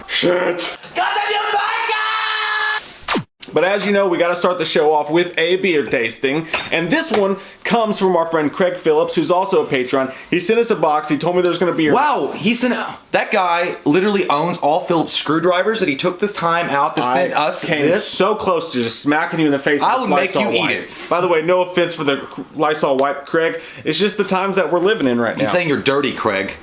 Shit. But as you know, we got to start the show off with a beer tasting. And this one comes from our friend Craig Phillips, who's also a patron. He sent us a box. He told me there's going to be... Wow, that guy literally owns all Phillips screwdrivers that he took the time out to send us came this. So close to just smacking you in the face with I would make you Lysol eat it. By the way, no offense for the Lysol wipe, Craig. It's just the times that we're living in right now. He's saying you're dirty, Craig.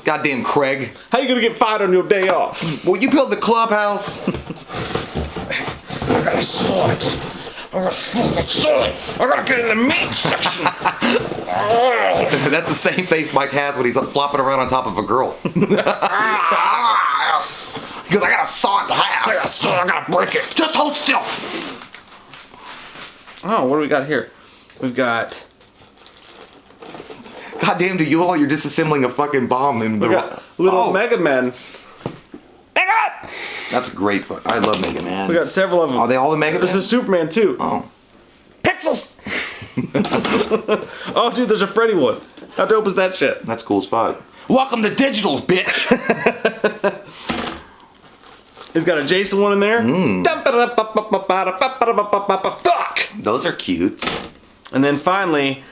Goddamn Craig. How you going to get fired on your day off? Well, you built the clubhouse. I gotta saw it. I gotta fucking saw it. I gotta get in the meat section. That's the same face Mike has when he's flopping around on top of a girl. He goes, I gotta saw it to half. I gotta saw it. I gotta break it. Just hold still. Oh, what do we got here? We've got... Goddamn, do you all? You're disassembling a fucking bomb in the... We got little Mega Men. That's great fun. I love Mega Man. We got several of them. Are they all the Mega Man? There's a Superman too. Oh. Pixels! Oh, dude, there's a Freddy one. How dope is that shit? That's cool as fuck. Welcome to Digitals, bitch! He's got a Jason one in there. Fuck! Those are cute. And then finally,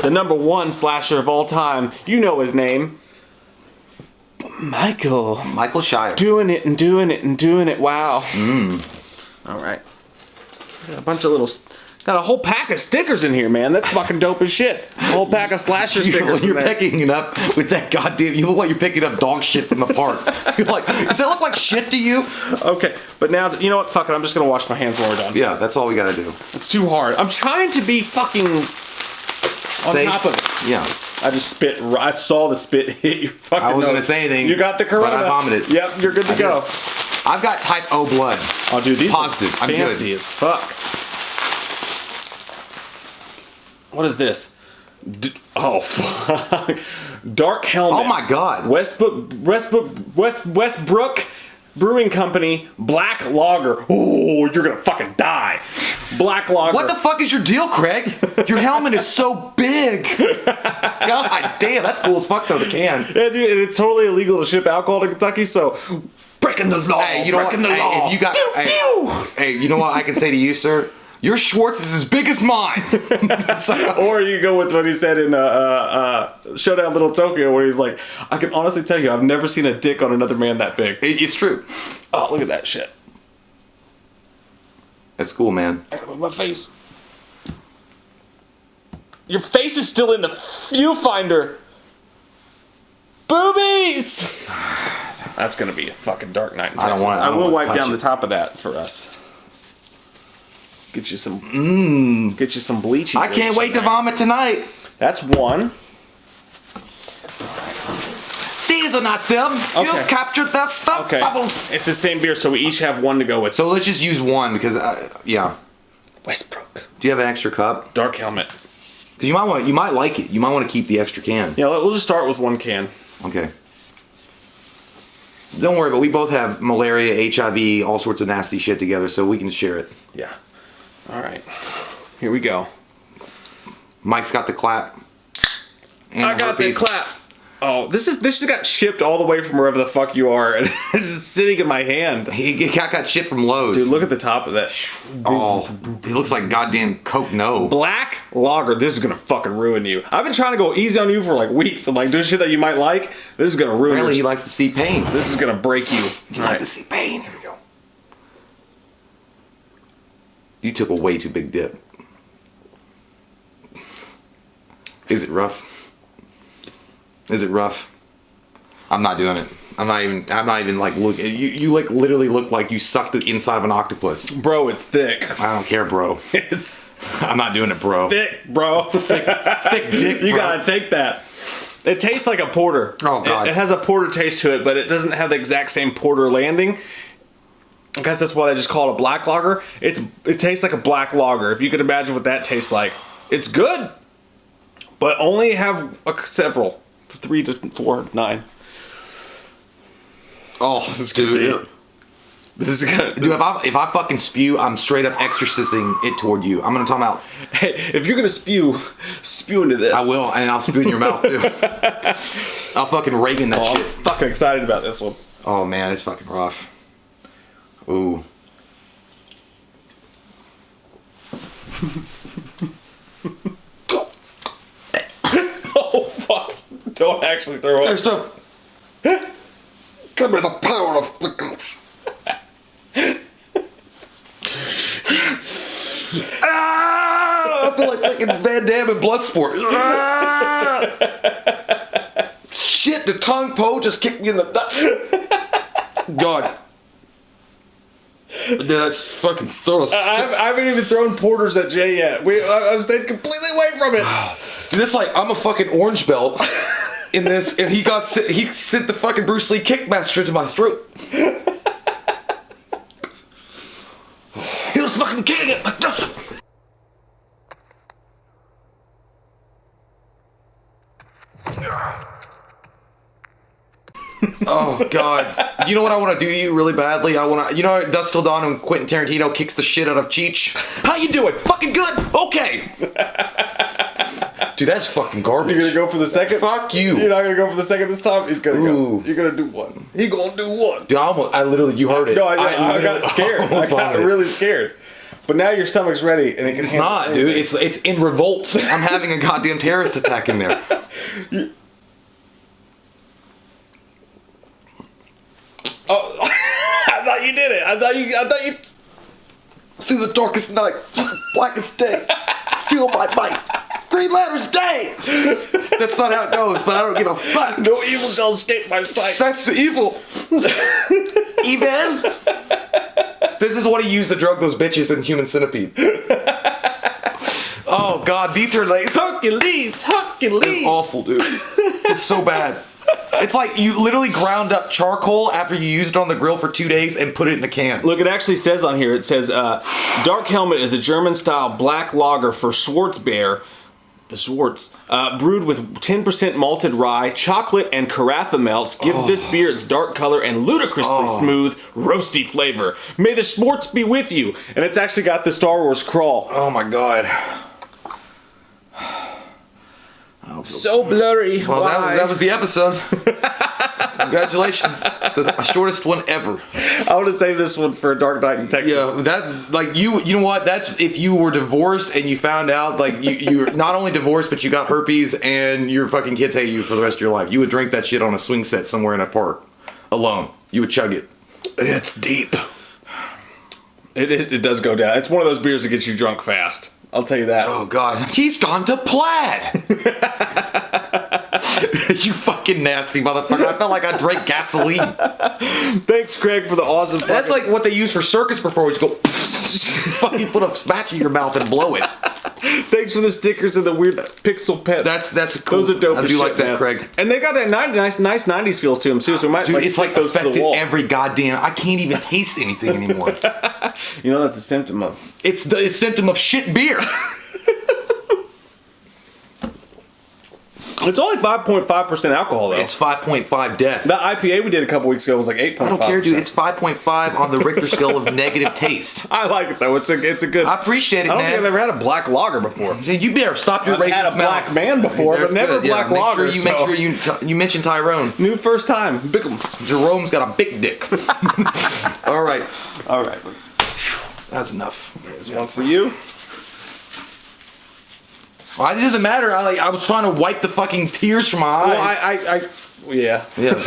the #1 slasher of all time. You know his name. Michael Shire. Doing it and doing it and doing it. Wow. All right. Got a bunch of little... Got a whole pack of stickers in here, man. That's fucking dope as shit. A whole pack of slasher stickers You're in there. picking it up with that goddamn... You look like you're picking up dog shit from the park. You're like, does that look like shit to you? Okay, but now, you know what? Fuck it. I'm just going to wash my hands when we're done. Yeah, that's all we gotta do. It's too hard. I'm trying to be fucking on Safe? top of it. Yeah. I just spit. I saw the spit hit your fucking I wasn't nose. gonna say anything. You got the corona. But I vomited. Yep, you're good to go. I've got type O blood. Oh, dude, these Positive. are I'm fancy good. as fuck. What is this? Oh, fuck. Dark Helmet. Oh my god. Westbrook Brewing Company Black Lager. Oh, you're gonna fucking die. Black Lager. What the fuck is your deal, Craig? Your helmet is so big. God damn, that's cool as fuck though, the can. Yeah, dude, and it's totally illegal to ship alcohol to Kentucky, so breaking the law. Hey, you know breaking what? the law. If you got, Pew, pew. Hey, you know what I can say to you, sir? Your Schwartz is as big as mine. Or you go with what he said in Showdown Little Tokyo, where he's like, I can honestly tell you, I've never seen a dick on another man that big. It's true. Oh, look at that shit. That's cool, man. My face. Your face is still in the viewfinder. Boobies! That's gonna be a fucking dark night in Texas. I will wipe down the top of that for us. Get you some bleaching. I can't wait to vomit tonight. That's one. These are not them. Okay. You've captured the stuff bubbles. It's the same beer, so we each have one to go with. So let's just use one because, yeah. Westbrook. Do you have an extra cup? Dark Helmet. Because you might like it. You might want to keep the extra can. Yeah, we'll just start with one can. Okay. Don't worry, but we both have malaria, HIV, all sorts of nasty shit together, so we can share it. Yeah. All right. Here we go. Mike's got the clap. And I got the clap. Oh, this just got shipped all the way from wherever the fuck you are, and it's just sitting in my hand. He got shit from Lowe's. Dude, look at the top of that. Oh, it looks like goddamn Coke No. Black Lager. This is gonna fucking ruin you. I've been trying to go easy on you for like weeks. I'm like, doing shit that you might like. This is gonna ruin. Apparently, he likes to see pain. This is gonna break you. You like to see pain. Here we go. You took a way too big dip. Is it rough? Is it rough? I'm not doing it. I'm not even like looking. You like literally look like you sucked the inside of an octopus. Bro, it's thick. I don't care, bro. It's I'm not doing it, bro. thick, bro. Thick dick, bro. You gotta take that. It tastes like a porter. Oh, God. It has a porter taste to it, but it doesn't have the exact same porter landing. I guess that's why they just call it a black lager. It tastes like a black lager. If you could imagine what that tastes like. It's good, but only have several. 3 to 4, 9. Oh, This is dude. This is gonna... Dude, if I fucking spew, I'm straight up exorcising it toward you. I'm gonna talk about. Hey, if you're gonna spew into this. I will, and I'll spew in your mouth too. I'll fucking Reagan that shit. I'm fucking excited about this one. Oh man, it's fucking rough. Ooh. Oh fuck! Don't actually throw Hey, up. stop. Give me the power of the ghost. I feel like fucking Van Damme in Bloodsport. Shit, the tongue Poe just kicked me in the nuts. God. Dude, that's fucking so sick. I haven't even thrown porters at Jay yet. I've stayed completely away from it. Dude, it's like I'm a fucking orange belt in this, and he sent the fucking Bruce Lee kickmaster to my throat. He was fucking kicking it like this. Oh God! You know what I want to do to you really badly? You know, Dusk Till Dawn when Quentin Tarantino kicks the shit out of Cheech. How you doing? Fucking good. Okay. Dude, that's fucking garbage. You're gonna go for the second? Fuck you. You're not gonna go for the second this time? He's gonna Ooh. go. You're gonna do one. He gonna do one. Dude, I literally, you heard it. No, I got scared. I got really. really scared. But now your stomach's ready, and it can It's handle not, anything. dude. It's in revolt. I'm having a goddamn terrorist attack in there. Oh, I thought you did it. I thought you. Through the darkest night, blackest day, feel my might. Green Lantern's day. That's not how it goes, but I don't give a fuck. No evil shall escape my sight. That's the evil. Even. This is what he used to drug those bitches in Human Centipede. Oh God, Dieter Lace. Hercules. It's awful, dude. It's so bad. It's like you literally ground up charcoal after you used it on the grill for 2 days and put it in a can. Look, it actually says on here, it says, Dark Helmet is a German-style black lager for Schwarzbier, the Schwartz, brewed with 10% malted rye, chocolate, and carafa melts. Give this beer its dark color and ludicrously smooth, roasty flavor. May the Schwartz be with you. And it's actually got the Star Wars crawl. Oh my God. So blurry. Well, that was the episode. Congratulations. The shortest one ever. I want to save this one for Dark Knight in Texas. Yeah, that, like, you know what? That's if you were divorced and you found out, like, you're not only divorced, but you got herpes and your fucking kids hate you for the rest of your life. You would drink that shit on a swing set somewhere in a park. Alone. You would chug it. It's deep. It does go down. It's one of those beers that gets you drunk fast. I'll tell you that. Oh God, he's gone to plaid. You fucking nasty motherfucker! I felt like I drank gasoline. Thanks, Craig, for the awesome. That's like what they use for circus performers. Go, fucking put a spatch in your mouth and blow it. Thanks for the stickers and the weird pixel pets. That's cool. Those are dope. I as do shit, like that, man. Craig. And they got that nice 90s feels to them too. So we might Dude, it's like those to the affected wall. every goddamn. I can't even taste anything anymore. You know that's a symptom of. It's the symptom of shit beer. It's only 5.5% alcohol though. It's 5.5 death. That IPA we did a couple weeks ago was like 8.5%. I don't care, dude. It's 5.5 on the Richter scale of negative taste. I like it though. It's a good. I appreciate it, I don't man. think I've ever had a black lager before. So you better stop your I've racist had a black mouth. man before, but That's never good, black yeah. lager. Make sure you mention Tyrone. New first time. Bickums. Jerome's got a big dick. All right. All right. That's enough. There's one for you. Well, it doesn't matter. I was trying to wipe the fucking tears from my eyes. Well, yeah. Yeah. And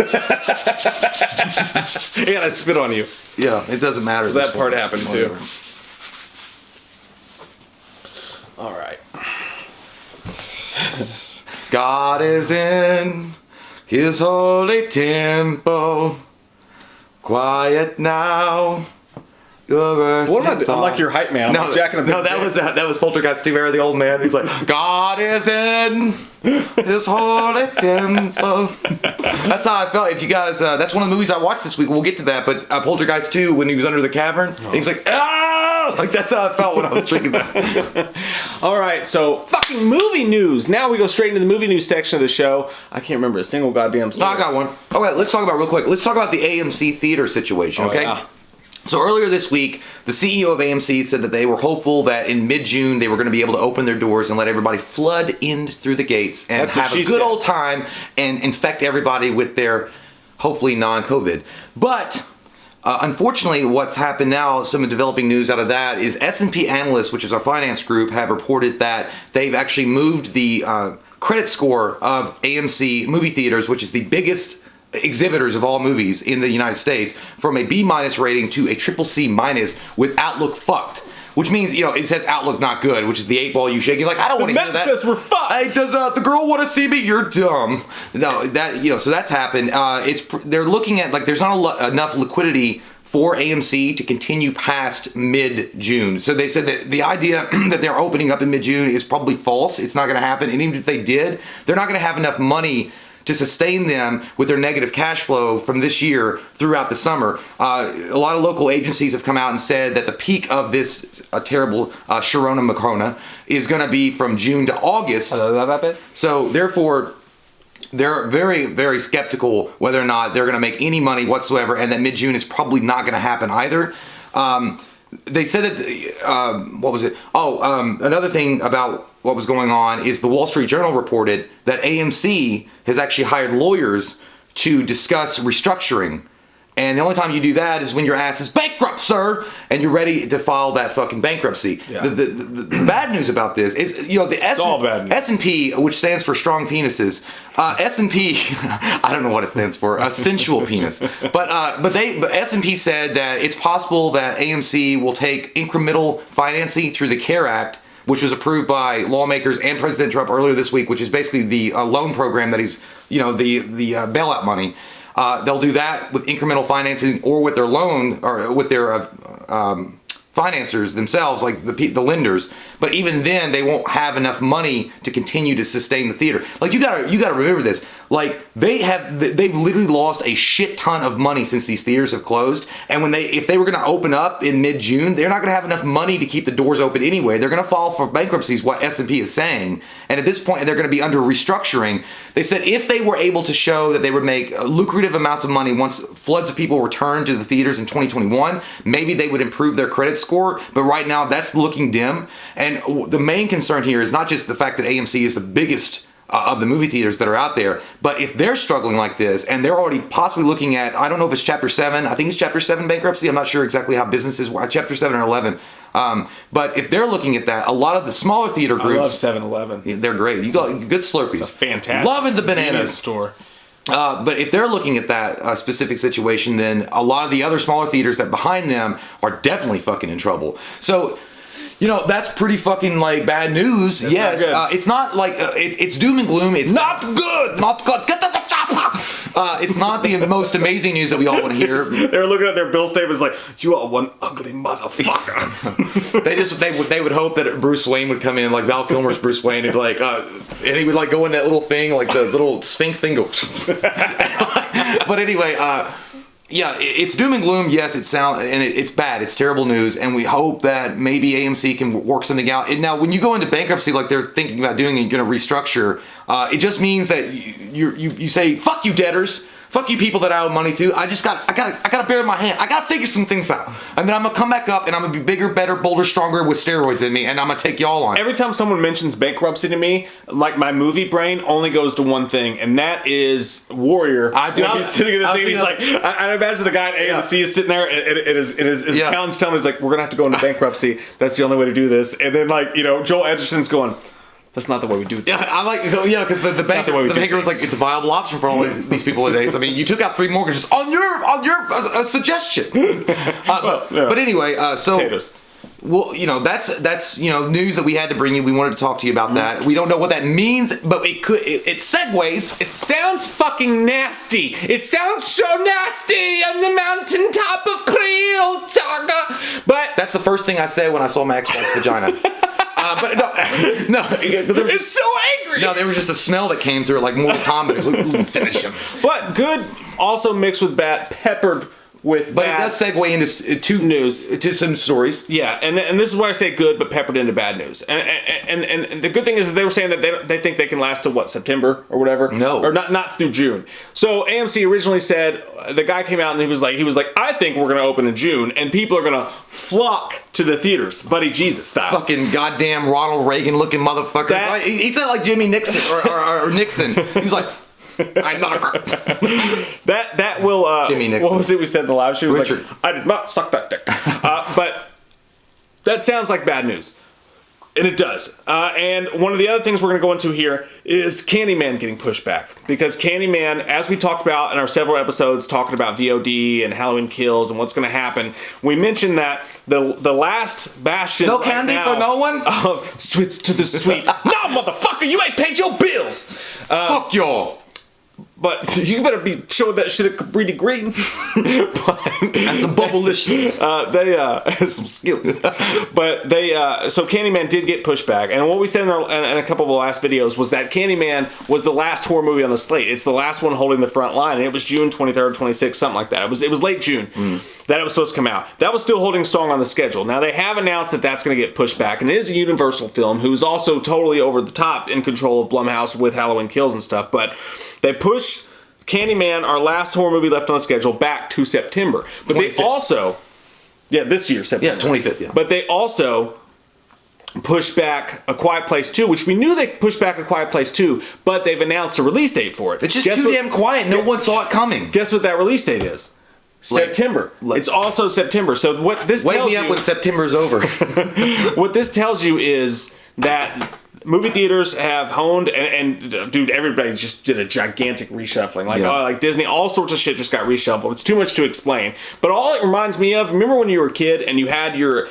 I spit on you. Yeah, it doesn't matter. So that part happened too. All right. God is in his holy temple. Quiet now. Your earthly What am I doing? I'm like your hype man. I'm jacking a big dick. that was Poltergeist Steve Air, the old man. He's like, God is in his holy temple. That's how I felt. If you guys, that's one of the movies I watched this week. We'll get to that. But Poltergeist 2, when he was under the cavern, and he was like, ah! Like, that's how I felt when I was drinking that. All right, so fucking movie news. Now we go straight into the movie news section of the show. I can't remember a single goddamn story. I got one. Okay, let's talk about it real quick. Let's talk about the AMC theater situation, okay? Yeah. So earlier this week, the CEO of AMC said that they were hopeful that in mid-June they were going to be able to open their doors and let everybody flood in through the gates and have a good old time and infect everybody with their hopefully non-COVID. But unfortunately, what's happened now, some of the developing news out of that is S&P analysts, which is our finance group, have reported that they've actually moved the credit score of AMC movie theaters, which is the biggest exhibitors of all movies in the United States, from a B- rating to a triple C- with Outlook fucked. Which means, it says Outlook not good, which is the 8 ball you shake. You're like, I don't want to hear that. Memphis, we're fucked. Hey, does the girl want to see me? You're dumb. No, so that's happened. They're looking at, there's not enough liquidity for AMC to continue past mid-June. So they said that the idea that they're opening up in mid-June is probably false. It's not going to happen. And even if they did, they're not going to have enough money to sustain them with their negative cash flow from this year throughout the summer. A lot of local agencies have come out and said that the peak of this terrible Sharona Macrona is going to be from June to August. So therefore, they're very, very skeptical whether or not they're going to make any money whatsoever, and that mid-June is probably not going to happen either. They said that, what was it? Another thing about what was going on is the Wall Street Journal reported that AMC has actually hired lawyers to discuss restructuring. And the only time you do that is when your ass is bankrupt, sir, and you're ready to file that fucking bankruptcy. Yeah. The bad news about this is, the S&P, which stands for strong penises. S&P, I don't know what it stands for, a sensual penis. But S&P said that it's possible that AMC will take incremental financing through the CARE Act, which was approved by lawmakers and President Trump earlier this week, which is basically the loan program that he's, the bailout money. They'll do that with incremental financing or with their loan or with their financiers themselves, like the lenders. But even then, they won't have enough money to continue to sustain the theater. You gotta remember this. They've literally lost a shit ton of money since these theaters have closed. And if they were going to open up in mid-June, they're not going to have enough money to keep the doors open anyway. They're going to file for bankruptcy, is what S&P is saying. And at this point, they're going to be under restructuring. They said if they were able to show that they would make lucrative amounts of money once floods of people return to the theaters in 2021, maybe they would improve their credit score. But right now, that's looking dim. And the main concern here is not just the fact that AMC is the biggest of the movie theaters that are out there, but if they're struggling like this and they're already possibly looking at, I don't know if it's Chapter 7, I think it's Chapter 7 bankruptcy, I'm not sure exactly how businesses work, Chapter 7 or 11, but if they're looking at that, a lot of the smaller theater groups, I love 7-Eleven. They're great. You got good Slurpees. It's a fantastic. Loving the bananas store. But if they're looking at that specific situation, then a lot of the other smaller theaters that behind them are definitely fucking in trouble. So, that's pretty fucking bad news. That's yes, not it's not it's doom and gloom. It's not good. Not good. Get to the chopper. It's not the most amazing news that we all want to hear. They're looking at their bill statements like, you are one ugly motherfucker. they would hope that Bruce Wayne would come in, like Val Kilmer's Bruce Wayne, and be like, and he would go in that little thing, like the little Sphinx thing, go. But anyway, yeah, it's doom and gloom. Yes, it's bad. It's terrible news, and we hope that maybe AMC can work something out. And now, when you go into bankruptcy, like they're thinking about doing, and you're going to restructure, it just means that you say, "Fuck you, debtors." Fuck you people that I owe money to. I gotta bury my hand. I gotta figure some things out. And then I'm gonna come back up and I'm gonna be bigger, better, bolder, stronger with steroids in me, and I'm gonna take y'all on. Every time someone mentions bankruptcy to me, my movie brain only goes to one thing, and that is Warrior. He's sitting in the thing, he's like, I imagine the guy at AMC is sitting there, and his accountant's telling him, he's like, we're gonna have to go into bankruptcy. That's the only way to do this. And then Joel Edgerton's going, that's not the way we do things. Yeah, I like, because the banker was like, it's a viable option for all these people nowadays. I mean, you took out 3 mortgages on your suggestion. But anyway, so. Potatoes. Well, that's news that we had to bring you. We wanted to talk to you about that. We don't know what that means, but it segues. It sounds fucking nasty. It sounds so nasty on the mountaintop of Creole Saga. But that's the first thing I said when I saw my ex-wife's vagina. But no, it's so angry. No, there was just a smell that came through it, like Mortal Kombat. It was like, finish him. But good, also mixed with bad, peppered with But it does segue into to news. to some stories. Yeah, and this is why I say good, but peppered into bad news. And the good thing is they were saying that they think they can last to what, September or whatever? No, or not through June. So AMC originally said, the guy came out and he was like, I think we're gonna open in June, and people are gonna flock to the theaters, Buddy Jesus style. Fucking goddamn Ronald Reagan looking motherfucker. He sounded like Jimmy Nixon or Nixon. He was like, I'm not a that will Jimmy Nixon. What was it we said in the live show? It was Richard. like, I did not suck that dick. But that sounds like bad news. And it does. And one of the other things we're going to go into here is Candyman getting pushed back. Because Candyman, as we talked about in our several episodes talking about VOD and Halloween Kills and what's going to happen, we mentioned that the last bastion No candy for no one? Switch to the sweet. No, motherfucker, you ain't paid your bills. Fuck y'all. But you better be showing that shit at Cabrini Green. And some bubble-ish. They some skills. But so Candyman did get pushed back. And what we said in a couple of the last videos was that Candyman was the last horror movie on the slate. It's the last one holding the front line. And it was June 23rd, 26th, something like that. It was late June that it was supposed to come out. That was still holding strong on the schedule. Now they have announced that that's going to get pushed back. And it is a Universal film who's also totally over the top in control of Blumhouse with Halloween Kills and stuff. But they push Candyman, our last horror movie left on the schedule, back to September. But 25th. They also, this year, September. Yeah, 25th, yeah. But they also pushed back A Quiet Place 2, which we knew they pushed back A Quiet Place 2, but they've announced a release date for it. It's just damn quiet. No one saw it coming. Guess what that release date is? September. It's also September. So what this tells you... Wake me up when September's over. What this tells you is that movie theaters have honed, and dude, everybody just did a gigantic reshuffling. Like Disney, all sorts of shit just got reshuffled. It's too much to explain. But all it reminds me of, remember when you were a kid and you had your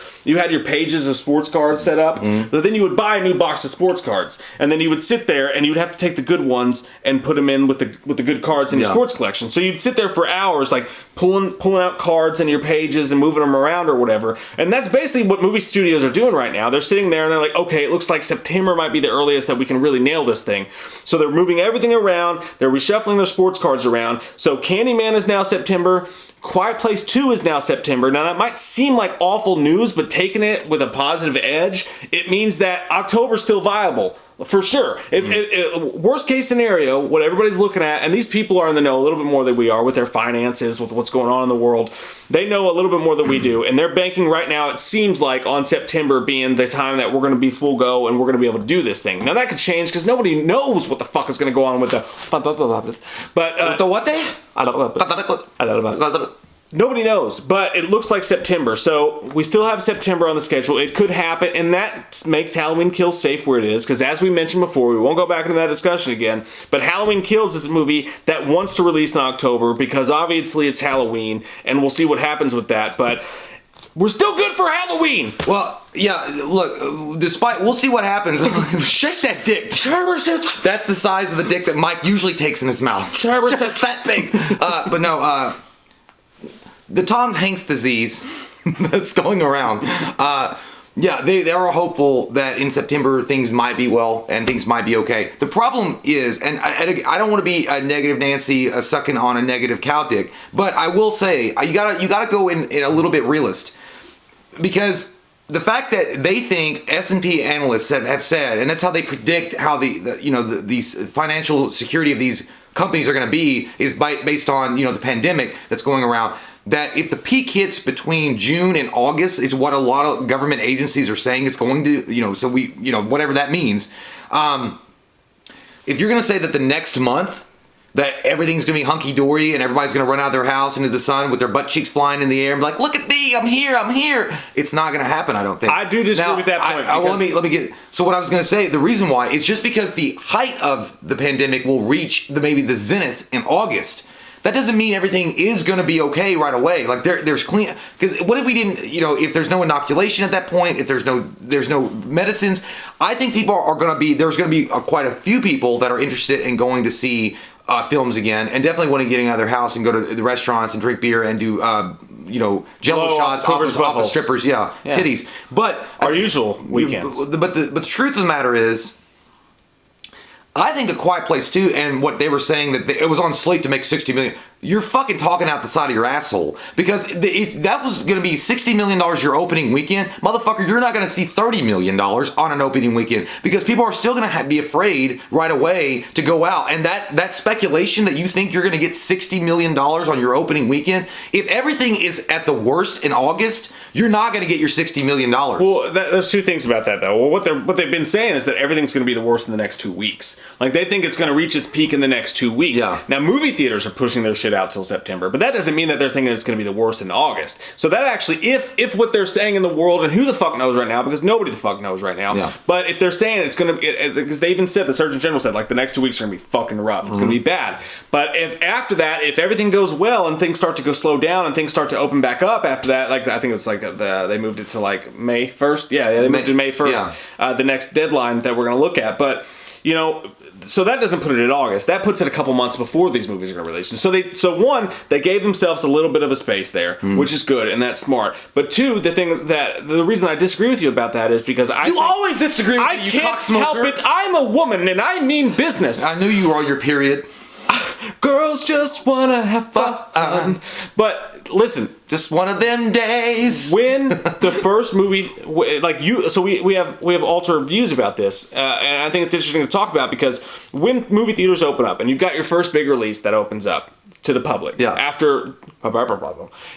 pages of sports cards set up? But then you would buy a new box of sports cards, and then you would sit there and you would have to take the good ones and put them in with the good cards in your sports collection. So you'd sit there for hours, like pulling out cards in your pages and moving them around or whatever. And that's basically what movie studios are doing right now. They're sitting there and they're like, okay, it looks like September might be the earliest that we can really nail this thing. So they're moving everything around. They're reshuffling their sports cards around. So Candyman is now September. Quiet Place 2 is now September. Now that might seem like awful news, but taking it with a positive edge, it means that October's still viable. For sure. Worst case scenario, what everybody's looking at, and these people are in the know a little bit more than we are with their finances, with what's going on in the world. They know a little bit more than we do, and they're banking right now, it seems like, on September being the time that we're going to be full go and we're going to be able to do this thing. Now that could change because nobody knows what the fuck is going to go on with the... But... the what day? I don't know. Nobody knows, but it looks like September. So we still have September on the schedule. It could happen, and that makes Halloween Kills safe where it is, because as we mentioned before, we won't go back into that discussion again, but Halloween Kills is a movie that wants to release in October because obviously it's Halloween, and we'll see what happens with that, but we're still good for Halloween. Well, yeah, look, we'll see what happens. Shake that dick. That's the size of the dick that Mike usually takes in his mouth. Just that big. But no, the Tom Hanks disease that's going around. They are hopeful that in September things might be well and things might be okay. The problem is, and I don't want to be a negative Nancy sucking on a negative cow dick, but I will say you gotta go in a little bit realist, because the fact that they think S&P analysts have said, and that's how they predict how these financial security of these companies are going to be, is based on the pandemic that's going around. That if the peak hits between June and August, is what a lot of government agencies are saying it's going to, so we, whatever that means. If you're going to say that the next month that everything's going to be hunky-dory and everybody's going to run out of their house into the sun with their butt cheeks flying in the air and be like, look at me, I'm here. It's not going to happen, I don't think. I do disagree with that point. Let me get, so what I was going to say, the reason why, it's just because the height of the pandemic will reach maybe the zenith in August. That doesn't mean everything is going to be okay right away. Like there's clean, because what if we didn't, if there's no inoculation at that point, if there's no medicines, I think people are going to be, there's going to be quite a few people that are interested in going to see films again, and definitely want to get out of their house and go to the restaurants and drink beer and do Jello shots off of strippers, titties. But our usual weekends. But the truth of the matter is, I think A Quiet Place 2 and what they were saying that it was on slate to make $60 million. you're fucking talking out the side of your asshole, because that was going to be $60 million your opening weekend. Motherfucker, you're not going to see $30 million on an opening weekend, because people are still going to be afraid right away to go out. And that speculation that you think you're going to get $60 million on your opening weekend, if everything is at the worst in August, you're not going to get your $60 million. Well, there's two things about that, though. Well, what they've been saying is that everything's going to be the worst in the next 2 weeks. Like, they think it's going to reach its peak in the next 2 weeks. Yeah. Now, movie theaters are pushing their shit out till September, but that doesn't mean that they're thinking it's going to be the worst in August. So that actually, if what they're saying in the world, and who the fuck knows right now, because nobody the fuck knows right now, but if they're saying it's going to, because they even said, the Surgeon General said, like, the next 2 weeks are going to be fucking rough. It's going to be bad. But if after that, if everything goes well and things start to go slow down and things start to open back up after that, like, I think it's like they moved it to like May 1st. Yeah, they moved to May 1st, the next deadline that we're going to look at. But, you know, so that doesn't put it in August. That puts it a couple months before these movies are going to release. So one, they gave themselves a little bit of a space there, which is good and that's smart. But two, the reason I disagree with you about that is because you always disagree with me, you can't help it. I'm a woman and I mean business. I knew you were on your period. Girls just wanna have fun. But listen, just one of them days. When the first movie, like you, so we have altered views about this, and I think it's interesting to talk about, because when movie theaters open up and you've got your first big release that opens up to the public, after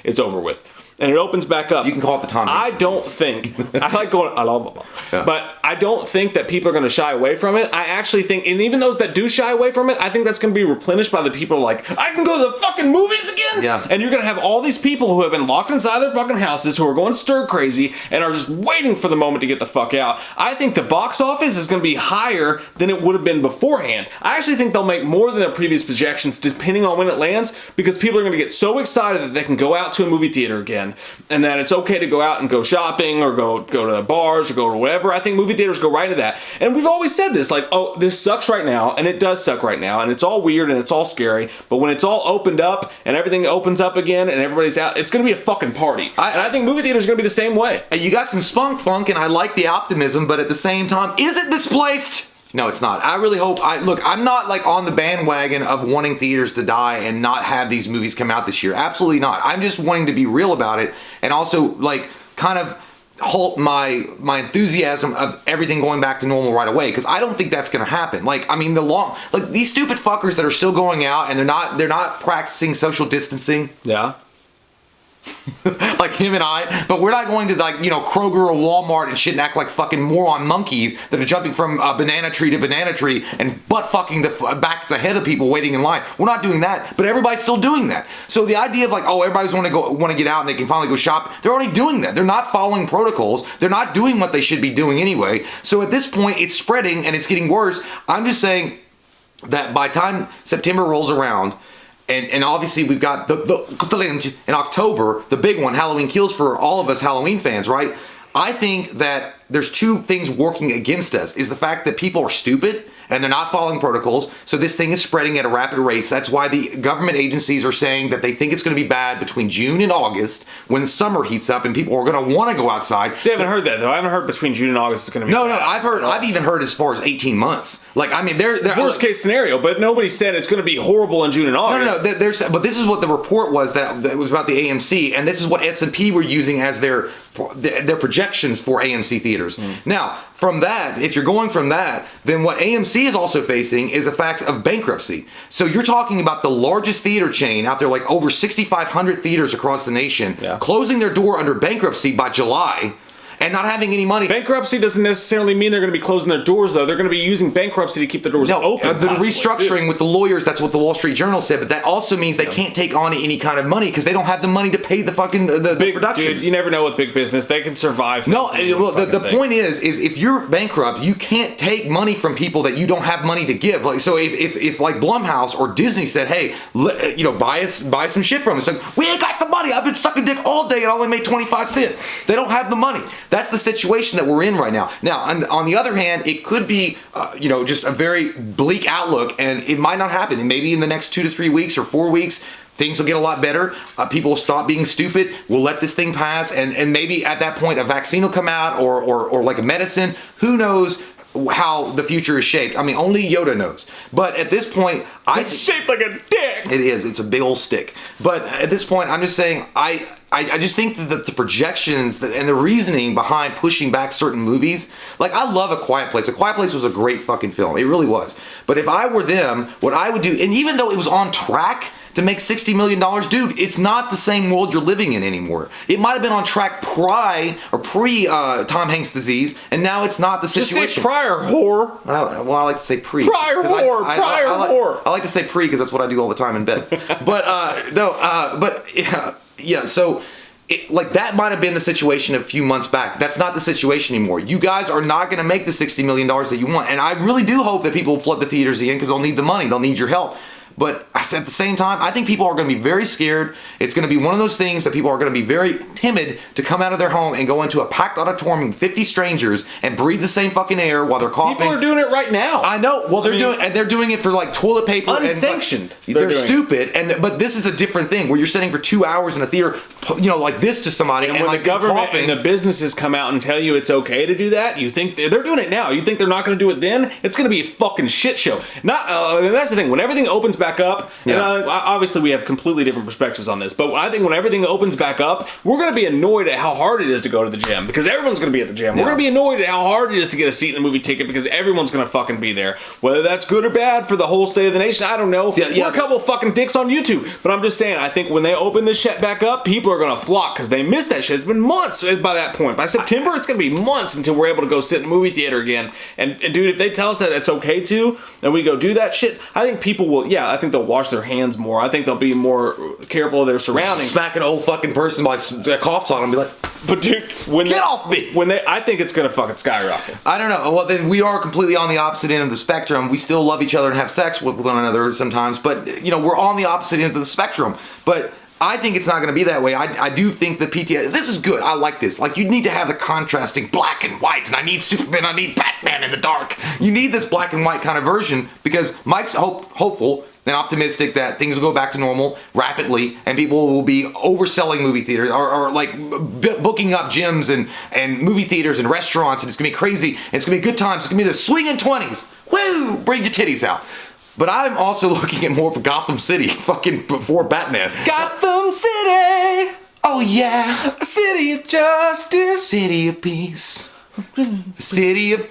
it's over with, and it opens back up. You can call it the Tom Hanks. I don't think, I like going, but I don't think that people are going to shy away from it. I actually think, and even those that do shy away from it, I think that's going to be replenished by the people like, I can go to the fucking movies again? Yeah. And you're going to have all these people who have been locked inside their fucking houses, who are going stir crazy, and are just waiting for the moment to get the fuck out. I think the box office is going to be higher than it would have been beforehand. I actually think they'll make more than their previous projections, depending on when it lands, because people are going to get so excited that they can go out to a movie theater again, and that it's okay to go out and go shopping or go to bars or go to whatever. I think movie theaters go right into that. And we've always said this, like, oh, this sucks right now, and it does suck right now, and it's all weird and it's all scary, but when it's all opened up and everything opens up again and everybody's out, it's going to be a fucking party. And I think movie theaters are going to be the same way. You got some spunk funk, and I like the optimism, but at the same time, is it misplaced? No, it's not. I really hope. I'm not like on the bandwagon of wanting theaters to die and not have these movies come out this year. Absolutely not. I'm just wanting to be real about it, and also like kind of halt my enthusiasm of everything going back to normal right away, because I don't think that's going to happen. Like, I mean, these stupid fuckers that are still going out and they're not practicing social distancing. Yeah. Like him and I, but we're not going to, like, you know, Kroger or Walmart and shit and act like fucking moron monkeys that are jumping from banana tree to banana tree and butt fucking back the head of people waiting in line. We're not doing that, but everybody's stidy's doing that. So the idea of like, oh, everybody's want to get out and they can finally go shop, they're already doing that. They're not following protocols. They're not doing what they should be doing anyway. So at this point, it's spreading and it's getting worse. I'm just saying that by the time September rolls around, and obviously we've got the in October, the big one, Halloween Kills, for all of us Halloween fans, right? I think that there's two things working against us. Is the fact that people are stupid and they're not following protocols. So this thing is spreading at a rapid rate. That's why the government agencies are saying that they think it's going to be bad between June and August, when the summer heats up and people are going to want to go outside. See, I haven't heard that though. I haven't heard between June and August it's going to be bad. No, I've even heard as far as 18 months. Like, I mean, they're worst case scenario, but nobody said it's going to be horrible in June and August. No. But this is what the report was that was about the AMC, and this is what S&P were using as their projections for AMC theaters. Now, from that, if you're going from that, then what AMC is also facing is a fact of bankruptcy. So you're talking about the largest theater chain out there, like over 6,500 theaters across the nation, closing their door under bankruptcy by July. And not having any money. Bankruptcy doesn't necessarily mean they're going to be closing their doors, though. They're going to be using bankruptcy to keep the doors open. The restructuring with the lawyers, that's what the Wall Street Journal said, but that also means they can't take on any kind of money because they don't have the money to pay the fucking the productions. Dude, you never know with big business. They can survive. No, well, the point is if you're bankrupt, you can't take money from people that you don't have money to give. Like, so if like Blumhouse or Disney said, hey, buy some shit from us. It's like, we ain't got the money. I've been sucking dick all day and I only made 25 cents. They don't have the money. That's the situation that we're in right now. Now, on the other hand, it could be, just a very bleak outlook, and it might not happen. And maybe in the next 2 to 3 weeks or 4 weeks, things will get a lot better. People will stop being stupid. We'll let this thing pass, and maybe at that point a vaccine will come out or like a medicine. Who knows how the future is shaped? I mean, only Yoda knows. But at this point, it's shaped like a dick. It is. It's a big old stick. But at this point, I'm just saying, I just think that the projections and the reasoning behind pushing back certain movies, like I love A Quiet Place. A Quiet Place was a great fucking film. It really was. But if I were them, what I would do, and even though it was on track to make $60 million, dude, it's not the same world you're living in anymore. It might have been on track pre Tom Hanks disease, and now it's not the situation. Just say prior, whore. Well, I like to say pre. Prior whore, whore. I like to say pre because that's what I do all the time in bed. But yeah, so like that might have been the situation a few months back. That's not the situation anymore. You guys are not going to make the $60 million that you want, and I really do hope that people flood the theaters again because they'll need the money. They'll need your help. But at the same time, I think people are going to be very scared. It's going to be one of those things that people are going to be very timid to come out of their home and go into a packed auditorium with 50 strangers and breathe the same fucking air while they're coughing. People are doing it right now. I know. Well, they're doing it for like toilet paper. Unsanctioned. They're stupid. But this is a different thing where you're sitting for 2 hours in a theater, like this to somebody, and when like the government coughing. and the businesses come out and tell you it's okay to do that, you think they're doing it now. You think they're not going to do it then? It's going to be a fucking shit show. And that's the thing. When everything opens back up, obviously we have completely different perspectives on this, but I think when everything opens back up, we're going to be annoyed at how hard it is to go to the gym because everyone's going to be at the gym. We're going to be annoyed at how hard it is to get a seat in the movie ticket because everyone's going to fucking be there. Whether that's good or bad for the whole state of the nation, I don't know. We're a couple of fucking dicks on YouTube, but I'm just saying, I think when they open this shit back up, people are going to flock because they missed that shit. It's been months by that point. By September, it's going to be months until we're able to go sit in a movie theater again. And dude, if they tell us that it's okay to, and we go do that shit, I think people will, I think they'll wash their hands more. I think they'll be more careful of their surroundings. Smack an old fucking person by that coughs on them and be like, but dude, get off me! I think it's gonna fucking skyrocket. I don't know. Well, then we are completely on the opposite end of the spectrum. We still love each other and have sex with one another sometimes, but we're on the opposite ends of the spectrum. But I think it's not going to be that way. I do think that this is good. I like this. Like, you need to have the contrasting black and white, and I need Superman, I need Batman in the dark. You need this black and white kind of version because Mike's hopeful and optimistic that things will go back to normal rapidly and people will be overselling movie theaters or like booking up gyms and movie theaters and restaurants, and it's going to be crazy. And it's going to be good times. It's going to be the swinging 20s. Woo! Bring your titties out. But I'm also looking at more for Gotham City, fucking before Batman. Gotham City! Oh yeah! A city of justice! City of peace. City of...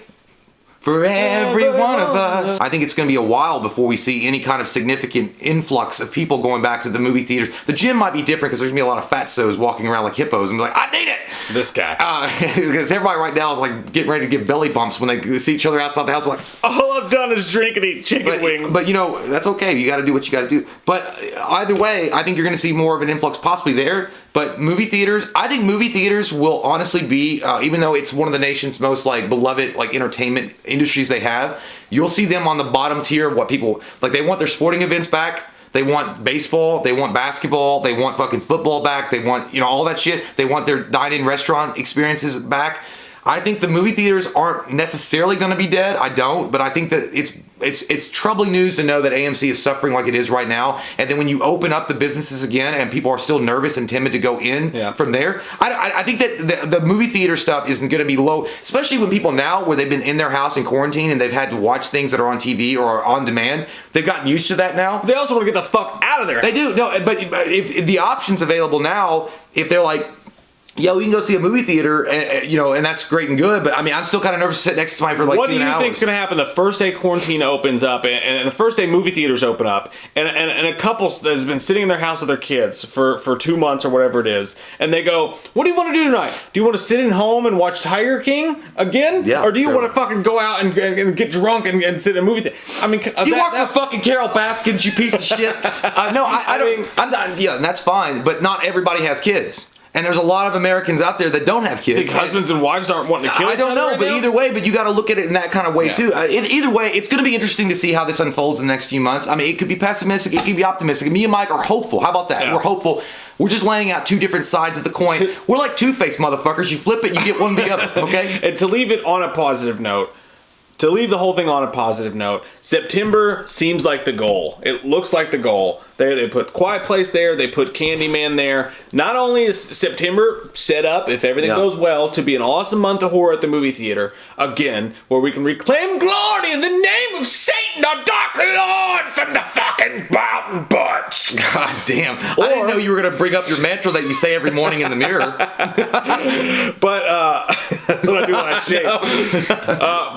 for every one of us. I think it's going to be a while before we see any kind of significant influx of people going back to the movie theaters. The gym might be different because there's going to be a lot of fatsos walking around like hippos and be like, I need it! This guy. Because everybody right now is like getting ready to get belly bumps when they see each other outside the house. Like, all I've done is drink and eat chicken wings. But that's okay. You got to do what you got to do. But either way, I think you're going to see more of an influx possibly there. But movie theaters, I think movie theaters will honestly be, even though it's one of the nation's most like beloved like entertainment industries they have, you'll see them on the bottom tier of what people like. They want their sporting events back. They want baseball. They want basketball. They want fucking football back. They want all that shit. They want their dine-in restaurant experiences back. I think the movie theaters aren't necessarily going to be dead. I don't, but I think that it's troubling news to know that AMC is suffering like it is right now. And then when you open up the businesses again and people are still nervous and timid to go in from there, I think that the movie theater stuff isn't going to be low, especially when people now where they've been in their house in quarantine and they've had to watch things that are on TV or on demand. They've gotten used to that now. They also want to get the fuck out of there. They do. No, but if the options available now, if they're like, yeah, we can go see a movie theater, and that's great and good, but I mean, I'm still kind of nervous to sit next to somebody for like 2 hours. What do you think's going to happen the first day quarantine opens up, and the first day movie theaters open up, and a couple that has been sitting in their house with their kids for 2 months or whatever it is, and they go, what do you want to do tonight? Do you want to sit in home and watch Tiger King again? Yeah. Or do you want to fucking go out and get drunk and sit in a movie theater? I mean, you work for fucking Carol Baskins, you piece of shit. No, I don't. I'm not. Yeah, and that's fine, but not everybody has kids. And there's a lot of Americans out there that don't have kids. Think husbands and wives aren't wanting to kill each other? I don't know, right but now? either way, but you got to look at it in that kind of way too. Either way, it's going to be interesting to see how this unfolds in the next few months. I mean, it could be pessimistic, it could be optimistic. Me and Mike are hopeful. How about that? Yeah. We're hopeful. We're just laying out two different sides of the coin. We're like two-faced motherfuckers. You flip it, you get one or the other, okay? And to leave it on a positive note, to leave the whole thing on a positive note, September seems like the goal. It looks like the goal. They put Quiet Place there. They put Candyman there. Not only is September set up, if everything goes well, to be an awesome month of horror at the movie theater, again, where we can reclaim glory in the name of Satan, our dark lord, from the fucking mountain butts. God damn. I didn't know you were going to bring up your mantra that you say every morning in the mirror. But that's what I do when I shave.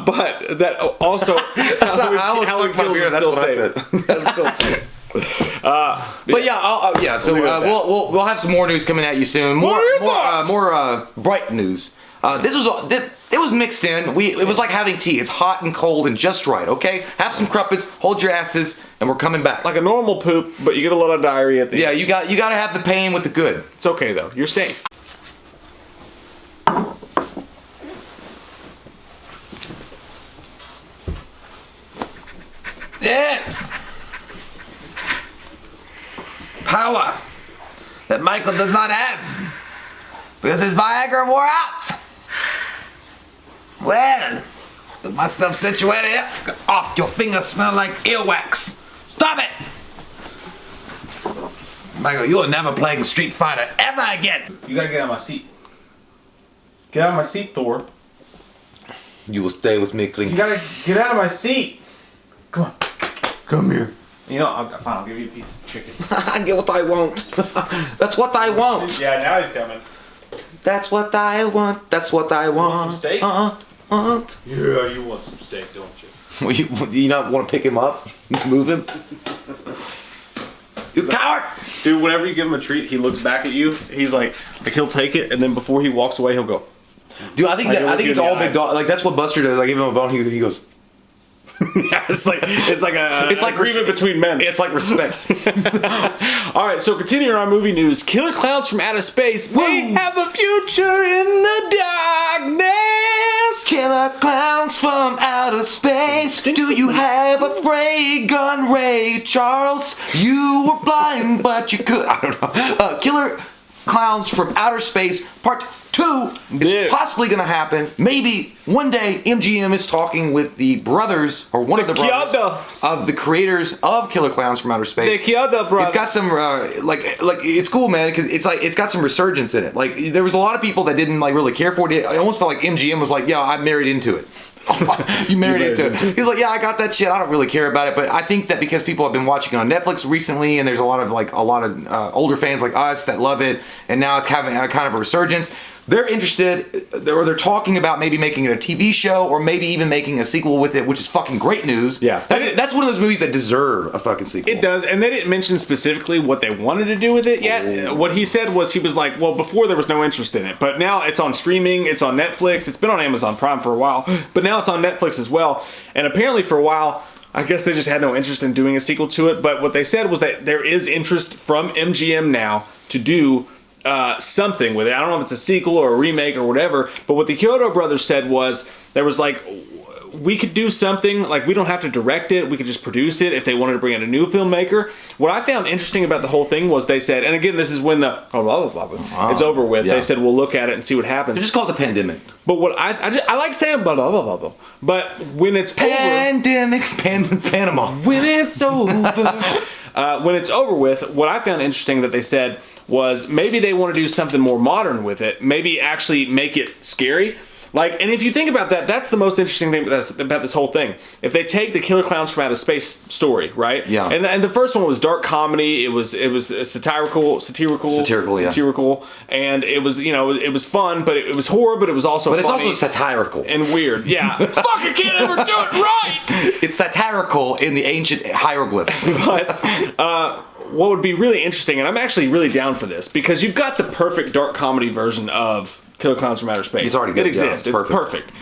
But that also, Halloween Kills is still safe. That's still safe. But yeah, so we'll have some more news coming at you soon. More bright news. It was mixed in. It was like having tea. It's hot and cold and just right. Okay, have some crumpets, hold your asses, and we're coming back. Like a normal poop, but you get a lot of diarrhea at the end. You got to have the pain with the good. It's okay though. You're safe. Yes! Power that Michael does not have because his Viagra wore out. Well, with my stuff situated here, off your fingers smell like earwax. Stop it! Michael, you are never playing Street Fighter ever again. You gotta get out of my seat. Get out of my seat, Thor. You will stay with me, Clink. You gotta get out of my seat. Come on. Come here. You know, I'll give you a piece of chicken. I get what I want. That's what I want. Yeah, now he's coming. That's what I want. That's what I want. Want some steak? Want. Yeah, you want some steak, don't you? Well, you not want to pick him up, move him? You coward! Dude, whenever you give him a treat, he looks back at you. He's like he'll take it, and then before he walks away, he'll go. Dude, I think it's all big dog. Like that's what Buster does. I give him a bone. He goes. Yeah, it's like agreement between men. It's like respect. All right, so continuing our movie news, Killer Clowns from Outer Space may have a future in the darkness. Killer clowns from outer space. Do you have a ray gun, Ray Charles? You were blind, but you could. I don't know. Killer Clowns from Outer Space Part 2 is possibly going to happen. Maybe one day MGM is talking with the brothers, or one of the brothers of the creators of Killer Clowns from Outer Space. The Kyoto brothers. It's got some like it's cool, man, because it's got some resurgence in it. Like there was a lot of people that didn't like really care for it. I almost felt like MGM was like, "Yeah, I married into it." You married into it. He's like, yeah, I got that shit. I don't really care about it, but I think that because people have been watching it on Netflix recently, and there's a lot of older fans like us that love it, and now it's having a kind of a resurgence. They're interested, or they're talking about maybe making it a TV show, or maybe even making a sequel with it, which is fucking great news. Yeah. That's one of those movies that deserve a fucking sequel. It does, and they didn't mention specifically what they wanted to do with it yet. What he said was, he was like, well, before there was no interest in it, but now it's on streaming, it's on Netflix, it's been on Amazon Prime for a while, but now it's on Netflix as well, and apparently for a while, I guess they just had no interest in doing a sequel to it, but what they said was that there is interest from MGM now to do something with it. I don't know if it's a sequel or a remake or whatever, but what the Kyoto brothers said was, there was like, we could do something, like we don't have to direct it, we could just produce it if they wanted to bring in a new filmmaker. What I found interesting about the whole thing was they said, and again, this is when the is over with, they said, we'll look at it and see what happens. It's just called the pandemic. But what I like saying blah, blah, blah, blah, but when it's pandemic, Panama. When it's over. When it's over with, what I found interesting that they said was maybe they want to do something more modern with it. Maybe actually make it scary. Like, and if you think about that, that's the most interesting thing about this whole thing. If they take the Killer Clowns from Outer Space story, right? Yeah. And the first one was dark comedy. It was satirical, yeah. And it was, it was fun, but it was horror, but it was also But it's funny also satirical. and weird. Yeah. Fucking can't ever do it right! It's satirical in the ancient hieroglyphs. But what would be really interesting, and I'm actually really down for this, because you've got the perfect dark comedy version of Killer Clowns from Outer Space. It's already good. It exists. Yeah, it's perfect.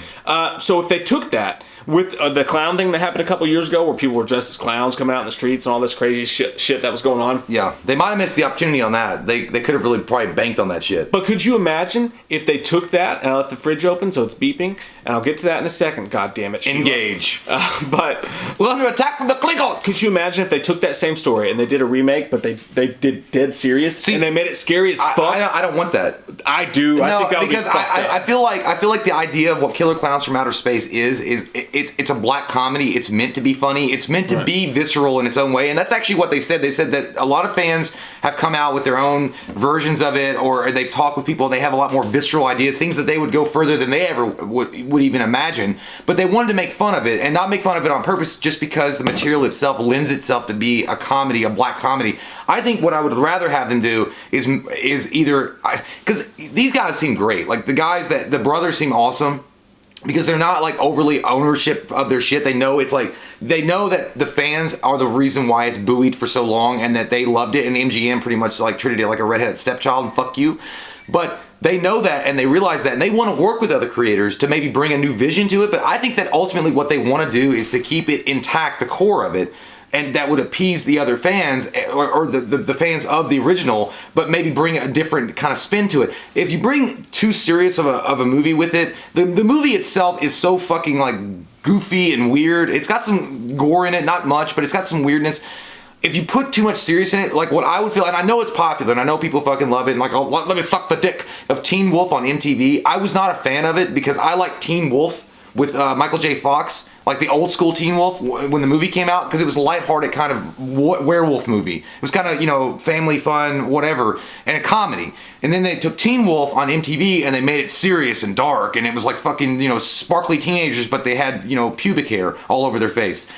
So if they took that with the clown thing that happened a couple years ago, where people were dressed as clowns coming out in the streets and all this crazy shit that was going on. Yeah, they might have missed the opportunity on that. They could have really probably banked on that shit. But could you imagine if they took that, and I left the fridge open so it's beeping, and I'll get to that in a second, god damn it, Sheila. Engage. But we're under attack from the Klingons! Could you imagine if they took that same story and they did a remake, but they did dead serious, and they made it scary as fuck? I don't want that. I do. No, I think that would be because fucked up. I feel like the idea of what Killer Clowns from Outer Space is it's a black comedy. It's meant to be funny. It's meant to be visceral in its own way. And that's actually what they said. They said that a lot of fans have come out with their own versions of it, or they've talked with people. They have a lot more visceral ideas, things that they would go further than they ever would even imagine. But they wanted to make fun of it, and not make fun of it on purpose just because the material itself lends itself to be a comedy, a black comedy. I think what I would rather have them do is either, because these guys seem great. Like the brothers seem awesome. Because they're not like overly ownership of their shit. They know they know that the fans are the reason why it's buoyed for so long, and that they loved it, and MGM pretty much like treated it like a redheaded stepchild and fuck you. But they know that, and they realize that, and they want to work with other creators to maybe bring a new vision to it. But I think that ultimately what they want to do is to keep it intact, the core of it. And that would appease the other fans, or the fans of the original, but maybe bring a different kind of spin to it. If you bring too serious of a movie with it, the movie itself is so fucking like goofy and weird. It's got some gore in it, not much, but it's got some weirdness. If you put too much serious in it, like what I would feel, and I know it's popular, and I know people fucking love it, and like, oh, let me fuck the dick of Teen Wolf on MTV. I was not a fan of it because I like Teen Wolf with Michael J. Fox. Like the old school Teen Wolf when the movie came out, because it was a lighthearted kind of werewolf movie. It was kind of, family fun, whatever, and a comedy. And then they took Teen Wolf on MTV and they made it serious and dark, and it was like fucking, sparkly teenagers, but they had, pubic hair all over their face.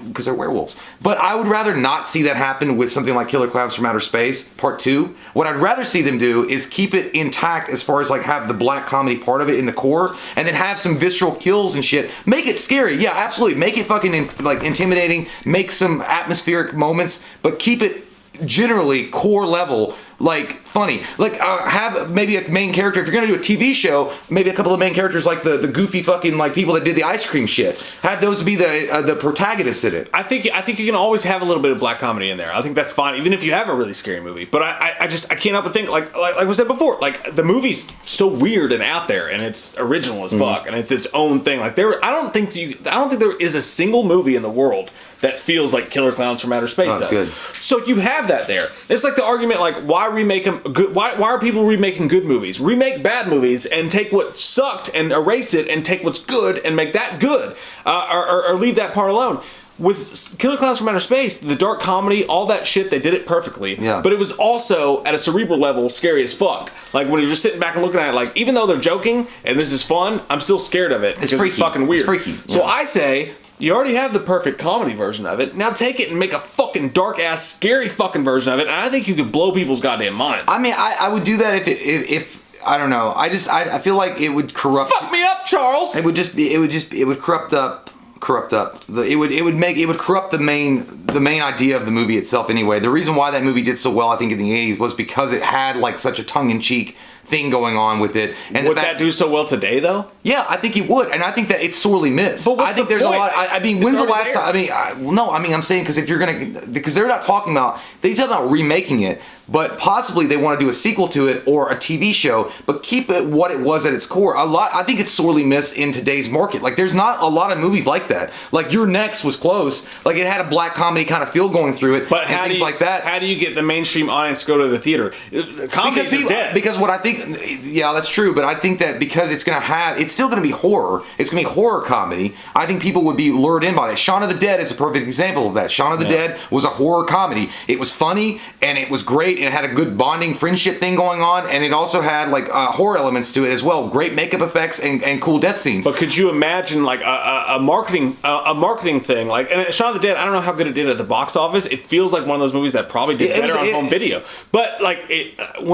Because they're werewolves. But I would rather not see that happen with something like Killer Klowns from Outer Space Part 2. What I'd rather see them do is keep it intact as far as like have the black comedy part of it in the core, and then have some visceral kills and shit. Make it scary. Yeah, absolutely. Make it fucking intimidating. Make some atmospheric moments, but keep it generally core level, like funny. Like have maybe a main character. If you're gonna do a TV show, maybe a couple of main characters like the goofy fucking like people that did the ice cream shit. Have those be the protagonists in it. I think you can always have a little bit of black comedy in there. I think that's fine, even if you have a really scary movie. But I can't help but think like we said before, like the movie's so weird and out there, and it's original as fuck, and it's its own thing. Like I don't think there is a single movie in the world that feels like Killer Klowns from Outer Space does. Good. So you have that there. It's like the argument, like, why remake them good? Why are people remaking good movies? Remake bad movies and take what sucked and erase it, and take what's good and make that good, or leave that part alone. With Killer Klowns from Outer Space, the dark comedy, all that shit, they did it perfectly. Yeah. But it was also, at a cerebral level, scary as fuck. Like, when you're just sitting back and looking at it, like, even though they're joking and this is fun, I'm still scared of it. It's freaky. It's fucking weird. It's freaky. Yeah. So I say, you already have the perfect comedy version of it. Now take it and make a fucking dark-ass, scary fucking version of it, and I think you could blow people's goddamn minds. I mean, I would do that if I don't know. I feel like it would corrupt. Fuck me up, Charles. It would corrupt the main idea of the movie itself anyway. The reason why that movie did so well, I think, in the 80s was because it had like such a tongue-in-cheek thing going on with it. And would that do so well today, though? Yeah, I think it would, and I think that it's sorely missed. But what's I think the there's point? a lot. I mean, when's the last there. time? I'm saying because if you're because they're not talking about, they talk about remaking it, but possibly they want to do a sequel to it or a TV show, but keep it what it was at its core. I think it's sorely missed in today's market. Like, there's not a lot of movies like that. Like, Your Next was close. Like, it had a black comedy kind of feel going through it, but and things like that. How do you get the mainstream audience to go to the theater? Comedies are dead. Because what I think, yeah, that's true, but I think that because it's still going to be horror. It's going to be horror comedy. I think people would be lured in by that. Shaun of the Dead is a perfect example of that. Shaun of the Dead was a horror comedy. It was funny, and it was great, and it had a good bonding friendship thing going on, and it also had like horror elements to it as well. Great makeup effects and cool death scenes. But could you imagine like a marketing thing? Like, and Shaun of the Dead, I don't know how good it did at the box office. It feels like one of those movies that probably did better on home video. But like,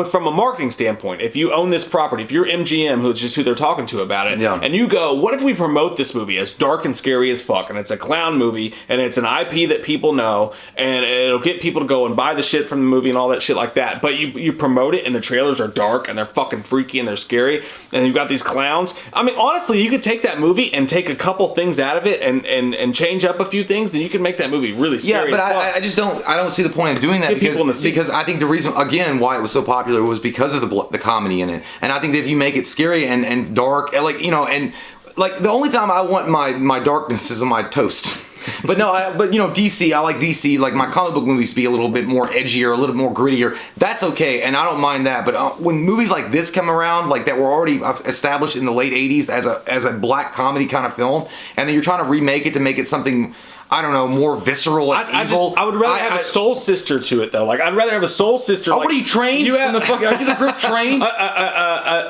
from a marketing standpoint, if you own this property, if you're MGM, who's just who they're talking to about it, and you go, what if we promote this movie as dark and scary as fuck, and it's a clown movie, and it's an IP that people know, and it'll get people to go and buy the shit from the movie and all that shit like that. But you promote it, and the trailers are dark, and they're fucking freaky, and they're scary, and you've got these clowns. I mean, honestly, you could take that movie and take a couple things out of it, and change up a few things, then you can make that movie really scary. Yeah, but I just don't see the point of doing that, because I think the reason, again, why it was so popular was because of the comedy in it. And I think that if you make it scary and dark, like, and like the only time I want my darkness is on my toast. But no, but you know, DC, I like DC. Like my comic book movies be a little bit more edgier, a little bit more grittier. That's okay, and I don't mind that. But when movies like this come around, like that were already established in the late '80s as a black comedy kind of film, and then you're trying to remake it to make it something, I don't know, more visceral and evil. I would rather have a soul sister to it, though. Like, I'd rather have a soul sister. Oh, what are you trained? You have the fuck? Are you the grip trained?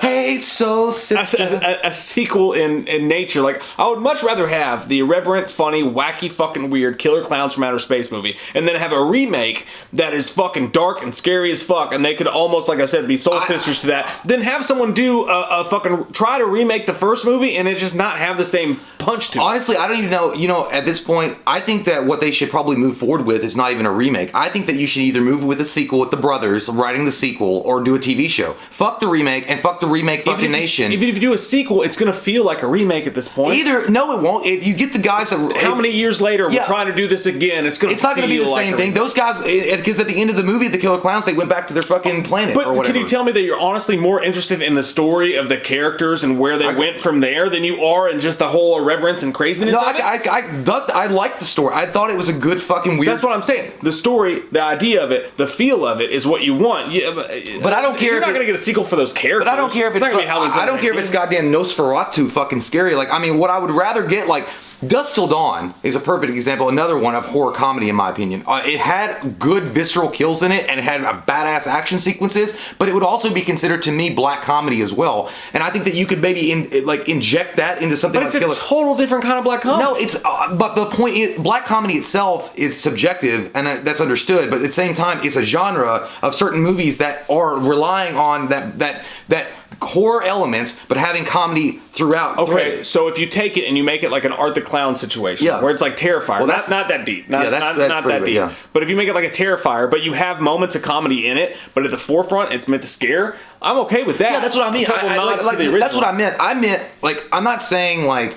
Hey, soul sister. A sequel in nature. Like, I would much rather have the irreverent, funny, wacky, fucking weird Killer Klowns from Outer Space movie, and then have a remake that is fucking dark and scary as fuck, and they could almost, like I said, be soul sisters to that. Then have someone do a fucking try to remake the first movie, and it just not have the same punch to it. Honestly, I don't even know. You know, at this point, I think that what they should probably move forward with is not even a remake. I think that you should either move with a sequel with the brothers writing the sequel, or do a TV show. Fuck the remake, and fuck the remake fucking nation. Even if you do a sequel, it's gonna feel like a remake at this point. No, it won't. If you get the guys that how many years later we're trying to do this again, it's not gonna be the same thing. Those guys, because at the end of the movie, the Killer Klowns, they went back to their fucking planet. But or whatever. Can you tell me that you're honestly more interested in the story of the characters and where they went from there than you are in just the whole irreverence and craziness of it? I liked the story. I thought it was a good fucking weird. That's what I'm saying. The story, the idea of it, the feel of it is what you want. But I don't care. You're not going to get a sequel for those characters. But I don't care if I don't care if it's goddamn Nosferatu fucking scary. Like, I mean, what I would rather get, like, Dusk Till Dawn is a perfect example, another one of horror comedy in my opinion. It had good visceral kills in it, and it had a badass action sequences, but it would also be considered to me black comedy as well. And I think that you could maybe inject that into something. But it's a total different kind of black comedy. No, it's but the point is, black comedy itself is subjective, and that's understood. But at the same time, it's a genre of certain movies that are relying on that horror elements, but having comedy throughout. Okay, so if you take it and you make it like an Art the Clown situation, where it's like Terrifier, well, that's not that deep, not that deep. Yeah. But if you make it like a Terrifier, but you have moments of comedy in it, but at the forefront it's meant to scare, I'm okay with that. Yeah, that's what I mean. That's what I meant. I meant, like, I'm not saying like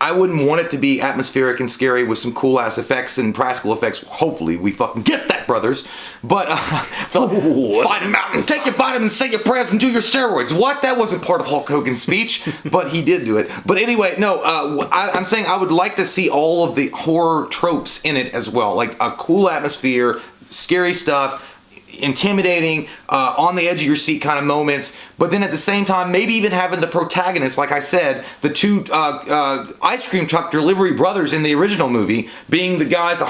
I wouldn't want it to be atmospheric and scary with some cool ass effects and practical effects. Hopefully we fucking get that, brothers. But fight him out and take your vitamins, say your prayers, and do your steroids. What? That wasn't part of Hulk Hogan's speech, but he did do it. But anyway, no, I'm saying I would like to see all of the horror tropes in it as well, like a cool atmosphere, scary stuff, intimidating, on the edge of your seat kind of moments, but then at the same time maybe even having the protagonist, like I said, the two ice cream truck delivery brothers in the original movie being the guys,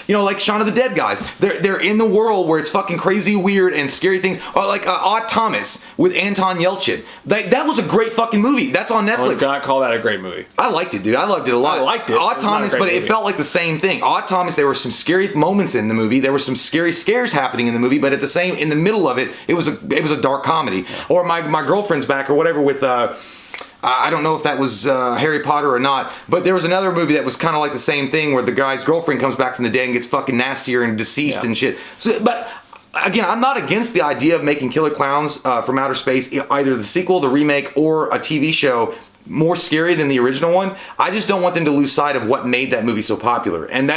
you know, like Shaun of the Dead guys. They're in the world where it's fucking crazy, weird, and scary things. Or like Odd Thomas with Anton Yelchin. That was a great fucking movie. That's on Netflix. I would not call that a great movie. I liked it, dude. I loved it a lot. I liked it. Odd Thomas, but it felt like the same thing. Odd Thomas, there were some scary moments in the movie. There were some scary scares happening in the movie, but at the same, in the middle of it, it was a dark comedy. Or my girlfriend's back or whatever with I don't know if that was Harry Potter or not, but there was another movie that was kind of like the same thing where the guy's girlfriend comes back from the dead and gets fucking nastier and deceased and shit. So, but again, I'm not against the idea of making Killer Klowns from Outer Space, either the sequel, the remake, or a TV show, more scary than the original one. I just don't want them to lose sight of what made that movie so popular, and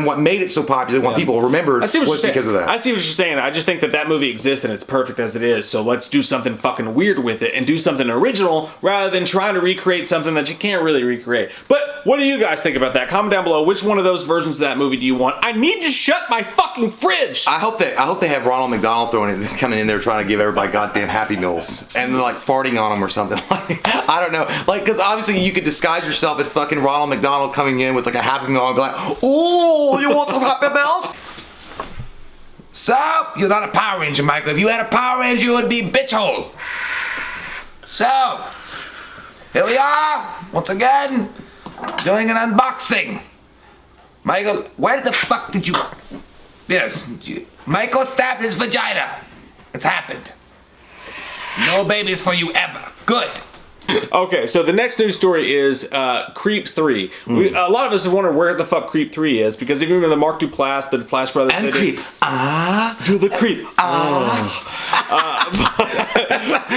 what made it so popular. What people remembered was because of that. I see what you're saying. I just think that movie exists and it's perfect as it is. So let's do something fucking weird with it and do something original rather than trying to recreate something that you can't really recreate. But what do you guys think about that? Comment down below. Which one of those versions of that movie do you want? I need to shut my fucking fridge. I hope they have Ronald McDonald coming in there trying to give everybody goddamn Happy Meals and like farting on them or something. I don't know, like, because obviously you could disguise yourself at fucking Ronald McDonald coming in with like a Happy Meal and be like, "Oh, you want the Happy Meals?" So, you're not a Power Ranger, Michael. If you had a Power Ranger, you would be bitch hole. So, here we are, once again, doing an unboxing. Michael, where the fuck did you... Yes, Michael stabbed his vagina. It's happened. No babies for you ever. Good. Okay, so the next news story is Creep 3. A lot of us have wondered where the fuck Creep 3 is, because if you remember the Mark Duplass, the Duplass brothers... And Creep. Do the Creep.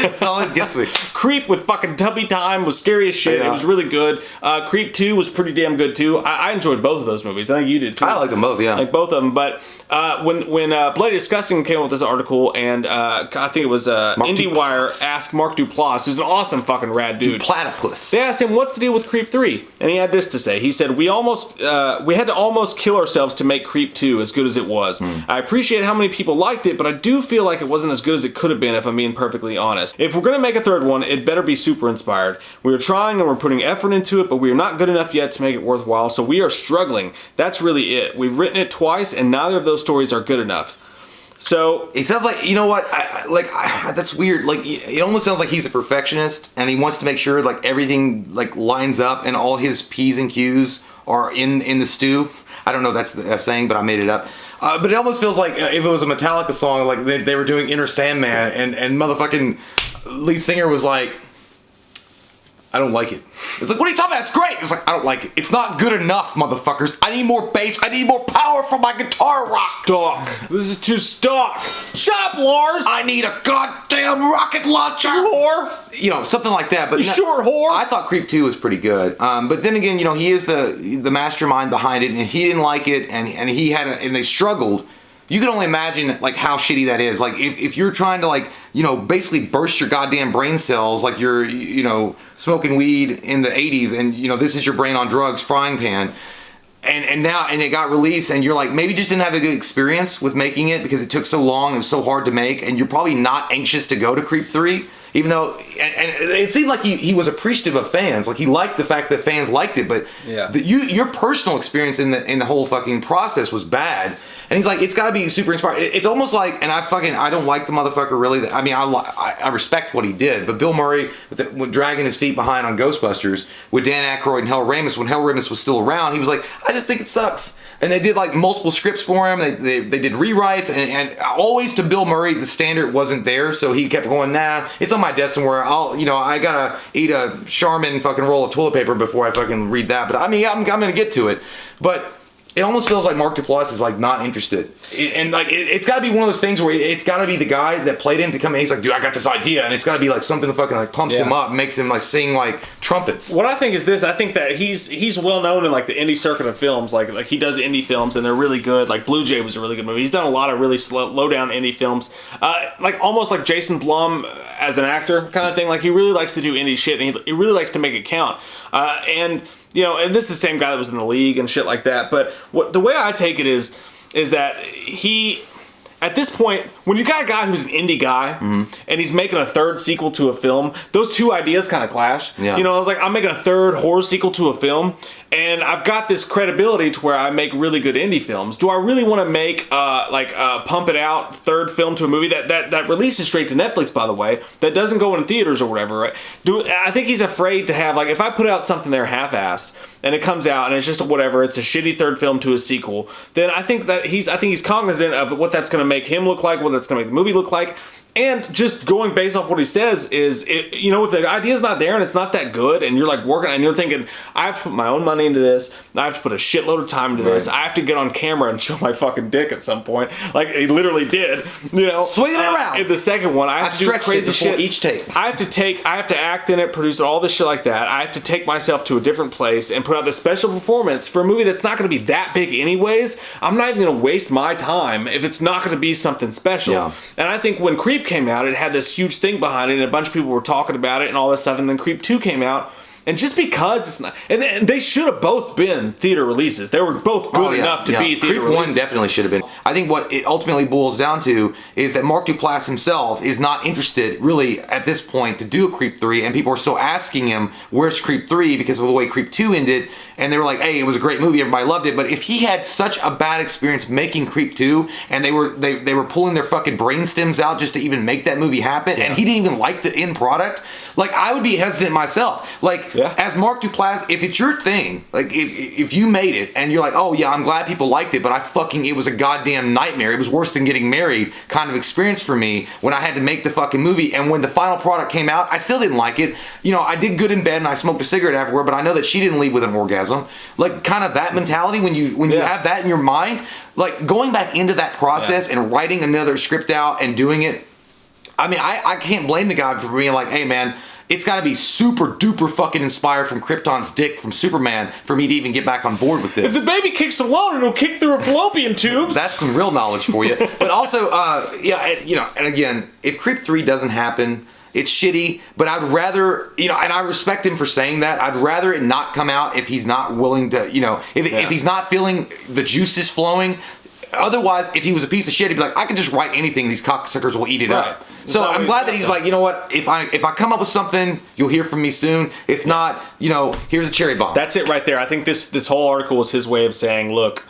It always gets me. Creep with fucking Tubby Time was scary as shit. Yeah. It was really good. Creep 2 was pretty damn good too. I enjoyed both of those movies. I think you did too. I liked them both, yeah. Like both of them. But when Bloody Disgusting came up with this article, and I think it was IndieWire asked Mark Duplass, who's an awesome fucking rad dude. Platypus. They asked him, what's the deal with Creep 3? And he had this to say. He said, we had to almost kill ourselves to make Creep 2 as good as it was. I appreciate how many people liked it, but I do feel like it wasn't as good as it could have been, if I'm being perfectly honest. If we're going to make a third one, it better be super inspired. We are trying and we're putting effort into it, but we are not good enough yet to make it worthwhile, so we are struggling. That's really it. We've written it twice, and neither of those stories are good enough. So it sounds like, you know what, that's weird. Like, it almost sounds like he's a perfectionist and he wants to make sure like everything like lines up and all his P's and Q's are in the stew. I don't know if that's the saying, but I made it up. But it almost feels like if it was a Metallica song, like they were doing Inner Sandman and motherfucking lead singer was like, I don't like it. It's like, what are you talking about? It's great. It's like, I don't like it. It's not good enough, motherfuckers. I need more bass. I need more power from my guitar rock. stock. This is too stock. Shut up, Lars. I need a goddamn rocket launcher. Whore. You know, something like that. But You sure, whore? I thought Creep 2 was pretty good. But then again, you know, he is the mastermind behind it, and he didn't like it, and he had and they struggled. You can only imagine like how shitty that is. Like if you're trying to like, you know, basically burst your goddamn brain cells, like you're, you know, smoking weed in the 80s, and you know this is your brain on drugs frying pan, and now it got released, and you're like maybe just didn't have a good experience with making it because it took so long, it was so hard to make, and you're probably not anxious to go to Creep 3. Even though, and it seemed like he was appreciative of fans, like he liked the fact that fans liked it, but yeah. Your personal experience in the whole fucking process was bad. And he's like, it's got to be super inspired. It's almost like, and I don't like the motherfucker really. I mean, I respect what he did, but Bill Murray with dragging his feet behind on Ghostbusters with Dan Aykroyd and Hal Ramis, when Hal Ramis was still around, he was like, I just think it sucks. And they did like multiple scripts for him. They did rewrites, and always to Bill Murray, the standard wasn't there, so he kept going, nah, it's on my desk somewhere. I gotta eat a Charmin fucking roll of toilet paper before I fucking read that. But I mean, I'm gonna get to it. But it almost feels like Mark Duplass is like not interested, and like it's got to be one of those things where it's got to be the guy that played him to come in. He's like, dude, I got this idea, and it's got to be like something that fucking like pumps him up, makes him like sing like trumpets. What I think is this: I think that he's well known in like the indie circuit of films. Like he does indie films, and they're really good. Like Blue Jay was a really good movie. He's done a lot of really low down indie films, like almost like Jason Blum as an actor kind of thing. Like he really likes to do indie shit, and he really likes to make it count. And you know, and this is the same guy that was in The League and shit like that. But the way I take it is that he, at this point, when you got a guy who's an indie guy and he's making a third sequel to a film, those two ideas kind of clash. Yeah. You know, I was like, I'm making a third horror sequel to a film, and I've got this credibility to where I make really good indie films. Do I really want to make pump it out third film to a movie that releases straight to Netflix, by the way, that doesn't go in theaters or whatever, right? I think he's afraid to have, like, if I put out something there half-assed and it comes out and it's just whatever, it's a shitty third film to a sequel, then I think he's cognizant of what that's going to make him look like, what that's going to make the movie look like. And just going based off what he says is, you know, if the idea's not there and it's not that good, and you're like working and you're thinking, I have to put my own money into this, I have to put a shitload of time into this, I have to get on camera and show my fucking dick at some point, like he literally did, you know. Swing it around. In the second one, I have to do crazy shit. Each tape. I have to act in it, produce all this shit like that. I have to take myself to a different place and put out this special performance for a movie that's not going to be that big anyways. I'm not even going to waste my time if it's not going to be something special. Yeah. And I think when Creep came out, it had this huge thing behind it, and a bunch of people were talking about it and all this stuff, and then Creep 2 came out, and just because it's not, and they should have both been theater releases. They were both good enough to be theater Creep releases. 1 definitely should have been. I think what it ultimately boils down to is that Mark Duplass himself is not interested really at this point to do a Creep 3, and people are still asking him, where's Creep 3, because of the way Creep 2 ended, and they were like, hey, it was a great movie, everybody loved it, but if he had such a bad experience making Creep 2, and they were pulling their fucking brain stems out just to even make that movie happen, and he didn't even like the end product, like, I would be hesitant myself. Like, as Mark Duplass, if it's your thing, like, if you made it, and you're like, oh yeah, I'm glad people liked it, but it was a goddamn nightmare, it was worse than getting married kind of experience for me when I had to make the fucking movie, and when the final product came out, I still didn't like it. You know, I did good in bed, and I smoked a cigarette afterward, but I know that she didn't leave with an orgasm. Like, kind of that mentality, when you have that in your mind, like, going back into that process and writing another script out and doing it, I mean, I can't blame the guy for being like, hey man, it's got to be super duper fucking inspired from Krypton's dick from Superman for me to even get back on board with this. If the baby kicks alone, it'll kick through fallopian tubes. That's some real knowledge for you. But also, you know, and again, if Creep 3 doesn't happen, It's shitty, but I'd rather, and I respect him for saying that. I'd rather it not come out if he's not willing to, if he's not feeling the juices flowing. Otherwise, if he was a piece of shit, he'd be like, I can just write anything. These cocksuckers will eat it up. So I'm glad that he's like, you know what? If I come up with something, you'll hear from me soon. If not, here's a cherry bomb. That's it right there. I think this whole article was his way of saying, look,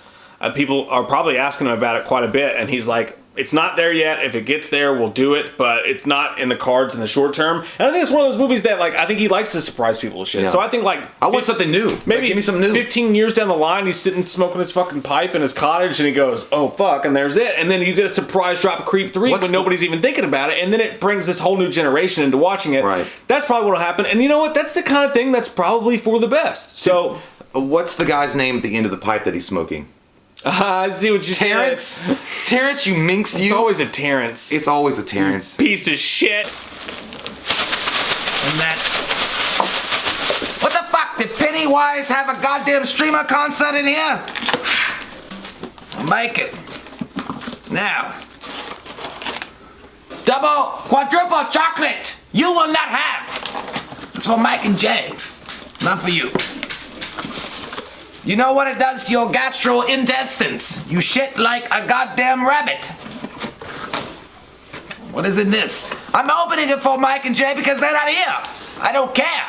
people are probably asking him about it quite a bit, and he's like, it's not there yet. If it gets there, we'll do it, but it's not in the cards in the short term. And I think it's one of those movies that, I think he likes to surprise people with shit. Yeah. So I think, I want something new. Maybe give me something new. 15 years down the line, he's sitting smoking his fucking pipe in his cottage, and he goes, oh, fuck, and there's it. And then you get a surprise drop of Creep 3 when nobody's even thinking about it, and then it brings this whole new generation into watching it. Right. That's probably what will happen. And you know what? That's the kind of thing that's probably for the best. So, what's the guy's name at the end of the pipe that he's smoking? I see what you Terrence? Terrence, you minx, you. It's always a Terrence. It's always a Terrence. Piece of shit. And that's... What the fuck? Did Pennywise have a goddamn streamer concert in here? I'll make it. Now. Double, quadruple chocolate. You will not have. It's for Mike and Jay. Not for you. You know what it does to your gastrointestines? You shit like a goddamn rabbit. What is in this? I'm opening it for Mike and Jay because they're not here. I don't care.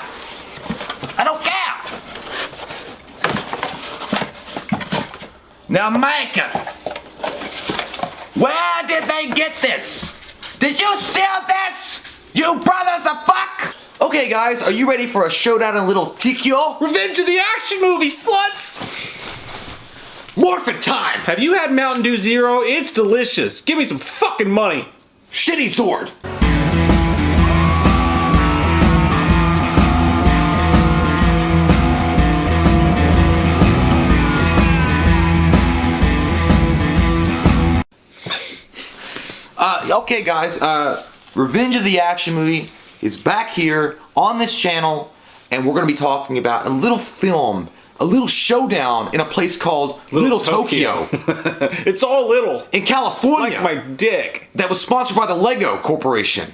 I don't care. Now, Micah, where did they get this? Did you steal this? You brothers of fuck? Okay, guys, are you ready for a showdown in Little Tikio? Revenge of the Action movie, sluts! Morphin' time! Have you had Mountain Dew Zero? It's delicious. Give me some fucking money. Shitty sword. Okay, guys, Revenge of the Action movie is back here on this channel, and we're going to be talking about a little film, a little showdown in a place called Little Tokyo. It's all little. In California. Like my dick. That was sponsored by the Lego Corporation.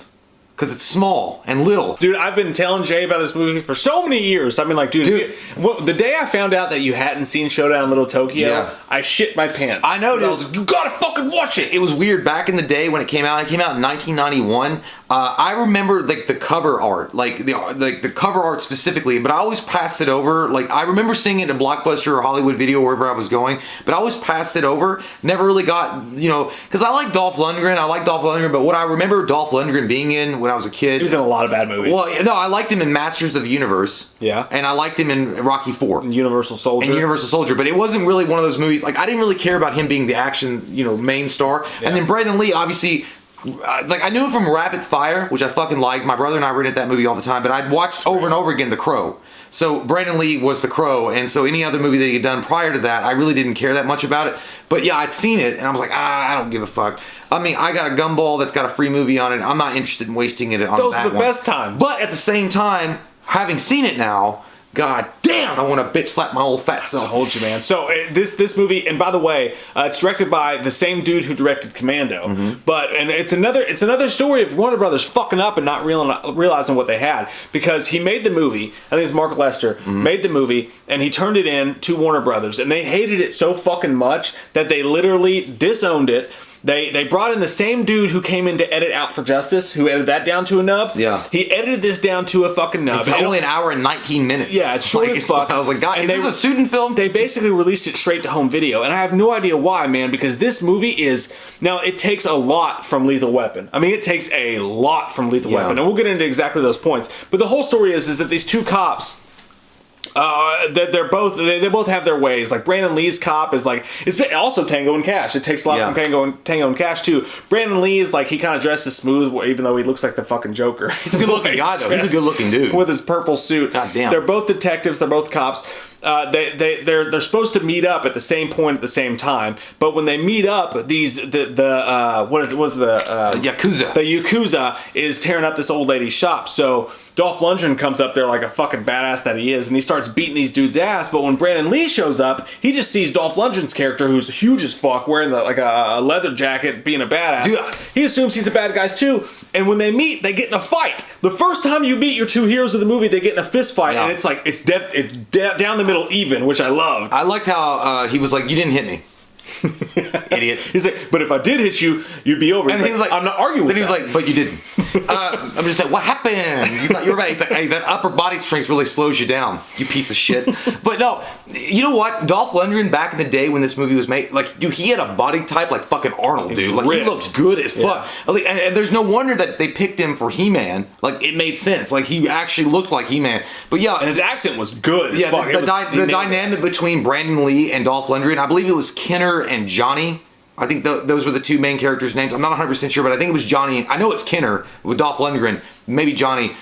Because it's small and little. Dude, I've been telling Jay about this movie for so many years. I've been like, dude. The day I found out that you hadn't seen Showdown in Little Tokyo, I shit my pants. I know, dude. I was like, you gotta fucking watch it. It was weird back in the day when it came out. It came out in 1991. I remember the cover art, the cover art specifically, but I always passed it over. I remember seeing it in a Blockbuster or Hollywood Video, wherever I was going, but I always passed it over. Never really got, because I like Dolph Lundgren. But what I remember Dolph Lundgren being in when I was a kid. He was in a lot of bad movies. Well, no, I liked him in Masters of the Universe. Yeah. And I liked him in Rocky IV. And Universal Soldier. But it wasn't really one of those movies. I didn't really care about him being the action, main star. Yeah. And then Brandon Lee, obviously, I knew him from Rapid Fire, which I fucking liked. My brother and I rented that movie all the time, but I'd watched over and over again The Crow. So Brandon Lee was The Crow, and so any other movie that he had done prior to that, I really didn't care that much about it. But yeah, I'd seen it, and I was like, I don't give a fuck. I mean, I got a gumball that's got a free movie on it. I'm not interested in wasting it on that one. Those are the best times. But at the same time, having seen it now, god damn, I want to bitch slap my old fat self. I told you, man. So this movie, and by the way, it's directed by the same dude who directed Commando. Mm-hmm. And it's another story of Warner Brothers fucking up and not realizing what they had, because he made the movie. I think it's Mark Lester made the movie, and he turned it in to Warner Brothers, and they hated it so fucking much that they literally disowned it. They brought in the same dude who came in to edit Out for Justice, who edited that down to a nub. Yeah. He edited this down to a fucking nub. It's only an hour and 19 minutes. Yeah, it's short as fuck. I was like, God, is this a student film? They basically released it straight to home video, and I have no idea why, man, because this movie is... Now, it takes a lot from Lethal Weapon. I mean, it takes a lot from Lethal Weapon, and we'll get into exactly those points. But the whole story is that these two cops... they both have their ways. Like Brandon Lee's cop is it's also Tango and Cash. It takes a lot from Tango and Cash too. Brandon Lee is he kind of dresses smooth, even though he looks like the fucking Joker. He's a good looking guy though. He's a good looking dude with his purple suit. God damn. They're both detectives. They're both cops. They're supposed to meet up at the same point at the same time, but when they meet up, Yakuza. The Yakuza is tearing up this old lady's shop. So Dolph Lundgren comes up there like a fucking badass that he is, and he starts beating these dude's ass. But when Brandon Lee shows up, he just sees Dolph Lundgren's character, who's huge as fuck, wearing a leather jacket, being a badass. Dude, he assumes he's a bad guy too. And when they meet, they get in a fight. The first time you meet your two heroes of the movie, they get in a fist fight, and it's like it's down the middle even, which I loved. I liked how he was like, "You didn't hit me." Idiot. He's like, but if I did hit you, you'd be over. And he was like, I'm not arguing with that. Then he was like, but you didn't. I'm just like, what happened? You thought you were right. He's like, hey, that upper body strength really slows you down, you piece of shit. But no, you know what? Dolph Lundgren, back in the day when this movie was made, like, dude, he had a body type like fucking Arnold, dude. Like, he looked good as fuck. And there's no wonder that they picked him for He-Man. Like, it made sense. Like, he actually looked like He-Man. But yeah. And his accent was good as fuck. The dynamic between Brandon Lee and Dolph Lundgren, I believe it was Kenner and Johnny. I think those were the two main characters' names. I'm not 100% sure, but I think it was Johnny. I know it's Kenner with Dolph Lundgren, maybe Johnny.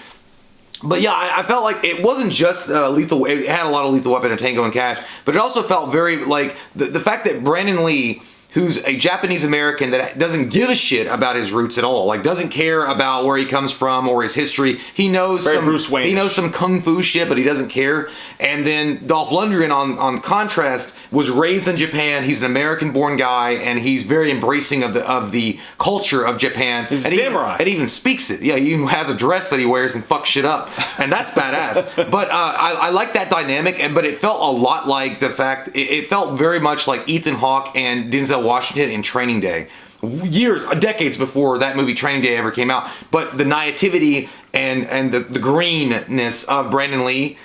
But yeah, I felt like it wasn't just Lethal. It had a lot of Lethal Weapon and Tango and Cash, but it also felt very like the fact that Brandon Lee, who's a Japanese American that doesn't give a shit about his roots at all, like doesn't care about where he comes from or his history. He knows he knows some kung fu shit, but he doesn't care. And then Dolph Lundgren, on contrast, was raised in Japan. He's an American-born guy, and he's very embracing of the culture of Japan. He's a samurai. And even speaks it. Yeah, he even has a dress that he wears and fucks shit up, and that's badass. But I like that dynamic, but it felt a lot like the fact. It felt very much like Ethan Hawke and Denzel Washington in Training Day. Decades before that movie Training Day ever came out. But the naivety and the greenness of Brandon Lee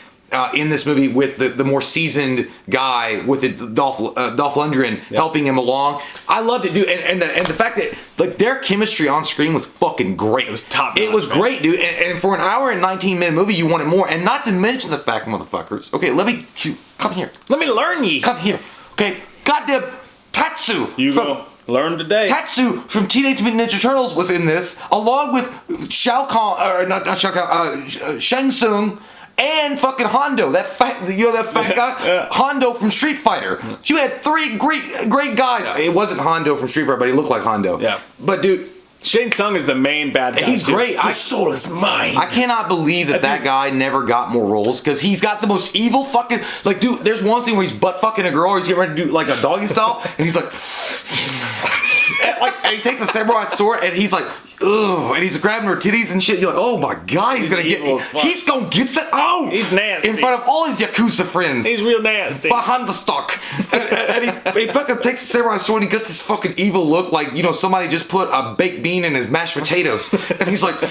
in this movie with the more seasoned guy with Dolph Lundgren helping him along. I loved it, dude. And the fact that like their chemistry on screen was fucking great. It was top notch. It was great, dude. And for an hour and 19-minute movie, you wanted more. And not to mention the fact, motherfuckers. Okay, come here. Let me learn ye. Come here. Okay, goddamn Tatsu. Go. Learn today. Tatsu from Teenage Mutant Ninja Turtles was in this, along with Shang Tsung and fucking Hondo, that fat guy, Hondo from Street Fighter. You had three great guys. It wasn't Hondo from Street Fighter, but he looked like Hondo. Yeah. But dude, Shang Tsung is the main bad guy. He's great. His soul is mine. I cannot believe that guy never got more roles because he's got the most evil fucking dude. There's one scene where he's butt fucking a girl, or he's getting ready to do like a doggy style, and he's like. And he takes a samurai sword and he's like, ugh, and he's grabbing her titties and shit. You're like, oh my god, he's gonna get set out. He's nasty in front of all his Yakuza friends. He's real nasty behind the stock. and he fucking takes the samurai sword and he gets this fucking evil look like somebody just put a baked bean in his mashed potatoes. And he's like,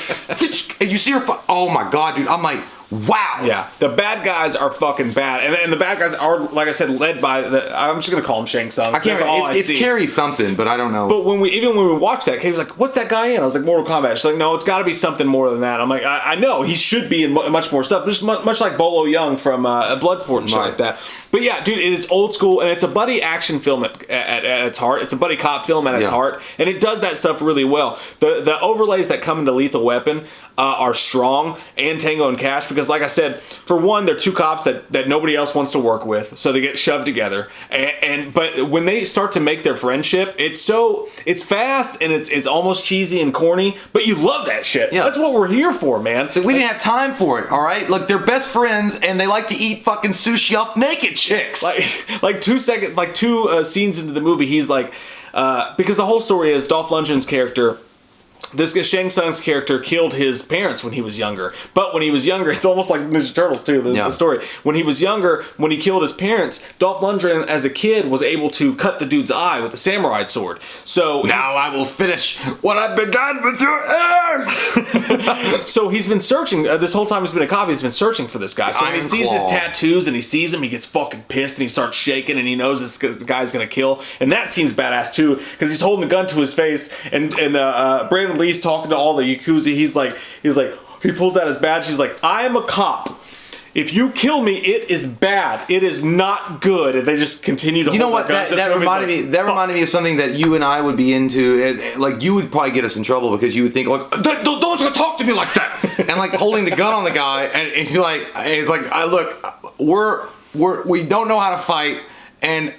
and you see her. Oh my god, dude. I'm like. Wow. Yeah, the bad guys are fucking bad, and the bad guys are, like I said, led by I'm just gonna call him Shang Tsung. I can't. It's Carrie something, but I don't know. But when we watched that, Kate was like, "What's that guy in?" I was like, "Mortal Kombat." She's like, "No, it's got to be something more than that." I'm like, "I know he should be in much more stuff, just much like Bolo Young from Bloodsport and shit like that." But yeah, dude, it is old school, and it's a buddy action film at its heart. It's a buddy cop film at its heart, and it does that stuff really well. The overlays that come into Lethal Weapon are strong, and Tango and Cash, because like I said, for one, they're two cops that nobody else wants to work with, so they get shoved together. But when they start to make their friendship, it's fast and it's almost cheesy and corny, but you love that shit. Yeah. That's what we're here for, man. So we didn't have time for it, all right? Like, they're best friends and they like to eat fucking sushi off naked chicks. Like 2 scenes into the movie, he's like, because the whole story is Dolph Lundgren's character. This Shang Tsung's character killed his parents when he was younger. But when he was younger, it's almost like Ninja Turtles too, the story. When he was younger, when he killed his parents, Dolph Lundgren as a kid was able to cut the dude's eye with a samurai sword. So now I will finish what I've begun with your heirs. So he's been searching, this whole time he's been a cop, he's been searching for this guy. So when he sees his tattoos and he sees him, he gets fucking pissed and he starts shaking and he knows this guy's gonna kill. And that scene's badass too, because he's holding the gun to his face and Brandon Lee's talking to all the Yakuza. He's like, he pulls out his badge. He's like, I am a cop. If you kill me, it is bad. It is not good. And they just continue to. You know what? That reminded me. That reminded me of something that you and I would be into. Like, you would probably get us in trouble because you would think like, don't talk to me like that, and like holding the gun on the guy, and you're like, it's like, look, we don't know how to fight, and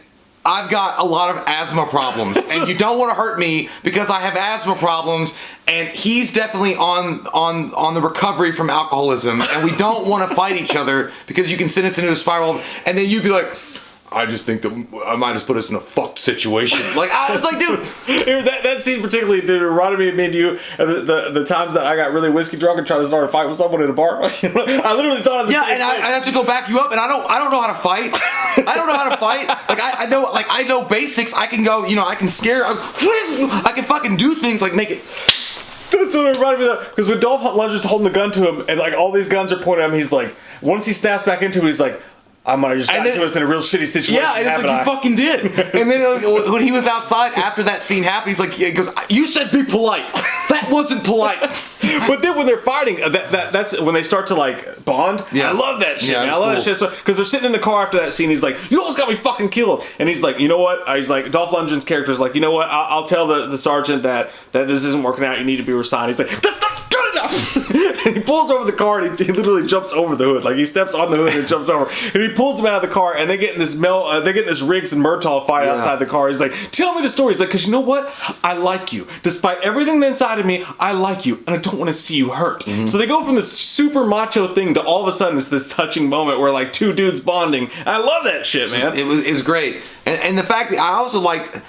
I've got a lot of asthma problems, and you don't want to hurt me because I have asthma problems, and he's definitely on the recovery from alcoholism, and we don't want to fight each other because you can send us into a spiral, and then you'd be like, I just think that I might just put us in a fucked situation. It's like, dude. that scene particularly, dude, reminded me of me and you, and the times that I got really whiskey drunk and tried to start a fight with someone in a bar. I literally thought of the same thing. I have to go back you up, and I don't know how to fight. I don't know how to fight. I know basics. I can go, I can scare. I can fucking do things like make it. That's what it reminded me of. Because when Dolph Lundgren's holding the gun to him, and like all these guns are pointed at him, he's like, once he snaps back into it, he's like, I might have just gotten to us in a real shitty situation. Yeah, and it's like, you fucking did. And then when he was outside after that scene happened, he's like, he goes, you said be polite. That wasn't polite. But then when they're fighting, that's when they start to like bond. Yeah. I love that shit. Yeah, man. I love that shit. So because they're sitting in the car after that scene, he's like, you almost got me fucking killed. And he's like, you know what? He's like, Dolph Lundgren's character is like, you know what? I'll tell the sergeant that this isn't working out. You need to be resigned. He's like, that's not good enough. And he pulls over the car and he literally jumps over the hood. Like he steps on the hood and jumps over. And he pulls him out of the car and they get in this Riggs and Murtaugh fight outside the car. He's like, tell me the story. He's like, because you know what? I like you. Despite everything inside of me, I like you. And I don't want to see you hurt. Mm-hmm. So they go from this super macho thing to all of a sudden it's this touching moment where like two dudes bonding. I love that shit, man. It was great. And the fact that I also liked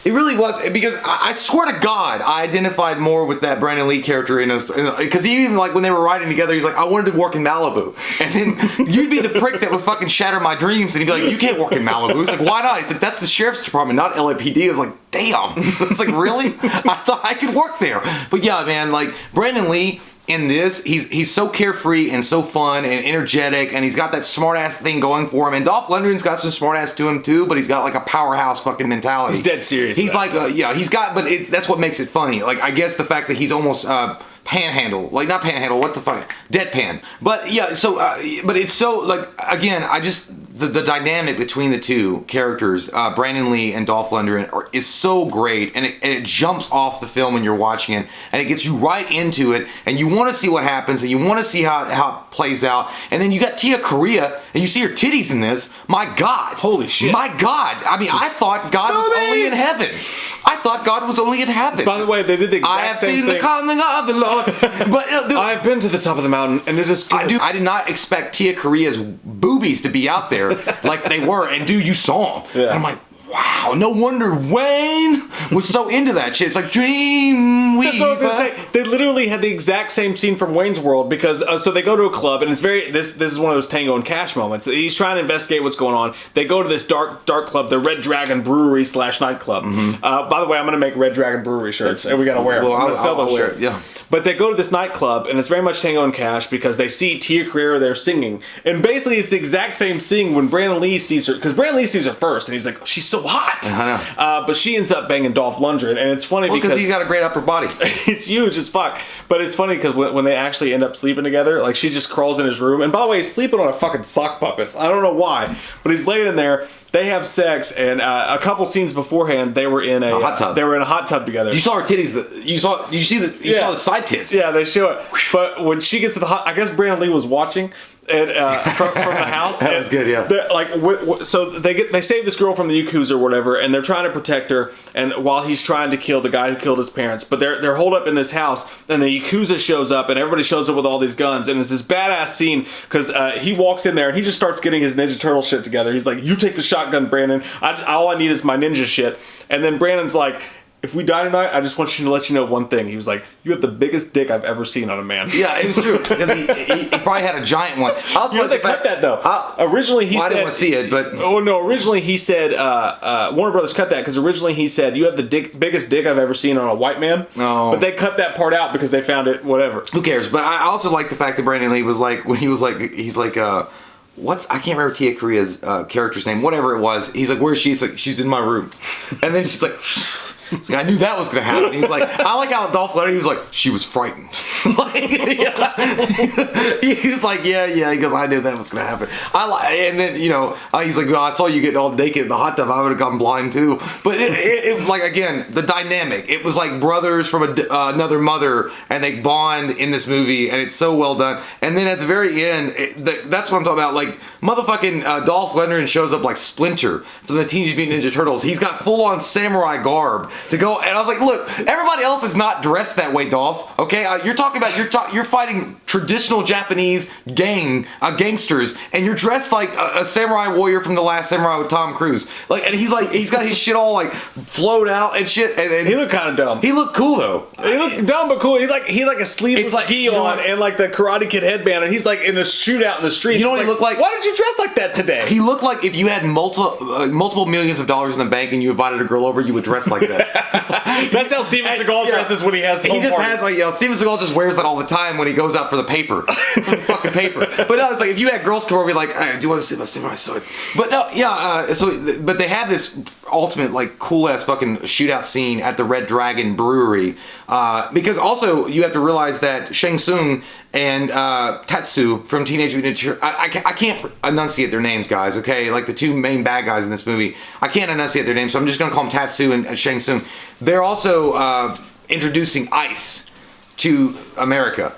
it really was, because I swear to God, I identified more with that Brandon Lee character because he even like when they were riding together, he's like, I wanted to work in Malibu, and then you'd be the prick that would fucking shatter my dreams, and he'd be like, you can't work in Malibu. He's like, why not? He's like, that's the sheriff's department, not LAPD. I was like, damn. It's like, really? I thought I could work there. But yeah, man, like Brandon Lee. In this, he's so carefree and so fun and energetic, and he's got that smart ass thing going for him. And Dolph Lundgren's got some smart ass to him too, but he's got like a powerhouse fucking mentality. He's dead serious. He's like, he's got, but that's what makes it funny. Like, I guess the fact that he's almost panhandle, like not panhandle, what the fuck, deadpan. But yeah, so but it's so like again, the dynamic between the two characters, Brandon Lee and Dolph Lundgren, is so great, and it jumps off the film when you're watching it, and it gets you right into it, and you want to see what happens, and you want to see how it plays out, and then you got Tia Korea, and you see her titties in this. My God, holy shit! My God, I mean, I thought God was only in heaven. I thought God was only in heaven. By the way, they did the exact same thing. I have seen the coming of the Lord. But I've been to the top of the mountain, and it is good. I did not expect Tia Korea's boobies to be out there like they were, and dude, you saw them. Yeah. And I'm like, wow, no wonder Wayne was so into that shit. It's like Dream Weaver. That's what I was gonna say. They literally had the exact same scene from Wayne's World because so they go to a club and it's this is one of those Tango and Cash moments. He's trying to investigate what's going on. They go to this dark club, the Red Dragon Brewery / nightclub. Mm-hmm. By the way, I'm gonna make Red Dragon Brewery shirts and we gotta wear them. Well, I'm gonna sell those shirts. Yeah. But they go to this nightclub and it's very much Tango and Cash because they see Tia Korea there singing, and basically it's the exact same scene when Brandon Lee sees her, because Brandon Lee sees her first and he's like, she's so hot. I know. But she ends up banging Dolph Lundgren, and it's funny because he's got a great upper body. It's huge as fuck. But it's funny because when they actually end up sleeping together, like she just crawls in his room, and by the way, he's sleeping on a fucking sock puppet. I don't know why, but he's laying in there. They have sex, and a couple scenes beforehand, they were in a hot tub. They were in a hot tub together. You saw her titties. You saw the side tits. Yeah, they show it. But when she gets to the hot, I guess Brandon Lee was watching. And from the house, that was good. Yeah, so they save this girl from the Yakuza or whatever, and they're trying to protect her. And while he's trying to kill the guy who killed his parents, but they're holed up in this house, and the Yakuza shows up, and everybody shows up with all these guns, and it's this badass scene because he walks in there and he just starts getting his Ninja Turtle shit together. He's like, "You take the shotgun, Brandon. All I need is my ninja shit." And then Brandon's like, if we die tonight, I just want you to let you know one thing. He was like, you have the biggest dick I've ever seen on a man. Yeah, it was true. He probably had a giant one. They cut that, though. Originally, he said... I didn't want to see it, but... Oh, no. Originally, he said... Warner Brothers cut that because originally he said, you have the biggest dick I've ever seen on a white man. Oh. But they cut that part out because they found it, whatever. Who cares? But I also like the fact that Brandon Lee was like... When he was like... He's like... I can't remember Tia Korea's character's name. Whatever it was. He's like, where's she? He's like, she's in my room. And then she's like... It's like, I knew that was going to happen. He's like, I like how Dolph Lundgren, he was like, she was frightened. He was like, yeah, he goes, I knew that was going to happen. And then, he's like, well, I saw you get all naked in the hot tub. I would have gone blind too. But it was like, again, the dynamic. It was like brothers from another mother, and they bond in this movie, and it's so well done. And then at the very end, that's what I'm talking about. Like, motherfucking Dolph Lundgren shows up like Splinter from the Teenage Mutant Ninja Turtles. He's got full-on samurai garb to go, and I was like, look, everybody else is not dressed that way, Dolph. Okay, you're talking about you're fighting traditional Japanese gangsters, and you're dressed like a samurai warrior from The Last Samurai with Tom Cruise. Like, and he's got his shit all like flowed out and shit. And He looked kind of dumb. he looked cool though. He looked dumb but cool. He like a sleeveless gi you know on what? and like the Karate Kid headband, and he's like in a shootout in the street. You know what he looked like? Why did you dress like that today? He looked like if you had multiple millions of dollars in the bank and you invited a girl over, you would dress like that. That's how Steven Seagal dresses when he has. He just has like, Steven Seagal just wears that all the time when he goes out for the paper, for the fucking paper. But no, it's like if you had girls come over, be like, hey, do you want to see my samurai sword? But no, yeah. But they have this ultimate like cool ass fucking shootout scene at the Red Dragon Brewery, because also you have to realize that Shang Tsung and Tatsu from Teenage Mutant Ninja Turtles, I can't enunciate their names, guys, okay? Like the two main bad guys in this movie, I can't enunciate their names, so I'm just gonna call them Tatsu and Shang Tsung. They're also introducing ice to America,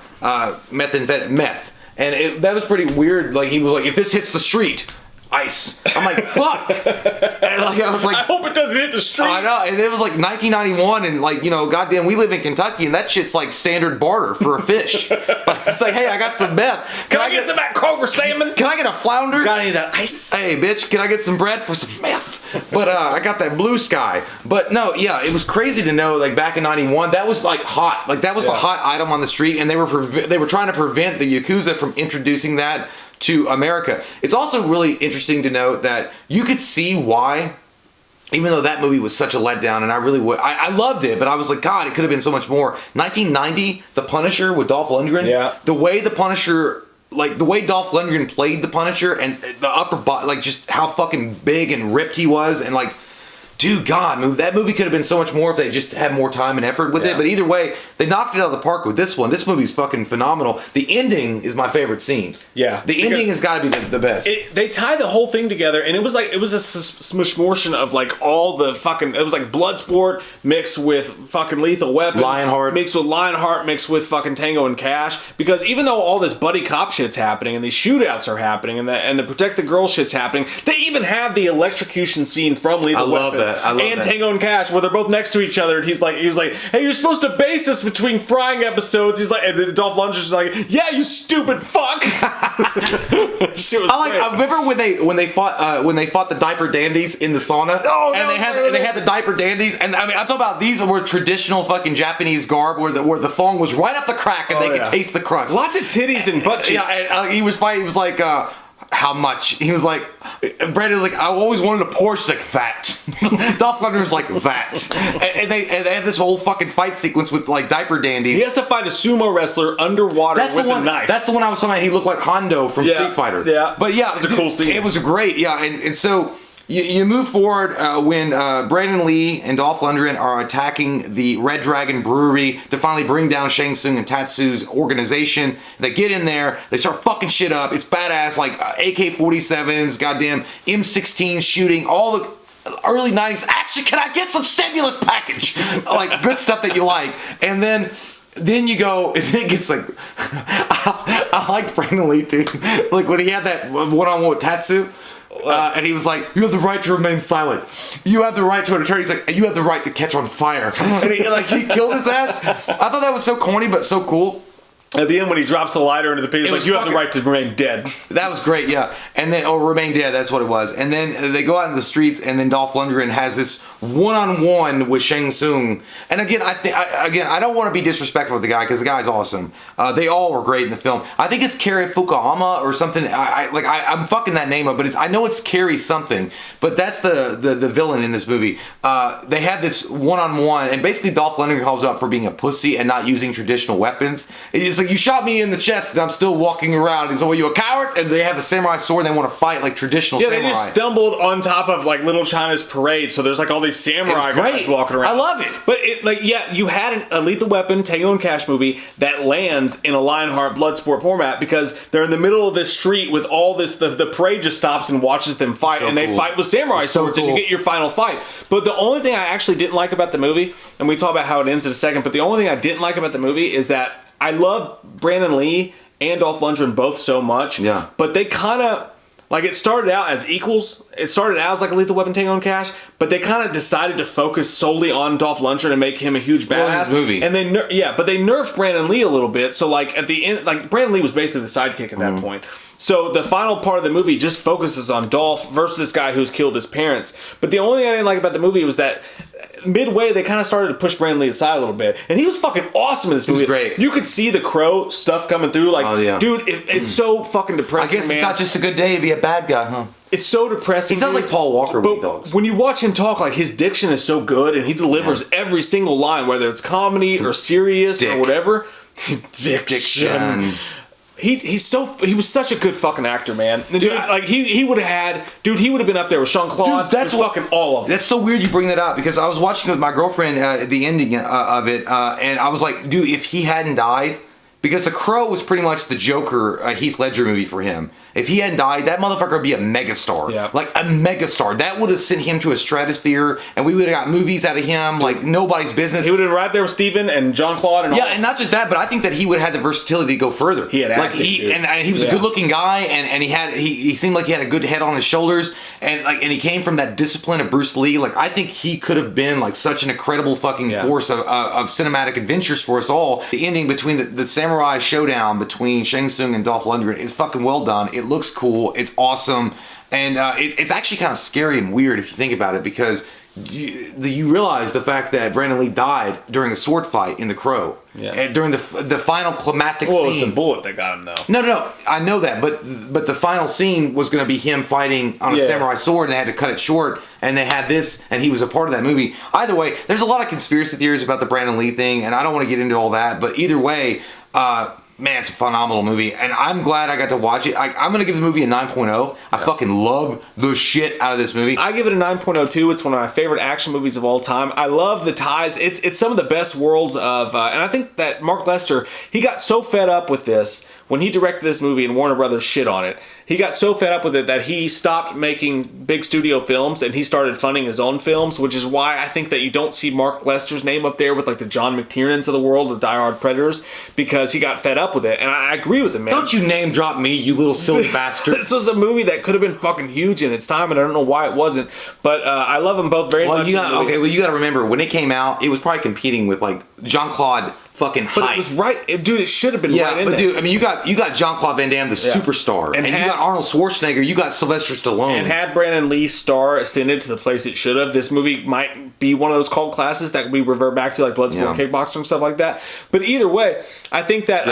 meth. And that was pretty weird. Like, he was like, if this hits the street, ice. I'm like, fuck. And like, I was like, I hope it doesn't hit the street. I know. And it was like 1991, and like, you know, goddamn, we live in Kentucky, and that shit's like standard barter for a fish. Like, it's like, hey, I got some meth. Can I get some of that Kroger salmon? Can I get a flounder? Got any of that ice? Hey, bitch, can I get some bread for some meth? But I got that blue sky. But no, yeah, it was crazy to know, like, back in 91, that was like hot. Like, that was the hot item on the street, and they were trying to prevent the Yakuza from introducing that to America. It's also really interesting to note that you could see why, even though that movie was such a letdown, and I loved it, but I was like, God, it could have been so much more. 1990, The Punisher with Dolph Lundgren. Yeah. The way the Punisher, like the way Dolph Lundgren played the Punisher, and the upper body, like just how fucking big and ripped he was, and like, dude, God, that movie could have been so much more if they just had more time and effort with it. But either way, they knocked it out of the park with this one. This movie's fucking phenomenal. The ending is my favorite scene. Yeah, the ending has got to be the best. They tied the whole thing together, and it was a smishmortion of like all the fucking. It was like Bloodsport mixed with fucking Lethal Weapon, Lionheart mixed with fucking Tango and Cash. Because even though all this buddy cop shit's happening and these shootouts are happening and the protect the girl shit's happening, they even have the electrocution scene from Lethal Weapon. I love that. Tango and Cash, where they're both next to each other, and he was like, "Hey, you're supposed to base this between frying episodes." He's like, and then Dolph Lundgren's like, "Yeah, you stupid fuck." Shit was great. I remember when they fought the diaper dandies in the sauna. Oh, and they had the diaper dandies, and I mean, I'm talking about these were traditional fucking Japanese garb where the thong was right up the crack and they could taste the crust. Lots of titties and butt cheeks. Yeah, and he was fighting. He was like, how much? He was like, Brandon was like, I always wanted a Porsche, like that. Dolph Lundgren was like that. And they had this whole fucking fight sequence with like diaper dandies. He has to fight a sumo wrestler underwater with a knife. That's the one I was talking about. He looked like Hondo from Street Fighter. Yeah. But yeah, it was a cool scene. It was great, yeah. And so you move forward when Brandon Lee and Dolph Lundgren are attacking the Red Dragon Brewery to finally bring down Shang Tsung and Tatsu's organization. They get in there, they start fucking shit up. It's badass, like AK-47s, goddamn M16 shooting, all the early 90s action. Can I get some stimulus package? Like good stuff that you like. And then you go, and it gets like, I liked Brandon Lee too. Like when he had that one-on-one with Tatsu. And he was like, you have the right to remain silent. You have the right to an attorney. He's like, and you have the right to catch on fire. And he killed his ass. I thought that was so corny, but so cool. At the end, when he drops the lighter into the pit, he's like, you have the right to remain dead. That was great, yeah. And then, remain dead, that's what it was. And then they go out in the streets, and then Dolph Lundgren has this one-on-one with Shang Tsung. And again, I don't want to be disrespectful with the guy, because the guy's awesome. They all were great in the film. I think it's Kerry Fukuhama or something. I'm fucking that name up, but I know it's Kerry something. But that's the villain in this movie. They have this one-on-one, and basically Dolph Lundgren calls out for being a pussy and not using traditional weapons. It's like, you shot me in the chest and I'm still walking around. He's like, well, you a coward? And they have a samurai sword and they want to fight like traditional samurai. They just stumbled on top of like Little China's parade, so there's like all these samurai guys walking around. I love it. But you had a Lethal Weapon, Tango and Cash movie that lands in a Lionheart Bloodsport format because they're in the middle of this street with all this, the parade just stops and watches them fight, and they fight with samurai swords, and you get your final fight. But the only thing I actually didn't like about the movie, and we talk about how it ends in a second, but the only thing I didn't like about the movie is that I love Brandon Lee and Dolph Lundgren both so much. Yeah. But they kind of, Like, it started out as equals. It started out as like a Lethal Weapon Tango and Cash, but they kind of decided to focus solely on Dolph Lundgren and make him a huge badass. His movie. And they, but they nerfed Brandon Lee a little bit. So, like, at the end, like, Brandon Lee was basically the sidekick at that point. So the final part of the movie just focuses on Dolph versus this guy who's killed his parents. But the only thing I didn't like about the movie was that midway they kind of started to push Brandon Lee aside a little bit, and he was fucking awesome in this movie. He was great. You could see the Crow stuff coming through. Like, dude, it's so fucking depressing. I guess man. it's not just a good day to be a bad guy, huh? It's so depressing. He sounds like Paul Walker when he talks. When you watch him talk, like, his diction is so good, and he delivers every single line, whether it's comedy or serious or whatever. Diction. He was such a good fucking actor, man. Dude, like, he would have been up there with Jean-Claude. Dude, that's fucking all of them. That's so weird you bring that up, because I was watching with my girlfriend the ending of it, and I was like, dude, if he hadn't died, because The Crow was pretty much the Joker Heath Ledger movie for him. If he hadn't died, that motherfucker would be a megastar. Yeah. Like a megastar. That would have sent him to a stratosphere, and we would have got movies out of him like nobody's business. He would have been right there with Steven and Jean-Claude and all. Yeah, and not just that, but I think that he would have had the versatility to go further. He had acting, and he was a good-looking guy, and he seemed like he had a good head on his shoulders, and he came from that discipline of Bruce Lee. Like, I think he could have been like such an incredible fucking force of cinematic adventures for us all. The ending between the samurai showdown between Shang Tsung and Dolph Lundgren is fucking well done. It looks cool. It's awesome, and it's actually kind of scary and weird if you think about it, because you realize the fact that Brandon Lee died during a sword fight in The Crow, and during the final climactic scene. It was the bullet that got him, though. No, I know that, but the final scene was going to be him fighting on a samurai sword, and they had to cut it short, and they had this, and he was a part of that movie. Either way, there's a lot of conspiracy theories about the Brandon Lee thing, and I don't want to get into all that, but either way, man, it's a phenomenal movie, and I'm glad I got to watch it. I'm going to give the movie a 9.0. I fucking love the shit out of this movie. I give it a 9.0 too. It's one of my favorite action movies of all time. I love the ties. It's some of the best worlds of, and I think that Mark Lester, he got so fed up with this when he directed this movie and Warner Brothers shit on it. He got so fed up with it that he stopped making big studio films and he started funding his own films, which is why I think that you don't see Mark Lester's name up there with like the John McTiernans of the world, the Die Hard Predators, because he got fed up with it. And I agree with him, man. Don't you name drop me, you little silly bastard. This was a movie that could have been fucking huge in its time, and I don't know why it wasn't. But I love them both very much. You got to remember, when it came out, it was probably competing with like Jean-Claude fucking hype. But it was right, dude. It should have been right in there. Dude, I mean, you got Jean-Claude Van Damme, the superstar, and you got Arnold Schwarzenegger, you got Sylvester Stallone, and had Brandon Lee's star ascended to the place it should have, this movie might be one of those cult classes that we revert back to, like Bloodsport, kickboxing, and stuff like that. But either way, I think that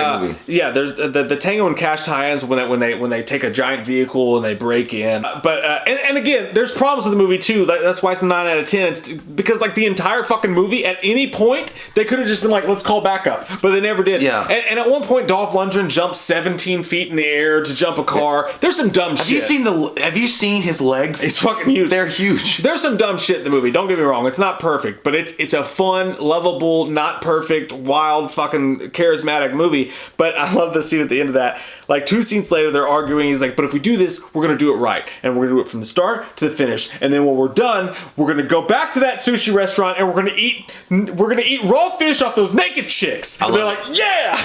there's the Tango and Cash tie-ins when they take a giant vehicle and they break in. But and again, there's problems with the movie too. That's why it's a 9 out of 10. It's because like the entire fucking movie, at any point they could have just been like, let's call back up, but they never did. Yeah. And at one point, Dolph Lundgren jumped 17 feet in the air to jump a car. There's some dumb shit. Have you seen his legs? It's fucking huge. They're huge. There's some dumb shit in the movie. Don't get me wrong. It's not perfect, but it's a fun, lovable, not perfect, wild, fucking charismatic movie. But I love the scene at the end of that. Like 2 scenes later, they're arguing. He's like, but if we do this, we're going to do it right. And we're going to do it from the start to the finish. And then when we're done, we're going to go back to that sushi restaurant and we're going to eat raw fish off those naked chicks. And they're like, yeah!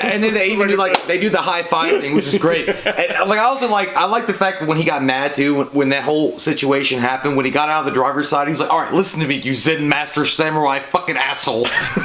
And then they even do the high five thing, which is great. And like, I like the fact that when he got mad too, when that whole situation happened, when he got out of the driver's side, he was like, all right, listen to me, you Zen Master Samurai fucking asshole.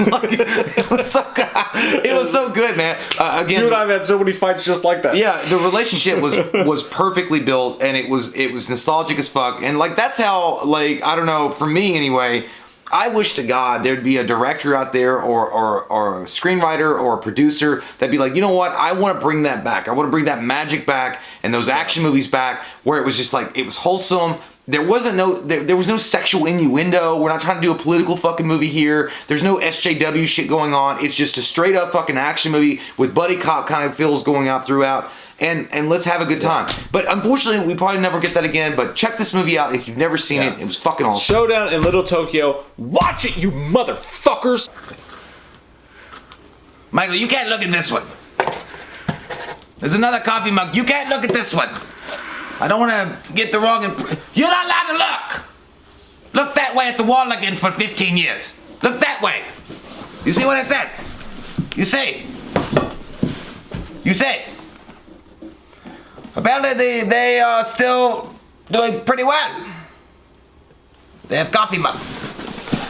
Like, it was so good, man. Again, you and I have had so many fights just like that. Yeah, the relationship was perfectly built, and it was nostalgic as fuck. And like, that's how, like, I don't know, for me anyway, I wish to God there'd be a director out there or a screenwriter or a producer that'd be like, you know what, I want to bring that back. I want to bring that magic back and those action movies back where it was just like, it was wholesome. There was no sexual innuendo. We're not trying to do a political fucking movie here. There's no SJW shit going on. It's just a straight up fucking action movie with buddy cop kind of feels going out throughout. And let's have a good time. But unfortunately, we probably never get that again. But check this movie out if you've never seen it. It was fucking awesome. Showdown in Little Tokyo. Watch it, you motherfuckers. Michael, you can't look at this one. There's another coffee mug. You can't look at this one. I don't want to get the wrong You're not allowed to look. Look that way at the wall again for 15 years. Look that way. You see what it says? You see. Apparently they are still doing pretty well. They have coffee mugs.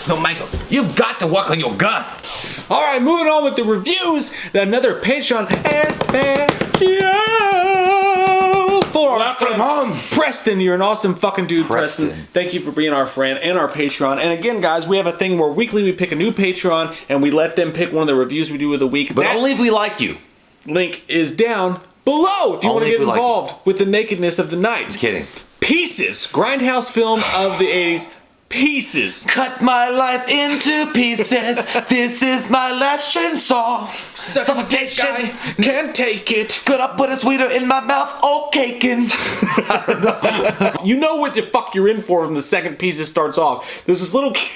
No, Michael, you've got to work on your guts. All right, moving on with the reviews. Another Patreon special for our From home. Preston. You're an awesome fucking dude, Preston. Preston. Thank you for being our friend and our Patreon. And again, guys, we have a thing where weekly we pick a new Patreon and we let them pick one of the reviews we do of the week. But only if we like you. Link is down below if you want to Only if get we like involved with the nakedness of the night. Kidding. Pieces. Grindhouse film of the 80s. Pieces. Cut my life into pieces. This is my last chainsaw. Suffocation. Guy can't take it. Gonna put a sweeter in my mouth. Oh, caking. You know what the fuck you're in for when the second Pieces starts off. There's this little kid.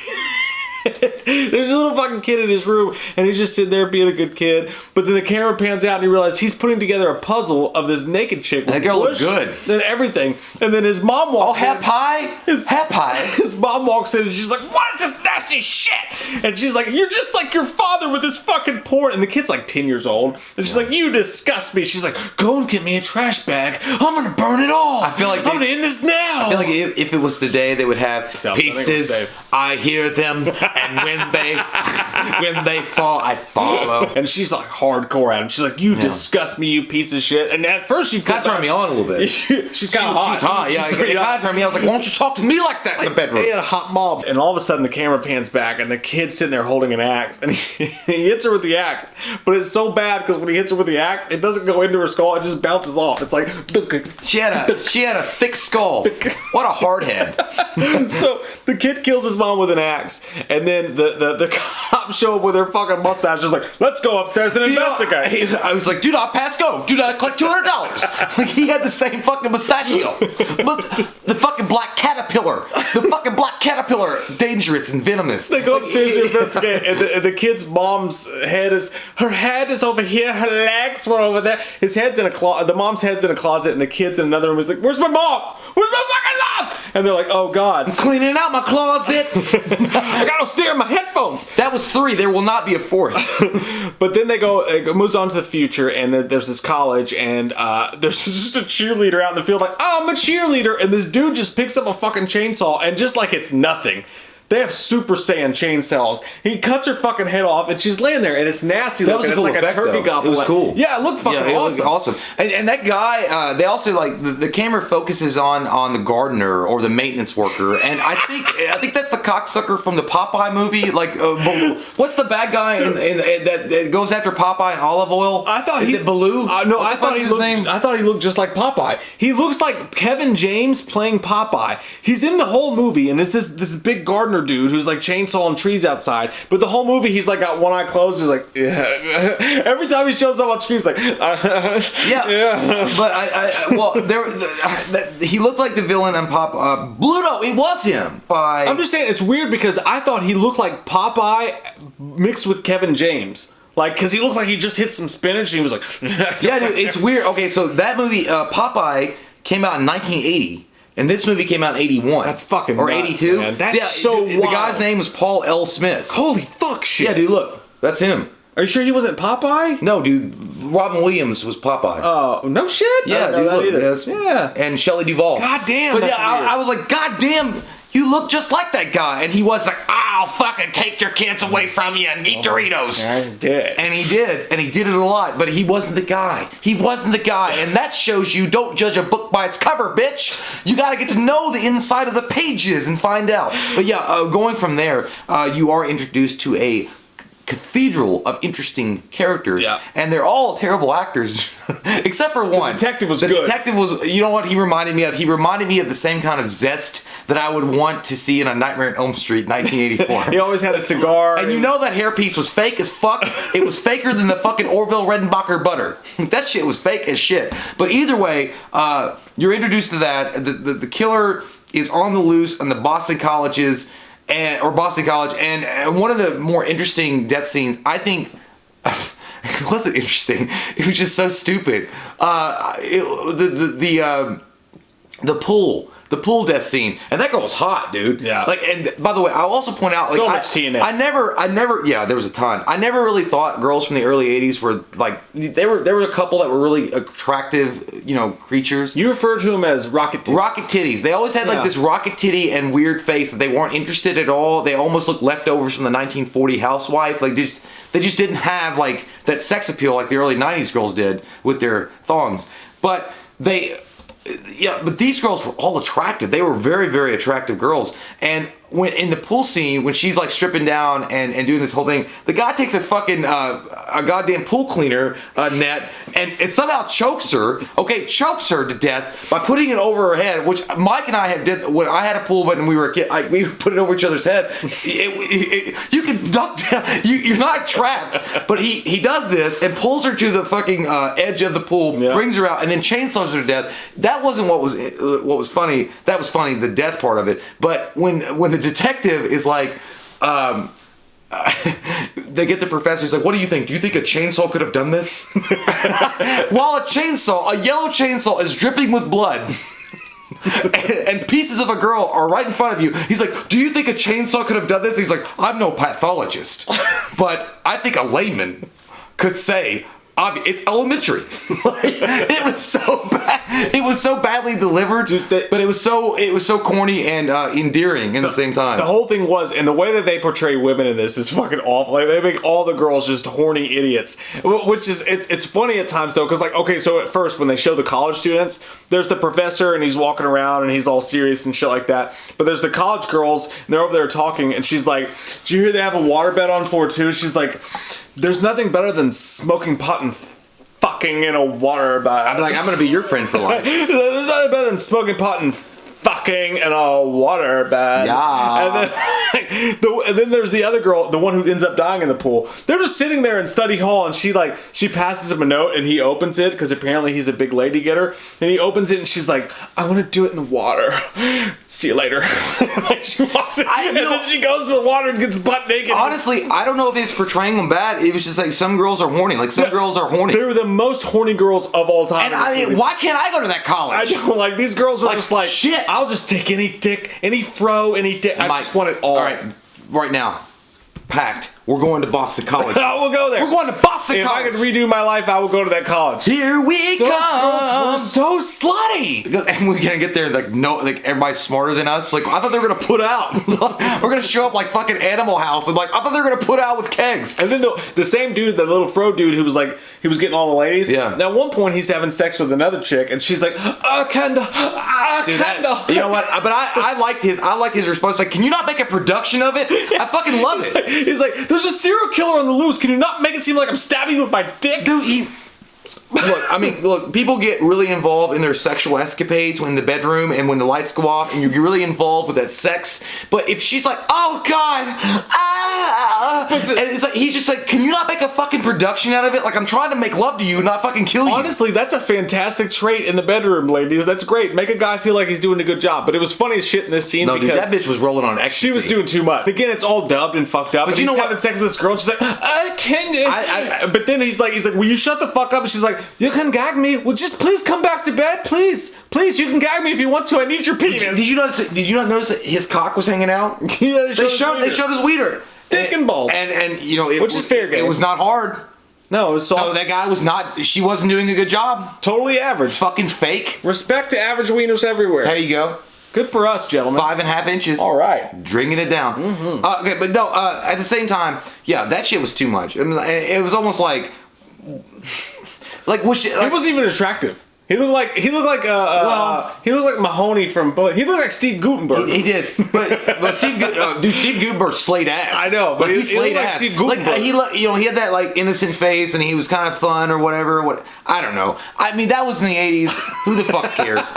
There's a little fucking kid in his room, and he's just sitting there being a good kid. But then the camera pans out, and he realizes he's putting together a puzzle of this naked chick with That girl bush looked good. and everything. And then his mom walks in. Pie? Hat pie? His mom walks in, and she's like, "What is this nasty shit?" And she's like, "You're just like your father with this fucking porn." And the kid's like 10 years old, and she's like, "You disgust me." She's like, "Go and get me a trash bag. I'm gonna burn it all. I feel like I'm gonna end this now." I feel like if it was today, they would have I think it was pieces. Dave. I hear them, and when they fall, I follow. And she's like hardcore at him. She's like, "You disgust me, you piece of shit." And at first she Kind of turned me on a little bit. She's kind of hot. She's hot. Yeah, She's pretty it kind hot. of turned me. I was like, "Why don't you talk to me like that in the bedroom?" He had a hot mob. And all of a sudden the camera pans back and the kid's sitting there holding an axe. And he hits her with the axe. But it's so bad because when he hits her with the axe, it doesn't go into her skull. It just bounces off. It's like... She had a thick skull. What a hard head. So the kid kills his mom with an axe. And then the cops show up with their fucking mustache. Just like, "Let's go upstairs and investigate." I was like, "Do not pass go. Do not collect $200." Like he had the same fucking mustachio. But the fucking black caterpillar. The fucking black caterpillar. Dangerous and venomous. They go upstairs to investigate, and the kid's mom's head is over here, her legs were over there. His head's in a closet. The mom's head's in a closet, and the kid's in another room. He's like, "Where's my mom? Where's my fucking mom?" And they're like, "Oh God, Cleaning out my closet. I gotta steer my headphones." That was 3. There will not be a 4th. But then it moves on to the future, and then there's this college, and there's just a cheerleader out in the field, like, "Oh, I'm a cheerleader," and this dude just picks up a fucking chainsaw, and just like it's nothing. They have Super Saiyan chainsaws. He cuts her fucking head off, and she's laying there, and it's nasty That was looking. a cool It's like effect, a turkey though. gobble. It was cool. Yeah, it looked fucking It awesome. looked awesome. And that guy, they also like the camera focuses on the gardener or the maintenance worker, and I think that's the cocksucker from the Popeye movie. Like, what's the bad guy that goes after Popeye in olive oil? I thought Is he it Baloo? No, What I the fuck thought is he his looked. name? I thought he looked just like Popeye. He looks like Kevin James playing Popeye. He's in the whole movie, and it's this big gardener dude who's like chainsawing trees outside. But the whole movie, he's like got one eye closed. He's like, yeah. Every time he shows up on screen, he's like, yeah. But he looked like the villain on Bluto. It was him. I'm just saying, it's weird because I thought he looked like Popeye mixed with Kevin James. Like, because he looked like he just hit some spinach and he was like... Yeah, dude, it's weird. Okay, so that movie, Popeye, came out in 1980. And this movie came out in 81. That's fucking Or nuts, 82. man. That's so The wild. guy's name was Paul L. Smith. Holy fuck shit. Yeah, dude, look. That's him. Are you sure he wasn't Popeye? No, dude. Robin Williams was Popeye. Oh, no shit? Yeah, I dude, don't know look, that either. that's- Yeah. And Shelley Duvall. God damn, But that's yeah, weird. I was like, God damn, you look just like that guy. And he was like, I'll fucking take your kids away from you and eat Doritos. I did. And he did. And he did it a lot. But he wasn't the guy. He wasn't the guy. And that shows you don't judge a book by its cover, bitch. You got to get to know the inside of the pages and find out. But yeah, going from there, you are introduced to a cathedral of interesting characters, Yeah. and they're all terrible actors, except for one. The detective was the good. detective was, you know what he reminded me of? He reminded me of the same kind of zest that I would want to see in A Nightmare on Elm Street, 1984. He always had a cigar. And you know that hairpiece was fake as fuck. It was faker than the fucking Orville Redenbacher butter. That shit was fake as shit. But either way, you're introduced to that. The killer is on the loose on the Boston colleges, Boston College, and one of the more interesting death scenes, I think. It wasn't interesting. It was just so stupid. the pool death scene, and that girl was hot, dude. Yeah. Like, and by the way, I'll also point out, like, So much tea in it. I never, yeah, there was a ton. I never really thought girls from the early '80s were like, there were a couple that were really attractive, creatures. You refer to them as rocket titties. Rocket titties. They always had like this rocket titty and weird face that they weren't interested at all. They almost looked leftovers from the 1940 housewife. Like they just didn't have like that sex appeal like the early '90s girls did with their thongs. But but these girls were all attractive. They were very, very attractive girls. And when in the pool scene, when she's like stripping down and doing this whole thing, the guy takes a fucking a goddamn pool cleaner net and somehow chokes her. Okay, chokes her to death by putting it over her head. Which Mike and I did when I had a pool, but when we were a kid, we put it over each other's head. You can duck down. You're not trapped. But he does this and pulls her to the fucking edge of the pool, brings her out, and then chainsaws her to death. That wasn't what was funny. That was funny, the death part of it. But when the detective is like, they get the professor. He's like, "What do you think? Do you think a chainsaw could have done this?" While a yellow chainsaw, is dripping with blood. and pieces of a girl are right in front of you. He's like, "Do you think a chainsaw could have done this?" He's like, "I'm no pathologist, but I think a layman could say." It's elementary. It was so bad. It was so badly delivered, but it was so corny and endearing at the same time. The whole thing was, and the way that they portray women in this is fucking awful. Like they make all the girls just horny idiots, which is it's funny at times though, because like okay, so at first when they show the college students, there's the professor and he's walking around and he's all serious and shit like that. But there's the college girls and they're over there talking, and she's like, "Do you hear they have a waterbed on floor too?" She's like, "There's nothing better than smoking pot and fucking in a waterbed." I'm like, I'm gonna be your friend for life. There's nothing better than smoking pot and fucking in a waterbed. Yeah. And then there's the other girl, the one who ends up dying in the pool. They're just sitting there in study hall, and she passes him a note, and he opens it because apparently he's a big lady getter. And he opens it, and she's like, "I want to do it in the water. See you later." She walks in, and then she goes to the water and gets butt naked. Honestly, I don't know if it's portraying them bad. It was just like some girls are horny. Like some girls are horny. They were the most horny girls of all time. And I mean, why can't I go to that college? I don't like these girls are just like shit. I'll just take any dick, any fro, any dick. I just want it all. All right now, packed. We're going to Boston College. I will go there. We're going to Boston College. College. If I could redo my life, I would go to that college. Here we Those come. girls were so slutty. And we're gonna get there like everybody's smarter than us. Like I thought they were gonna put out. We're gonna show up like fucking Animal House and like I thought they were gonna put out with kegs. And then the same dude, the little fro dude who was like he was getting all the ladies. Yeah. Now at one point he's having sex with another chick and she's like, Kendall, Kendall. You know what? But I liked his response. Like, can you not make a production of it? I fucking love it. He's like, there's a serial killer on the loose. Can you not make it seem like I'm stabbing with my dick? Dude, look, people get really involved in their sexual escapades when in the bedroom and when the lights go off and you're really involved with that sex. But if she's like, "Oh God," and it's like he's just like, "Can you not make a fucking production out of it? Like I'm trying to make love to you, not fucking kill you." Honestly, that's a fantastic trait in the bedroom, ladies. That's great. Make a guy feel like he's doing a good job. But it was funny as shit in this scene no, because dude, that bitch was rolling on ecstasy. She was doing too much. Again, it's all dubbed and fucked up. But you know, having sex with this girl, and she's like, "I can't." But then he's like, "Will you shut the fuck up?" And she's like, "You can gag me. Well, just please come back to bed, please. Please, you can gag me if you want to. I need your penis." Did you not notice that his cock was hanging out? Yeah, they showed his wiener, dick and balls, and which is fair game. It was not hard. No, it was soft. So that guy was not. She wasn't doing a good job. Totally average. Fucking fake. Respect to average wieners everywhere. There you go. Good for us, gentlemen. 5.5 inches. All right. Drinking it down. Mm-hmm. Okay, but no, at the same time, yeah, that shit was too much. I mean, it was almost like he wasn't even attractive. He looked like Mahoney from Bullet. He looked like Steve Guttenberg. He did, but Steve Guttenberg slayed ass. I know, but he slayed looked ass. like Steve Guttenberg. He had that like innocent face, and he was kind of fun or whatever. I don't know. I mean, that was in the '80s. Who the fuck cares?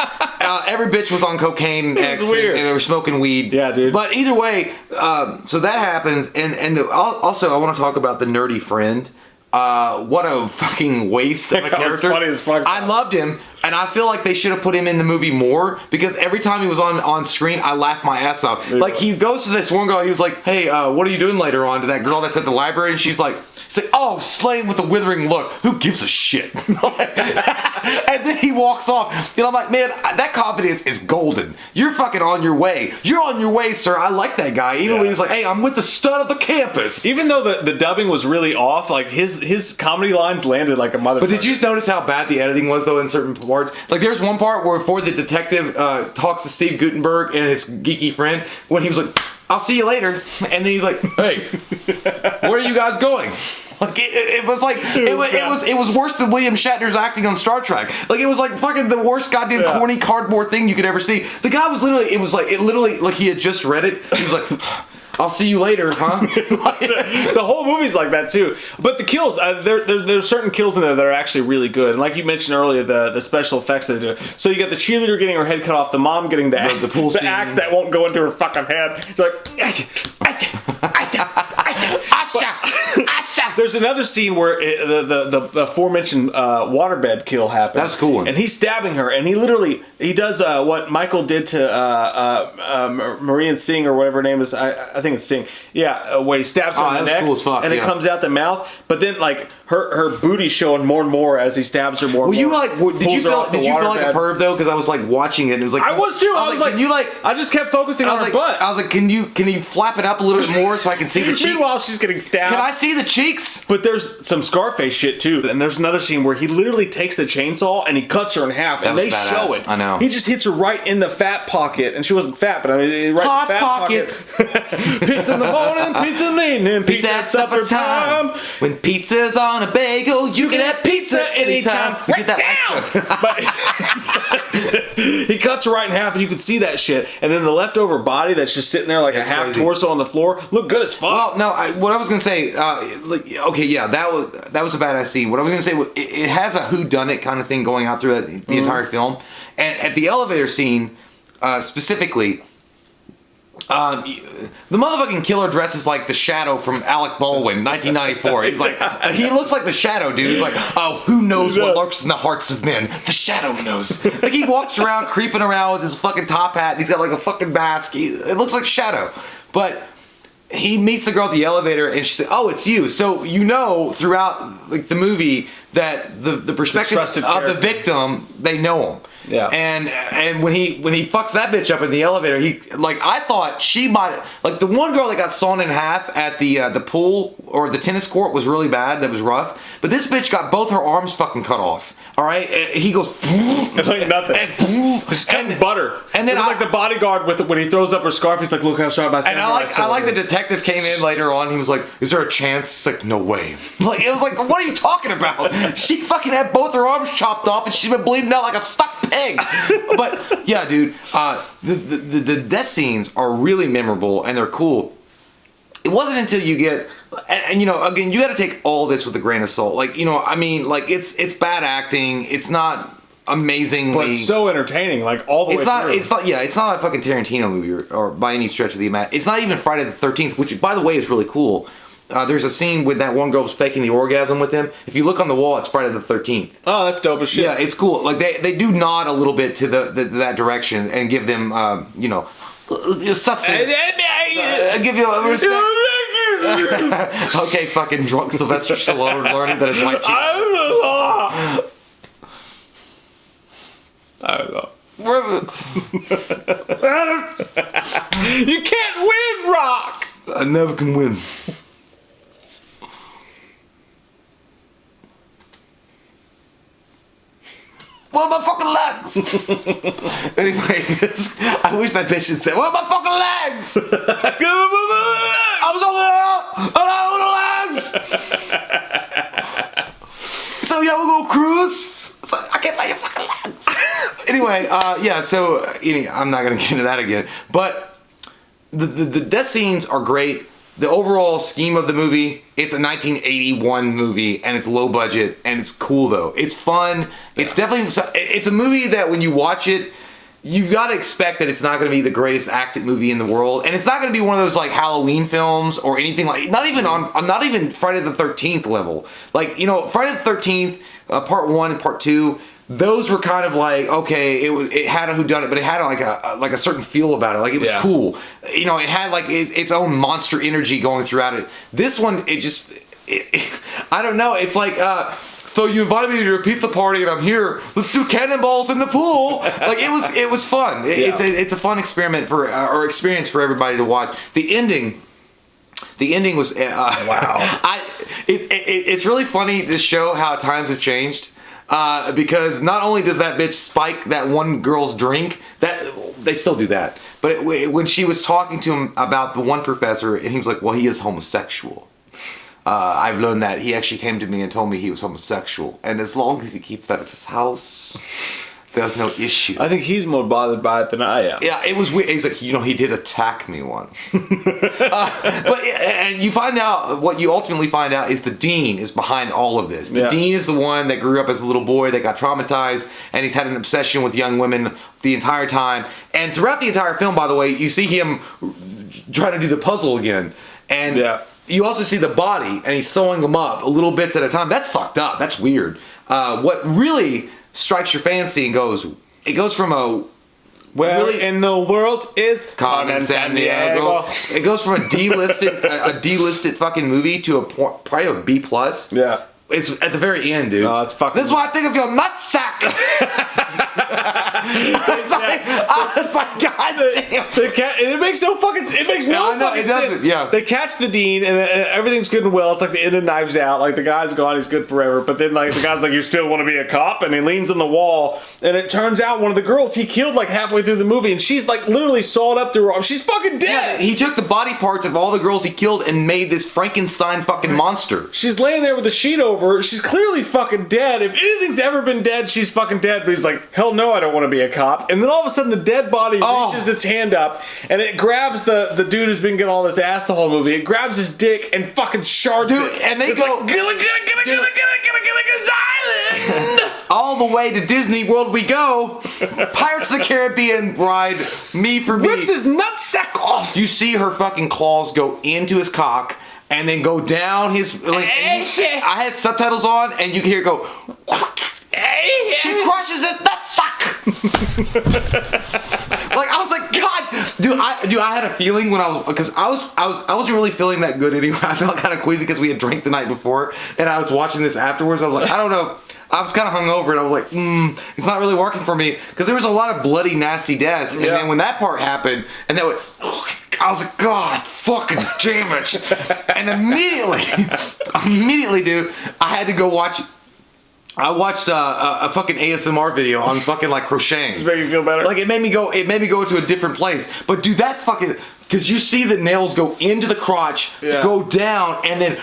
Every bitch was on cocaine and X, and they were smoking weed. Yeah, dude. But either way, so that happens, and also I want to talk about the nerdy friend. What a fucking waste of a character. Funny as fuck. I loved him, And I feel like they should have put him in the movie more because every time he was on screen, I laughed my ass off. Like he goes to this one girl, he was like, "Hey, what are you doing later on?" To that girl that's at the library, and she's like, "Oh, slaying with a withering look. Who gives a shit?" And then he walks off. I'm like, man, that confidence is golden. You're fucking on your way. You're on your way, sir. I like that guy. Even when he was like, "Hey, I'm with the stud of the campus." Even though the dubbing was really off, like his comedy lines landed like a motherfucker. But did you notice how bad the editing was though in certain parts? Like there's one part where before the detective talks to Steve Guttenberg and his geeky friend, when he was like, "I'll see you later," and then he's like, "Hey, where are you guys going?" Like it was like it was worse than William Shatner's acting on Star Trek. Like it was like fucking the worst goddamn corny cardboard thing you could ever see. The guy was literally like he had just read it. He was like, "I'll see you later, huh?" The whole movie's like that too. But the kills, there's certain kills in there that are actually really good. And like you mentioned earlier, the special effects that they do. So you got the cheerleader getting her head cut off, the mom getting the pool the axe that won't go into her fucking head. It's like, there's another scene where the aforementioned waterbed kill happens. That's a cool one. And he's stabbing her, and he does what Michael did to Marie and Singh or whatever her name is. I think it's Singh. Yeah, where he stabs her in the neck, cool as fuck, and it comes out the mouth. But then like her booty's showing more and more as he stabs her more. Well, and more. did you feel like a perv though? Because I was like watching it. And it was like I was too. I was like, can you I just kept focusing on her butt. I was like, can you flap it up a little bit more so I can see the cheeks? Meanwhile, she's getting stabbed. Can I see the cheeks? But there's some Scarface shit too, and there's another scene where he literally takes the chainsaw and he cuts her in half, and they show it. I know. He just hits her right in the fat pocket, and she wasn't fat, but I mean, right Hot in the fat pocket. Pizza in the morning, pizza in the evening, pizza at supper time. When pizza's on a bagel, you can have pizza anytime. You get that but he cuts her right in half, and you can see that shit. And then the leftover body that's just sitting there like a half torso on the floor, look good as fuck. Well, no, what I was gonna say, okay, yeah, that was a badass scene. What I was gonna say was it has a whodunit kind of thing going out through the entire film, and at the elevator scene specifically. The motherfucking killer dresses like the Shadow from Alec Baldwin, 1994. He's like, he looks like the Shadow, dude. He's like, "Oh, who knows what lurks in the hearts of men? The Shadow knows." Like he walks around creeping around with his fucking top hat, and he's got like a fucking mask. It looks like Shadow, but he meets the girl at the elevator, and she said, "Oh, it's you." So you know throughout like the movie that the perspective of the victim, they know him. Yeah. And when he fucks that bitch up in the elevator, he I thought she might the one girl that got sawn in half at the pool or the tennis court was really bad. That was rough. But this bitch got both her arms fucking cut off. All right, he goes like nothing. He's cutting butter. And then it was like the bodyguard when he throws up her scarf. He's like, "Look how sharp my samurai." And I like the detective came in later on. He was like, "Is there a chance?" It's like, "No way." Like it was like, "What are you talking about?" She fucking had both her arms chopped off, and she's been bleeding out like a stuck pig. But yeah, dude, the death scenes are really memorable and they're cool. It wasn't until you get, and you know, again, you got to take all this with a grain of salt. Like, you know, I mean, like it's bad acting. It's not amazingly, but it's so entertaining. Like all the way through. It's not a fucking Tarantino movie or by any stretch of the imagination. It's not even Friday the 13th, which by the way is really cool. There's a scene with that one girl who's faking the orgasm with him. If you look on the wall, it's Friday the 13th. Oh, that's dope as shit. Yeah, it's cool. Like they do nod a little bit to that direction and give them, you know, sustenance. Give you a respect. Okay, fucking drunk Sylvester Stallone learning that his white cheek. I don't know. You can't win, Rock. I never can win. Where are my fucking legs? Anyway, I wish that bitch had said, "Where are my fucking legs?" I was over there. Legs. So yeah, we're gonna cruise. So I can't find your fucking legs. Anyway, yeah. So I'm not gonna get into that again. But the death scenes are great. The overall scheme of the movie, it's a 1981 movie, and it's low budget, and it's cool though. It's fun. It's definitely, it's a movie that when you watch it, you've got to expect that it's not going to be the greatest acted movie in the world, and it's not going to be one of those like Halloween films or anything like. Not even Friday the 13th level. Like Friday the 13th, part 1 and part 2. those were kind of like, okay, it had a whodunit, but it had like a certain feel about it. Like it was cool. You know, it had like its own monster energy going throughout it. This one, I don't know. It's like, so you invited me to your pizza party and I'm here. Let's do cannonballs in the pool. Like it was fun. It's a fun experiment or experience for everybody to watch. The ending was wow. It's really funny to show how times have changed. Because not only does that bitch spike that one girl's drink, that they still do that. But when she was talking to him about the one professor, and he was like, "Well, he is homosexual." I've learned that he actually came to me and told me he was homosexual, and as long as he keeps that at his house, there's no issue. I think he's more bothered by it than I am. Yeah, it was weird. He's like, you know, he did attack me once. And you find out, what you ultimately find out is the dean is behind all of this. The dean is the one that grew up as a little boy that got traumatized, and he's had an obsession with young women the entire time. And throughout the entire film, by the way, you see him trying to do the puzzle again. And you also see the body, and he's sewing them up little bits at a time. That's fucked up. That's weird. What really strikes your fancy and it goes from a where in the world is Carmen Sandiego. It goes from a delisted fucking movie to probably a B+. Yeah. It's at the very end, dude. No, it's fucking. This is what I think of your nutsack. I was like, God damn. It makes no fucking. It makes no fucking sense. Yeah. They catch the dean, and everything's good and well. It's like the end of Knives Out. Like the guy's gone, he's good forever. But then, like the guy's like, "You still want to be a cop?" And he leans on the wall, and it turns out one of the girls he killed like halfway through the movie, and she's like literally sawed up through her arm. She's fucking dead. Yeah, he took the body parts of all the girls he killed and made this Frankenstein fucking monster. She's laying there with the sheet over. She's clearly fucking dead. If anything's ever been dead, she's fucking dead. But he's like, hell no, I don't want to be a cop. And then all of a sudden, the dead body reaches its hand up, and it grabs the dude who's been getting all this ass the whole movie. It grabs his dick and fucking shards it. And they go, like, island. All the way to Disney World we go. Pirates of the Caribbean ride, me for me. Rips his nutsack off. You see her fucking claws go into his cock and then go down his. Like, I had subtitles on, and you can hear it go. She crushes his nutsack. Like I was like, God, dude, I had a feeling when I wasn't really feeling that good anyway. I felt kind of queasy because we had drank the night before, and I was watching this afterwards. I was like, I don't know. I was kind of hungover, and I was like, it's not really working for me because there was a lot of bloody, nasty deaths. And then when that part happened, and that went, I was like, God, fucking damn it! And immediately, dude, I had to go watch. I watched a fucking ASMR video on fucking like crocheting. Just make you feel better. Like it made me go to a different place. But dude, that fucking, because you see the nails go into the crotch, go down, and then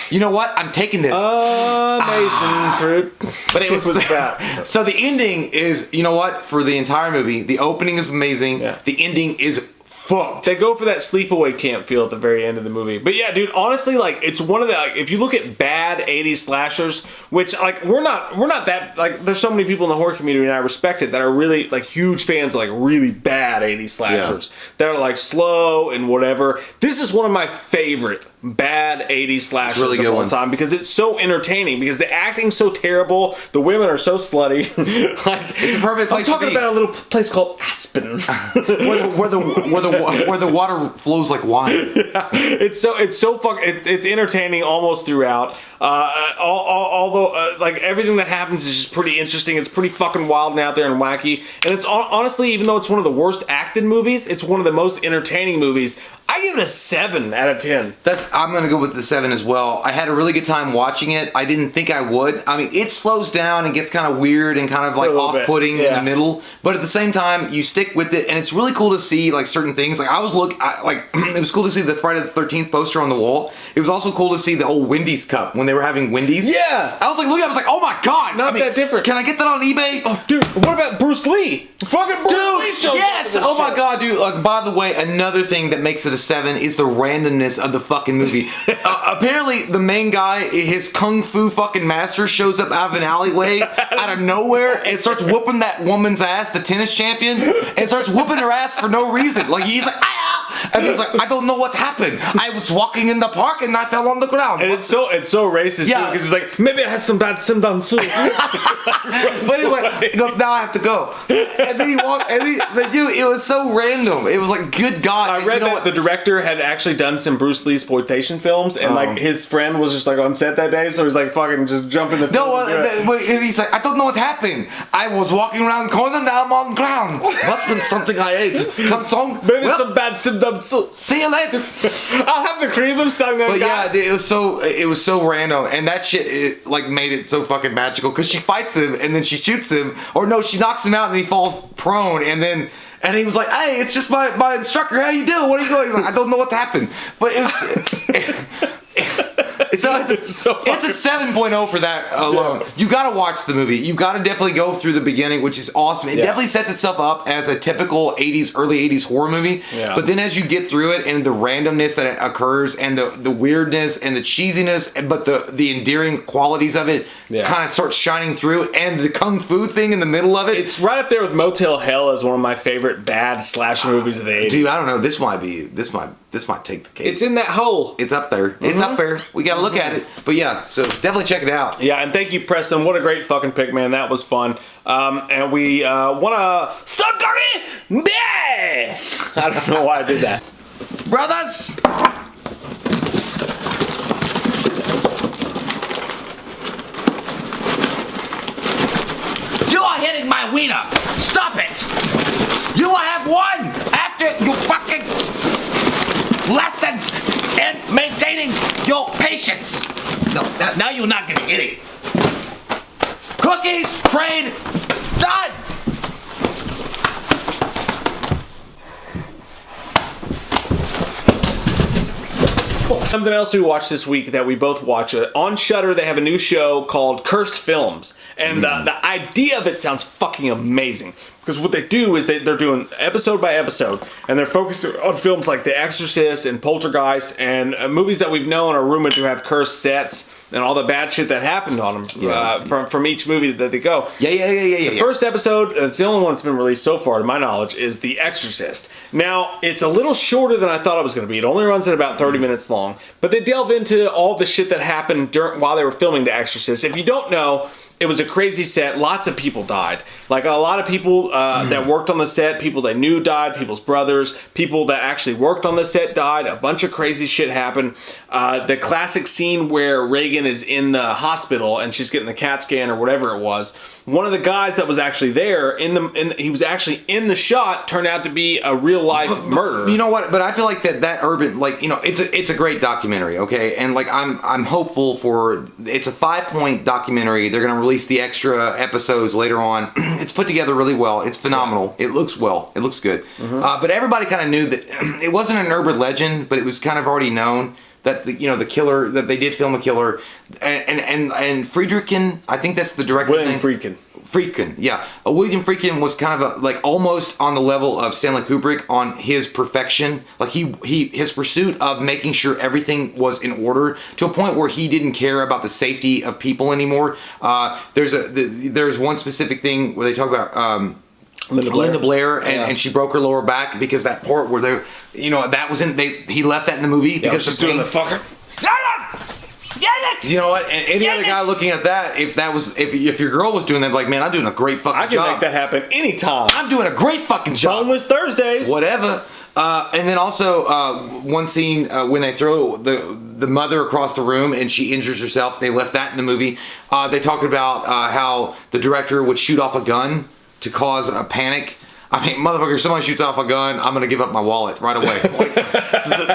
you know what? I'm taking this. Amazing fruit. But it was bad. So the ending is, you know what? For the entire movie, the opening is amazing. Yeah. The ending is fucked. They go for that sleepaway camp feel at the very end of the movie. But yeah, dude, honestly, like it's one of the, like, if you look at bad 80s slashers, which like we're not that, like there's so many people in the horror community, and I respect it, that are really like huge fans of like really bad 80s slashers that are like slow and whatever. This is one of my favorite bad 80s slashers of all time because it's so entertaining, because the acting's so terrible, the women are so slutty. Like it's a perfect place. I'm talking about a little place called Aspen, where the water flows like wine. Yeah. It's so fucking, it's entertaining almost throughout. Although like everything that happens is just pretty interesting. It's pretty fucking wild and out there and wacky. And it's honestly, even though it's one of the worst acted movies, it's one of the most entertaining movies. I give it a 7 out of 10. I'm gonna go with the 7 as well. I had a really good time watching it. I didn't think I would. I mean, it slows down and gets kind of weird and kind of like off-putting in the middle. But at the same time, you stick with it, and it's really cool to see like certain things. Like it was cool to see the Friday the 13th poster on the wall. It was also cool to see the old Wendy's cup when they were having Wendy's. Yeah. I was like, look, I was like, oh my god, not that different. Can I get that on eBay? Oh, dude, what about Bruce Lee? Fucking Bruce Lee. Yes. Oh my god, dude. Like, by the way, another thing that makes it a 7 is the randomness of the fucking movie. Apparently, the main guy, his kung fu fucking master, shows up out of an alleyway out of nowhere and starts whooping that woman's ass, the tennis champion, and starts whooping her ass for no reason. Like he's like, ah! And he's like, I don't know what happened. I was walking in the park and I fell on the ground. And it's so racist too, because he's like, maybe I had some bad symptoms too. But he's like, now I have to go. And then he walked, and dude, it was so random. It was like, good God. I read that the director had actually done some Bruce Lee exploitation films, and like his friend was just like on set that day, so he's like fucking just jumping the film. No, he's like, I don't know what happened. I was walking around the corner, now I'm on the ground. Must have been something I ate. Come song. Maybe some bad symptoms too. See you later. I'll have the cream of something. But yeah, it was so random, and that shit like made it so fucking magical, because she fights him and then she shoots him, or no, she knocks him out and he falls prone, and he was like, "Hey, it's just my instructor. How you doing? What are you doing?" He's like, "I don't know what happened," but it was. It's a 7.0 for that alone. Yeah. You gotta watch the movie. You gotta definitely go through the beginning, which is awesome. It definitely sets itself up as a typical 80s, early 80s horror movie. Yeah. But then as you get through it, and the randomness that occurs, and the weirdness and the cheesiness, but the endearing qualities of it kind of starts shining through, and the kung fu thing in the middle of it. It's right up there with Motel Hell as one of my favorite bad slasher movies of the 80s. Dude, I don't know. This might take the cake. It's in that hole. It's up there. It's up there. We gotta look at it. But yeah, so definitely check it out. Yeah, and thank you, Preston. What a great fucking pick, man. That was fun. And we wanna stop talking. I don't know why I did that. Brothers! You are hitting my wiener! Stop it! You will have one after you fucking lessons in maintaining your patience. No, now you're not gonna get it. Cookies, trade, done! Something else we watched this week that we both watch. On Shudder, they have a new show called Cursed Films. And the idea of it sounds fucking amazing. Because what they do is they're doing episode by episode, and they're focusing on films like The Exorcist and Poltergeist, and movies that we've known are rumored to have cursed sets and all the bad shit that happened on them from each movie that they go. The first episode, it's the only one that's been released so far, to my knowledge, is The Exorcist. Now, it's a little shorter than I thought it was going to be. It only runs at about 30 minutes long, but they delve into all the shit that happened while they were filming The Exorcist. If you don't know, it was a crazy set. Lots of people died. Like, a lot of people that worked on the set, people they knew died, people's brothers, people that actually worked on the set died. A bunch of crazy shit happened. The classic scene where Reagan is in the hospital and she's getting the CAT scan or whatever it was. One of the guys that was actually there, he was actually in the shot, turned out to be a real life murderer. You know what? But I feel like that urban, like, you know, it's a great documentary, okay? And like, I'm hopeful for, it's a 5-point documentary. They're gonna release the extra episodes later on. It's put together really well. It's phenomenal. It looks well. It looks good. But everybody kind of knew that it wasn't an urban legend, but it was kind of already known that the killer, that they did film a killer, and Friedkin, I think that's the director's name. Friedkin, yeah. William Friedkin was kind of like almost on the level of Stanley Kubrick on his perfection. Like his pursuit of making sure everything was in order to a point where he didn't care about the safety of people anymore. There's one specific thing where they talk about Linda Blair and she broke her lower back because that part where they, that was he left that in the movie because just doing the fucker. You know what? And any other guy looking at that, if your girl was doing that, like, man, I'm doing a great fucking job. I can make that happen anytime. I'm doing a great fucking job. Boneless Thursdays. Whatever. And then also one scene when they throw the mother across the room and she injures herself. They left that in the movie. They talked about how the director would shoot off a gun to cause a panic. I mean, motherfucker, if somebody shoots off a gun, I'm going to give up my wallet right away. Like,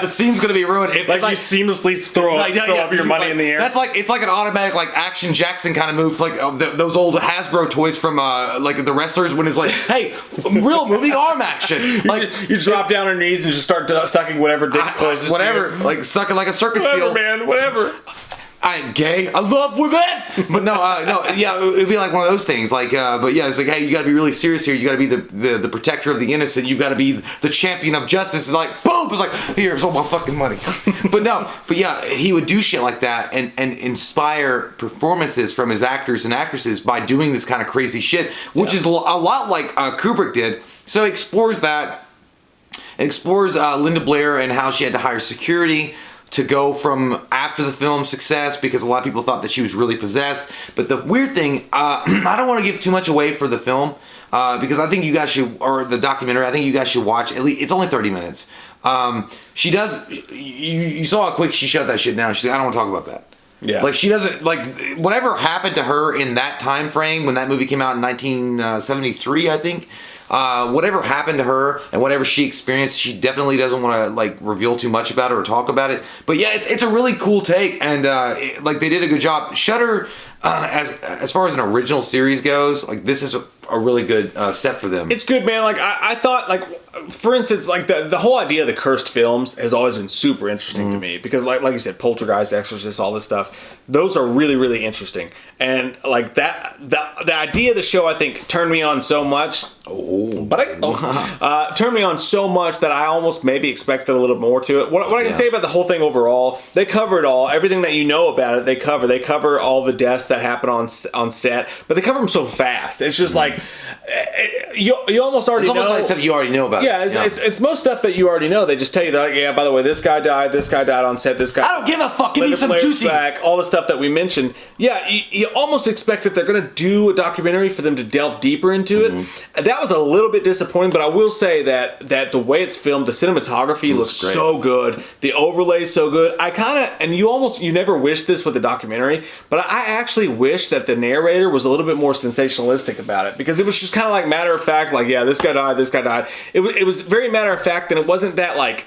the scene's going to be ruined. You seamlessly throw up your money in the air. That's like, it's like an automatic, like, Action Jackson kind of move, like those old Hasbro toys from, like, the wrestlers when it's like, hey, real movie arm action. Like, you drop down on your knees and just start sucking whatever dick's closest whatever, to you. like, sucking like a circus seal. Whatever, man, whatever. I ain't gay. I love women. But no, yeah, it'd be like one of those things. Like, but yeah, it's like, hey, you got to be really serious here. You got to be the protector of the innocent. You've got to be the champion of justice. It's like, boom. It's like, here's all my fucking money. But yeah, he would do shit like that and inspire performances from his actors and actresses by doing this kind of crazy shit, which is a lot like Kubrick did. So he explores that. It explores Linda Blair and how she had to hire security to go from after the film's success because a lot of people thought that she was really possessed. But the weird thing, I don't want to give too much away for the film because I think you guys should, or the documentary, I think you guys should watch. At least it's only 30 minutes. She does. You saw how quick she shut that shit down. She's like, I don't want to talk about that. Yeah. Like she doesn't like whatever happened to her in that time frame when that movie came out in 1973, I think. Whatever happened to her and whatever she experienced, she definitely doesn't want to like reveal too much about it or talk about it. But yeah, it's a really cool take, and like they did a good job. Shudder, as far as an original series goes, like this is a really good step for them. It's good, man. Like I thought, like for instance, like the whole idea of the cursed films has always been super interesting to me because, like you said, Poltergeist, Exorcist, all this stuff, those are really, really interesting. And like that, the idea of the show, I think, turned me on so much. Turned me on so much that I almost maybe expected a little more to it. What I can say about the whole thing overall, they cover it all. Everything that you know about it, they cover. They cover all the deaths that happen on set, but they cover them so fast. It's just like you almost already know. It's almost like stuff you already know about. Yeah, it's most stuff that you already know. They just tell you that, yeah, by the way, this guy died on set, this guy. I don't give a fuck. Give me some juicy. Back, all the stuff that we mentioned. Yeah, you almost expect that they're going to do a documentary for them to delve deeper into it. That was a little bit disappointing, but I will say that the way it's filmed, the cinematography looks so good. The overlay's so good. I kind of, and you never wish this with a documentary, but I actually wish that the narrator was a little bit more sensationalistic about it because it was just kind of like matter of fact, like, yeah, this guy died. It was very matter of fact, and it wasn't that like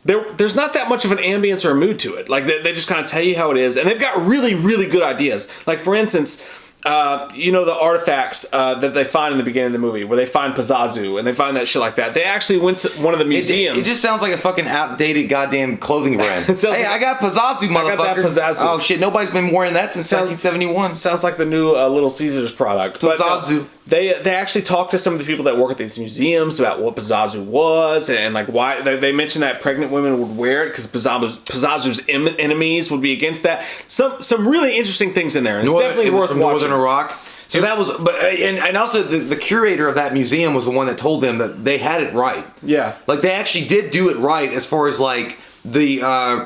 there's not that much of an ambience or a mood to it. Like they just kind of tell you how it is, and they've got really, really good ideas. Like for instance, the artifacts that they find in the beginning of the movie, where they find Pazazu and they find that shit like that. They actually went to one of the museums. It just sounds like a fucking outdated goddamn clothing brand. Hey, I got Pazazu, motherfucker. I got that Pazazu. Oh shit, nobody's been wearing that since 1971. Sounds like the new Little Caesars product. Pazazu. They actually talked to some of the people that work at these museums about what Pazazu was and like why they mentioned that pregnant women would wear it because Pazazu's enemies would be against that. Some really interesting things in there. And it's definitely worth watching. Northern Iraq. So that was, and also the curator of that museum was the one that told them that they had it right. Yeah, like they actually did do it right as far as like the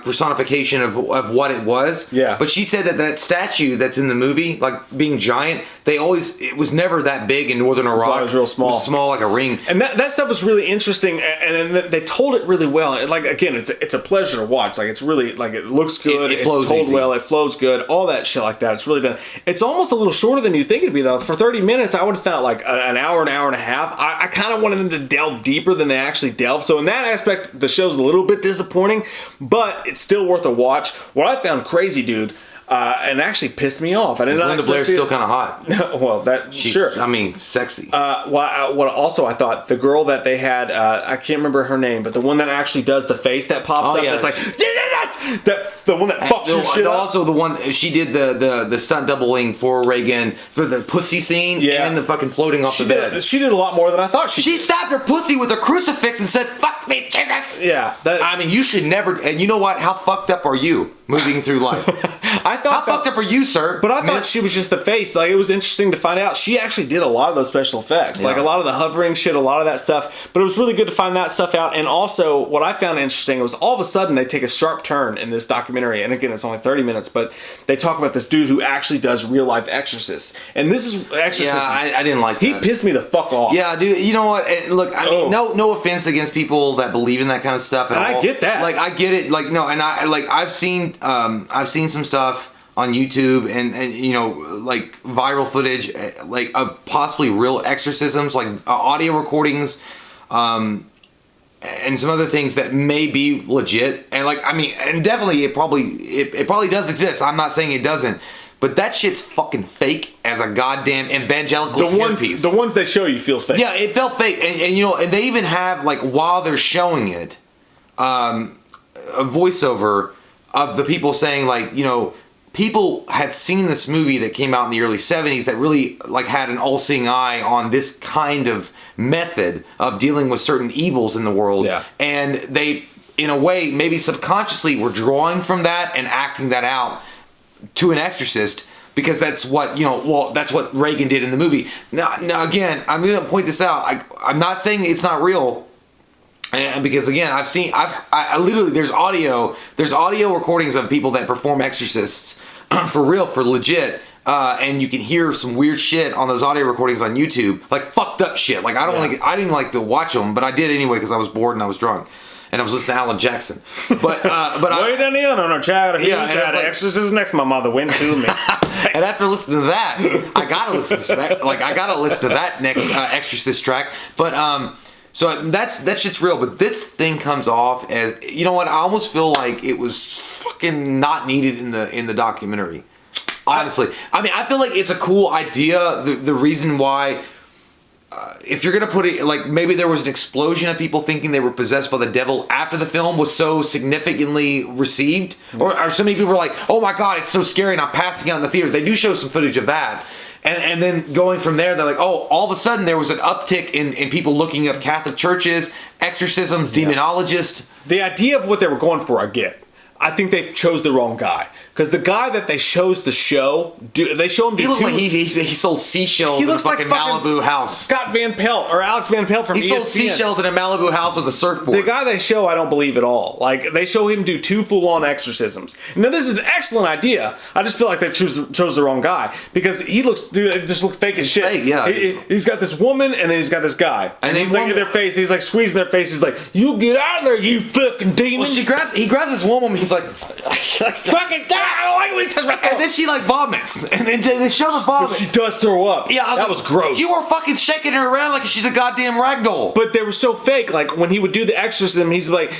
personification of what it was. Yeah. But she said that statue that's in the movie, like being giant, it was never that big in Northern Iraq. It was real small. It was small like a ring. And that stuff was really interesting, and then they told it really well. And like again, it's a pleasure to watch. Like it's really like it looks good. It flows told easy. Well. It flows good. All that shit like that. It's really done. It's almost a little shorter than you think it'd be though. For 30 minutes, I would have thought like an hour and a half. I kind of wanted them to delve deeper than they actually delve. So in that aspect, the show's a little bit disappointing, but it's still worth a watch. What I found crazy, dude, and actually pissed me off. I didn't know. Linda Blair's still kind of hot. Well, sure. I mean, sexy. What also I thought the girl that they had, I can't remember her name, but the one that actually does the face that pops up. Yeah. That's like the one that fucks your shit up. Also, the one she did the stunt doubling for Reagan for the pussy scene and the fucking floating off the bed. She did a lot more than I thought she did. Stabbed her pussy with a crucifix and said, "Fuck me, Jesus." Yeah. I mean, you should never. And you know what? How fucked up are you moving through life? How fucked up are you, sir? But I thought she was just the face. Like, it was interesting to find out. She actually did a lot of those special effects. Yeah. Like, a lot of the hovering shit, a lot of that stuff. But it was really good to find that stuff out. And also, what I found interesting was all of a sudden they take a sharp turn in this documentary. And again, it's only 30 minutes. But they talk about this dude who actually does real-life exorcists. And this is exorcisms. Yeah, I didn't like that. He pissed me the fuck off. Yeah, dude. You know what? Look, I mean, no offense against people that believe in that kind of stuff at all. I get that. Like, I get it. Like, no, and I've seen some stuff on YouTube and like viral footage like of possibly real exorcisms, like audio recordings, and some other things that may be legit. And like, I mean, and definitely it probably does exist. I'm not saying it doesn't, but that shit's fucking fake as a goddamn evangelical piece. The ones they show you feels fake. Yeah, it felt fake, and they even have like while they're showing it, a voiceover of the people saying like, people had seen this movie that came out in the early 70s that really like had an all-seeing eye on this kind of method of dealing with certain evils in the world. Yeah. And they, in a way, maybe subconsciously were drawing from that and acting that out to an exorcist because that's what, that's what Reagan did in the movie. Now again, I'm going to point this out. I'm not saying it's not real. And because again, I literally there's audio recordings of people that perform exorcists for real, for legit. And you can hear some weird shit on those audio recordings on YouTube, like fucked up shit. Like I didn't like to watch them, but I did anyway because I was bored and I was drunk. And I was listening to Alan Jackson. But wait in here on a child who's had like, exorcism next. My mother went to me. And after listening to that, I gotta listen to that. Like I gotta listen to that next Exorcist track. But so that shit's real. But this thing comes off as, you know what? I almost feel like it was fucking not needed in the documentary. Honestly, I mean, I feel like it's a cool idea. The reason why. If you're gonna put it like maybe there was an explosion of people thinking they were possessed by the devil after the film was so significantly received, or so many people were like, "Oh my god, it's so scary," and I'm passing out in the theater. They do show some footage of that, and then going from there, they're like, "Oh, all of a sudden there was an uptick in people looking up Catholic churches, exorcisms, demonologists." The idea of what they were going for, I get. I think they chose the wrong guy. Because the guy that they chose the show, they show him. He looked like he sold seashells in a fucking Malibu house. Scott Van Pelt or Alex Van Pelt from ESPN. He sold seashells in a Malibu house with a surfboard. The guy they show, I don't believe at all. Like they show him do 2 full-on exorcisms. Now this is an excellent idea. I just feel like they chose the wrong guy because he looks, dude, it just looks fake as shit. Fake, yeah. He's got this woman and then he's got this guy, and he's like in their face. He's like squeezing their face. He's like, "You get out of there, you fucking demon!" Well, he grabs this woman. He's like, "Fucking die!" I don't like when he touches my throat. And then she like vomits, and then they show the vomit. She does throw up. Yeah, that was gross. You were fucking shaking her around like she's a goddamn ragdoll. But they were so fake. Like when he would do the exorcism, he's like,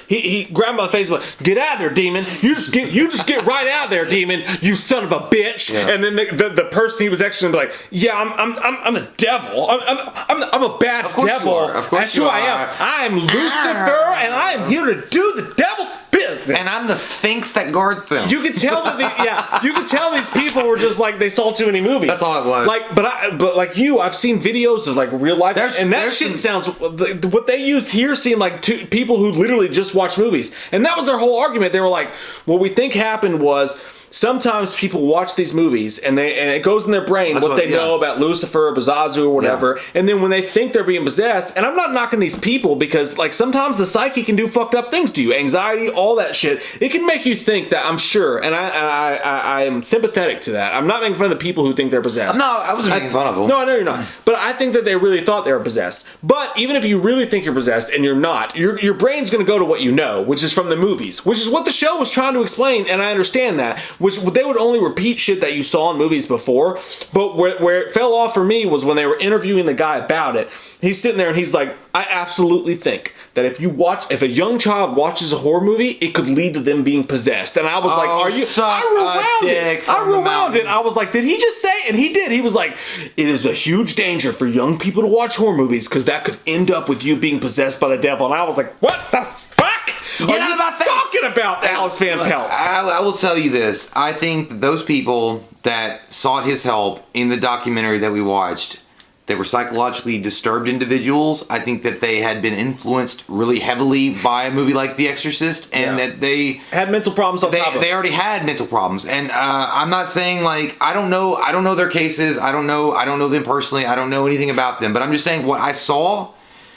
he grabbed my face, like, "Get out of there, demon! You just get right out of there, demon! You son of a bitch!" Yeah. And then the person he was exorcising would be like, "Yeah, I'm the devil. I'm a bad devil. Of course That's who I am. I am Lucifer, and I am here to do the devil's business. And I'm the sphinx that guards them." You could tell that you could tell these people were just like they saw too many movies. That's all it was. Like, but like you, I've seen videos of like real life, and that shit sounds. What they used here seemed like people who literally just watch movies, and that was their whole argument. They were like, what we think happened was. Sometimes people watch these movies and it goes in their brain what they know about Lucifer or Bazazu or whatever, and then when they think they're being possessed, and I'm not knocking these people because like sometimes the psyche can do fucked up things to you, anxiety, all that shit. It can make you think that, I'm sure, and I am sympathetic to that. I'm not making fun of the people who think they're possessed. No, I wasn't making fun of them. No, I know you're not. But I think that they really thought they were possessed. But even if you really think you're possessed and you're not, your brain's going to go to what you know, which is from the movies, which is what the show was trying to explain, and I understand that. Which they would only repeat shit that you saw in movies before, but where it fell off for me was when they were interviewing the guy about it. He's sitting there and he's like, "I absolutely think that if a young child watches a horror movie, it could lead to them being possessed." And I was like, "Are you?" I rewound it. I was like, "Did he just say?" And he did. He was like, "It is a huge danger for young people to watch horror movies because that could end up with you being possessed by the devil." And I was like, "What the fuck?" Get out of my face! Talking about Alex Van Pelt. I will tell you this. I think that those people that sought his help in the documentary that we watched, they were psychologically disturbed individuals. I think that they had been influenced really heavily by a movie like The Exorcist, and that they had mental problems on top of it. They already had mental problems. And I'm not saying like I don't know their cases. I don't know them personally. I don't know anything about them. But I'm just saying what I saw.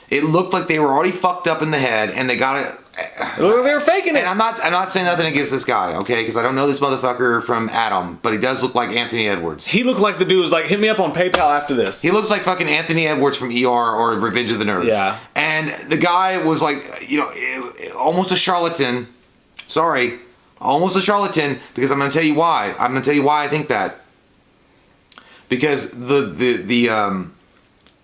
It looked like they were already fucked up in the head, and they got it. They were faking it. And I'm not saying nothing against this guy, okay? Because I don't know this motherfucker from Adam, but he does look like Anthony Edwards. He looked like the dude was like, "Hit me up on PayPal after this." He looks like fucking Anthony Edwards from ER or Revenge of the Nerds. Yeah. And the guy was like, almost a charlatan. Sorry, almost a charlatan. Because I'm gonna tell you why. I'm gonna tell you why I think that. Because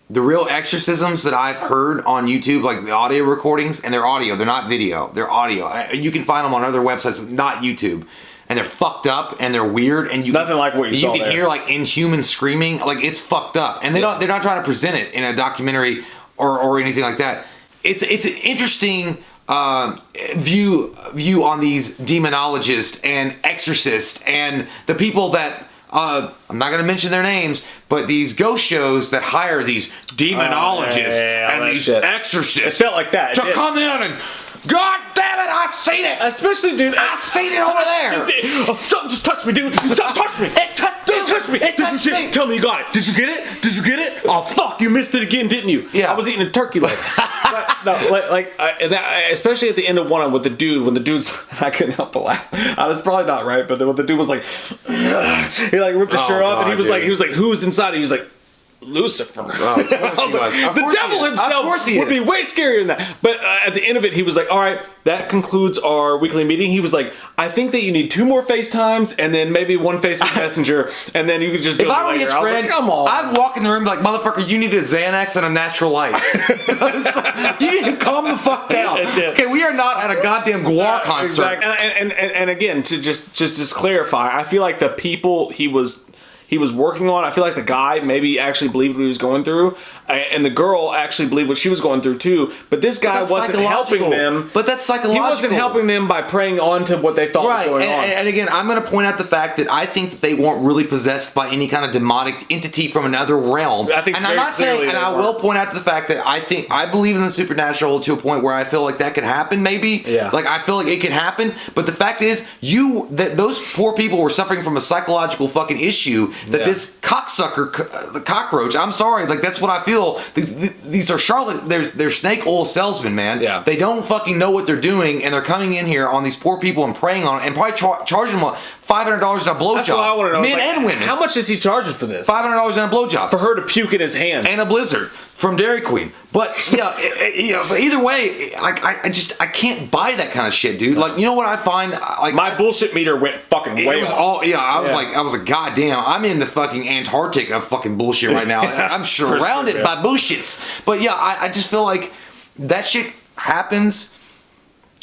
the real exorcisms that I've heard on YouTube, like the audio recordings, and they're audio, they're not video, they're audio. You can find them on other websites, not YouTube. And they're fucked up and they're weird, and nothing like what you saw there. You can hear like inhuman screaming, like it's fucked up. And they're not trying to present it in a documentary or anything like that. It's an interesting view on these demonologists and exorcists and the people that I'm not going to mention their names, but these ghost shows that hire these demonologists and these exorcists. It felt like that. To come in and, God damn it, I seen it! Especially, dude, I seen it over there! Something just touched me, dude! Something touched me! It touched me! It touched me! Tell me you got it! Did you get it? Oh, fuck, you missed it again, didn't you? Yeah. I was eating a turkey leg. Especially at the end of one with the dude, when the dude's, I couldn't help but laugh. I was probably not right, but when the dude was like, he like ripped his shirt off, and he was like, who's inside? And he was like, Lucifer. Oh, of course he was. The devil himself would be way scarier than that. But at the end of it, he was like, all right, that concludes our weekly meeting. He was like, I think that you need 2 more FaceTimes and then maybe 1 Facebook Messenger, and then you could just if I were his friend, come on. I'd walk in the room and be like, motherfucker, you need a Xanax and a natural light. You need to calm the fuck down. Okay, we are not at a goddamn Guar concert. Exactly. And again, to just clarify, I feel like the people he was working on, I feel like the guy maybe actually believed what he was going through, and the girl actually believed what she was going through too. But this guy wasn't helping them. But that's psychological. He wasn't helping them by preying on to what they thought was going on. And again, I'm going to point out the fact that I think that they weren't really possessed by any kind of demonic entity from another realm. I think, and I'm not saying, and I will point out to the fact that I believe in the supernatural to a point where I feel like that could happen. Maybe, yeah. Like I feel like it could happen. But the fact is, those poor people were suffering from a psychological fucking issue. That this cocksucker, the cockroach, I'm sorry, like that's what I feel. These are they're snake oil salesmen, man. Yeah. They don't fucking know what they're doing, and they're coming in here on these poor people and preying on it, and probably charging them $500 in a blowjob. That's what I want to know. Men and women. How much is he charging for this? $500 in a blowjob. For her to puke in his hand. And a blizzard from Dairy Queen. But but either way, like I can't buy that kind of shit, dude. Like, you know what I find? Like my bullshit meter went fucking way off. I was like, goddamn, I'm in the fucking Antarctic of fucking bullshit right now. I'm surrounded by bullshits. But yeah, I just feel like that shit happens,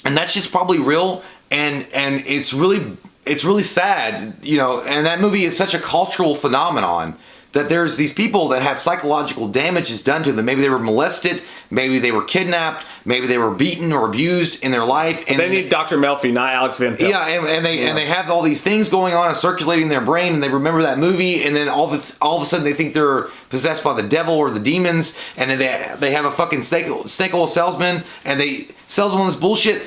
and that shit's probably real, and it's really sad, you know. And that movie is such a cultural phenomenon that there's these people that have psychological damages done to them. Maybe they were molested, maybe they were kidnapped, maybe they were beaten or abused in their life. And they need Dr. Melfi, not Alex Van Pelt. Yeah, and they have all these things going on and circulating in their brain, and they remember that movie, and then all of a sudden they think they're possessed by the devil or the demons, and then they have a fucking snake oil salesman, and they sells them on this bullshit.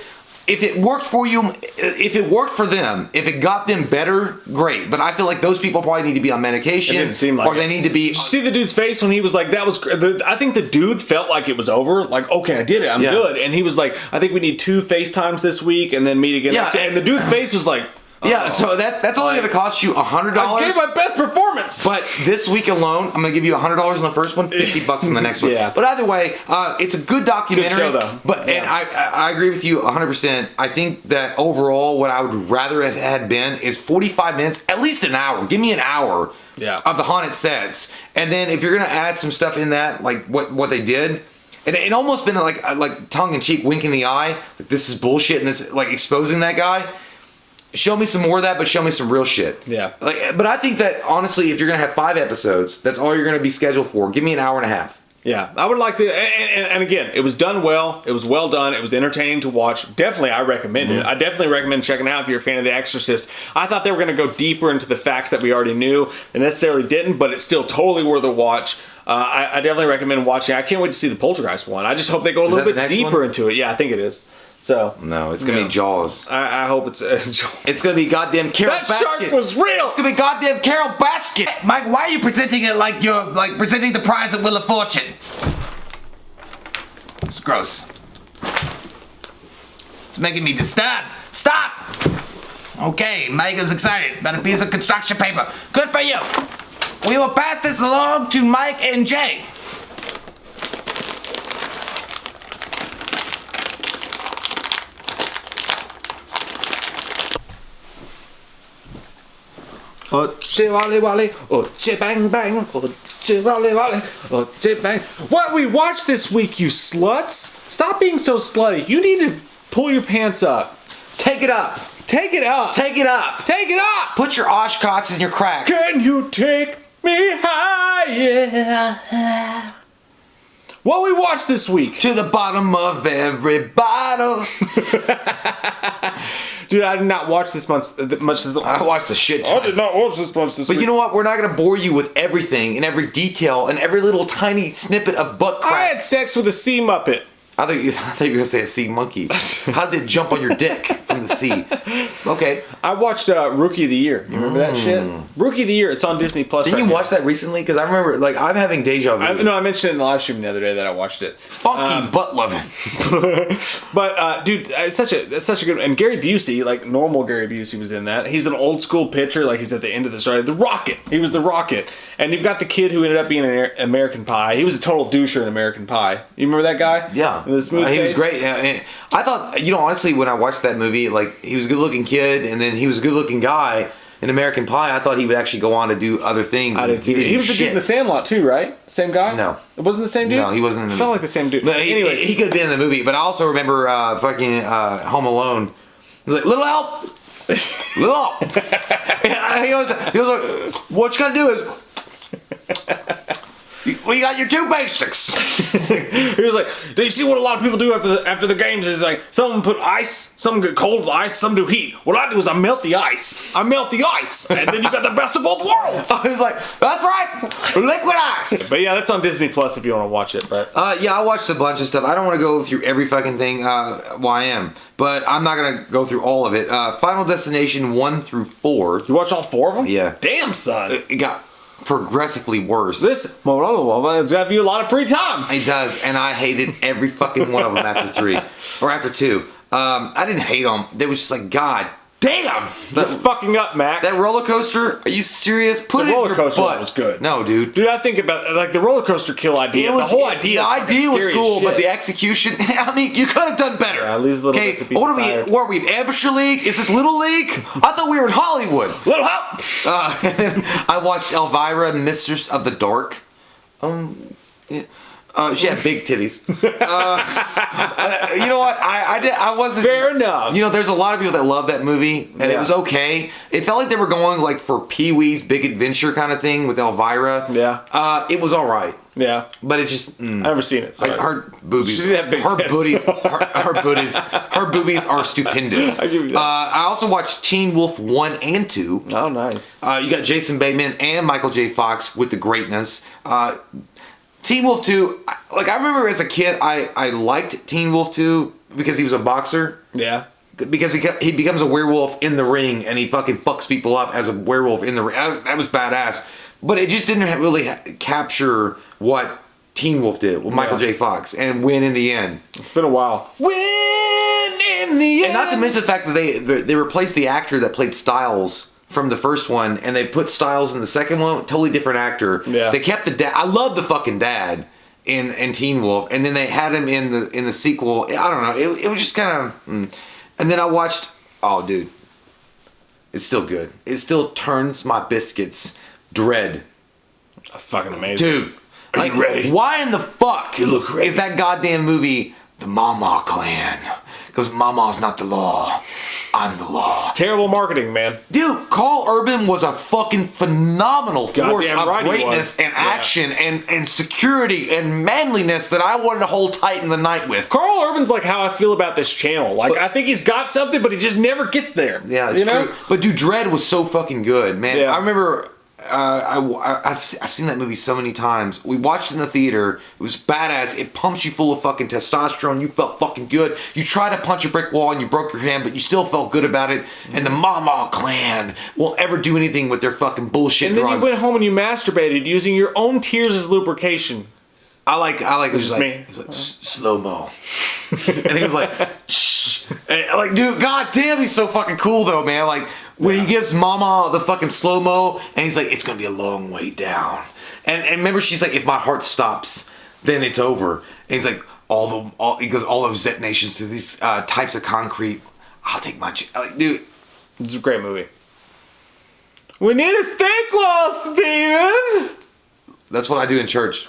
If it worked for you, if it worked for them, if it got them better, great. But I feel like those people probably need to be on medication. It didn't seem like they need to be. Did you see the dude's face when he was like, that was. I think the dude felt like it was over. Like, okay, I did it. I'm good. And he was like, I think we need 2 FaceTimes this week and then meet again next week. And the dude's face was like, yeah, so that's only going to cost you $100. I gave my best performance. But this week alone, I'm going to give you $100 on the first one, $50 on the next one. Yeah. But either way, it's a good documentary. Good show, though. But and I agree with you 100%. I think that overall, what I would rather have had been is 45 minutes, at least an hour. Give me an hour of the haunted sets, and then if you're going to add some stuff in that, like what they did. And it almost been like tongue in cheek, wink in the eye. Like, this is bullshit, and this like exposing that guy. Show me some more of that, but show me some real shit. Yeah. But I think that, honestly, if you're going to have 5 episodes, that's all you're going to be scheduled for. Give me an hour and a half. Yeah. I would like to, and again, it was done well. It was well done. It was entertaining to watch. Definitely, I recommend it. I definitely recommend checking it out if you're a fan of The Exorcist. I thought they were going to go deeper into the facts that we already knew. They necessarily didn't, but it's still totally worth a watch. I definitely recommend watching. I can't wait to see the Poltergeist one. I just hope they go a little bit deeper into it. Yeah, I think it is. So no, it's gonna be Jaws. I hope it's Jaws. It's gonna be goddamn Carol That Baskin. shark was real. It's gonna be goddamn Carol Baskin. Mike, why are you presenting it like you're presenting the prize at Wheel of Fortune? It's gross. It's making me disturbed. Stop. Okay, Megan's excited about a piece of construction paper. Good for you. We will pass this along to Mike and Jay. Oche wale wale, oche bang bang, oche wale wale, oche bang. What we watched this week, you sluts? Stop being so slutty. You need to pull your pants up. Take it up. Take it up. Take it up. Take it up. Put your Oshkots in your crack. Can you take me higher? What we watched this week? To the bottom of every bottle. Dude, I did not watch this much. I watched the shit ton. I did not watch this much this week. But you know what? We're not going to bore you with everything and every detail and every little tiny snippet of butt crack. I had sex with a sea muppet. I thought you were going to say a sea monkey. How did it jump on your dick from from the sea. Okay. I watched Rookie of the Year. You remember that shit? Rookie of the Year. It's on Disney Plus. Didn't you watch that recently? Because I remember, like, I'm having deja vu. No, I mentioned it in the live stream the other day that I watched it. Funky butt loving. But dude, it's such a good. And Gary Busey, like normal Gary Busey, was in that. He's an old school pitcher. Like he's at the end of the story. The Rocket. He was the Rocket. And you've got the kid who ended up being an American Pie. He was a total doucher in American Pie. You remember that guy? Yeah. The smooth He face? was great. Yeah, I thought, honestly, when I watched that movie, like, he was a good-looking kid, and then he was a good-looking guy in American Pie. I thought he would actually go on to do other things. I did too. He was the dude in The Sandlot too, right? Same guy? No. It wasn't the same dude? No, he wasn't in the movie. Felt like the same dude. But anyways. he could have been in the movie. But I also remember fucking Home Alone. He was like, little help! Little help! he was like, what you gotta do is... We got your two basics. He was like, do you see what a lot of people do after the games? Is like, some put ice, some get cold ice, some do heat. What I do is I melt the ice. And then you got the best of both worlds. I was like, that's right, liquid ice. But yeah, that's on Disney Plus if you want to watch it. But Yeah, I watched a bunch of stuff. I don't want to go through every fucking thing. Well, I am, but I'm not gonna go through all of it. Final Destination 1 through 4. you watch all 4 of them? Yeah. Damn, son. It got progressively worse. It's got you a lot of free time. It does, and I hated every fucking one of them after 3 or after 2. I didn't hate them. They was just like, God damn, You're fucking up, Mac. that roller coaster. Are you serious? Put The it in roller your coaster butt. was good. No, dude. Dude, I think about like the roller coaster kill idea. The whole idea. The idea was cool, but the execution. I mean, you could have done better. Yeah, leaves a little bit to be what desired. are we in amateur league? Is this little league? I thought we were in Hollywood. Little help. And then I watched Elvira, Mistress of the Dark. Yeah. She had big titties. You know what? I wasn't. Fair enough. There's a lot of people that love that movie, and it was okay. It felt like they were going like for Pee Wee's Big Adventure kind of thing with Elvira. Yeah. It was all right, Yeah. but it just. I've never seen it. So Like her boobies, She did have big her tits. booties, her boobies are stupendous. I give you that. I also watched Teen Wolf 1 and 2. Oh, nice. You got Jason Bateman and Michael J. Fox with the greatness. Teen Wolf 2, I remember as a kid, I liked Teen Wolf 2 because he was a boxer. Yeah. Because he becomes a werewolf in the ring and he fucking fucks people up as a werewolf in the ring. That was badass. But it just didn't really capture what Teen Wolf did with Michael J. Fox and win in the end. It's been a while. Win in the end. And not to mention the fact that they replaced the actor that played Styles from the first one, and they put Styles in the second one. Totally different actor. Yeah. They kept the dad. I love the fucking dad in Teen Wolf, and then they had him in the sequel. I don't know. It was just kind of. And then I watched. Oh, dude, it's still good. It still turns my biscuits. Dredd. That's fucking amazing. Dude, Are you ready? Why in the fuck You look ready. is that goddamn movie the Mama Clan? Because Mama's not the law. I'm the law. Terrible marketing, man. Dude, Carl Urban was a fucking phenomenal force Goddamn of right he greatness was. and action and security and manliness that I wanted to hold tight in the night with. Carl Urban's like how I feel about this channel. Like, I think he's got something, but he just never gets there. Yeah, it's true. But dude, Dredd was so fucking good, man. Yeah. I remember I've seen that movie so many times. We watched it in the theater. It was badass. It pumps you full of fucking testosterone. You felt fucking good. You tried to punch a brick wall and you broke your hand, but you still felt good about it. And the Mama Clan won't ever do anything with their fucking bullshit And then drugs. you went home and you masturbated using your own tears as lubrication. I like it was just like, me. He was like, slow mo. And he was like, shh. And like, dude, god damn, he's so fucking cool though, man. Like, when he gives Mama the fucking slow mo, and he's like, it's gonna be a long way down. And remember, she's like, if my heart stops, then it's over. And he's like, he goes, all those detonations to these types of concrete. I'll take my, like, dude. It's a great movie. We need a steak wall, Steven! That's what I do in church.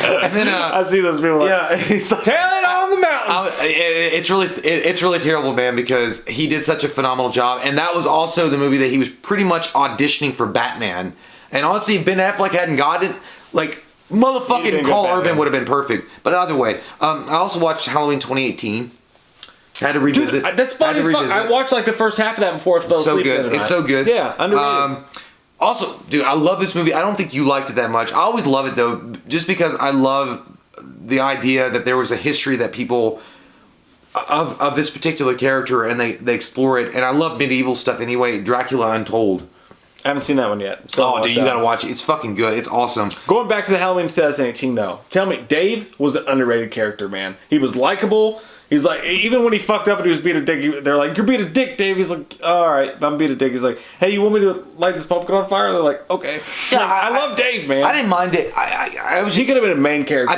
And then, I see those people like, yeah, he's like, tell it on the mountain. It's really terrible, man, because he did such a phenomenal job, and that was also the movie that he was pretty much auditioning for Batman. And honestly, if Ben Affleck hadn't got it, like, motherfucking Carl Urban would have been perfect. But either way, I also watched Halloween 2018. Had to revisit. Dude, that's funny as fuck. I watched like the first half of that before I fell so asleep. good. It's so good. Yeah, underrated. Also, dude, I love this movie. I don't think you liked it that much. I always love it though, just because I love the idea that there was a history that people of this particular character, and they explore it. And I love medieval stuff anyway. Dracula Untold. I haven't seen that one yet. So Oh, dude, you gotta watch it. It's fucking good. It's awesome. Going back to the Halloween 2018 though, tell me, Dave was an underrated character, man. He was likable. He's like, even when he fucked up and he was being a dick, they're like, "You're being a dick, Dave." He's like, "All right, I'm being a dick." He's like, "Hey, you want me to light this pumpkin on fire?" They're like, "Okay." Yeah, Like, I love Dave, man. I didn't mind it. I was. He could have been a main character. I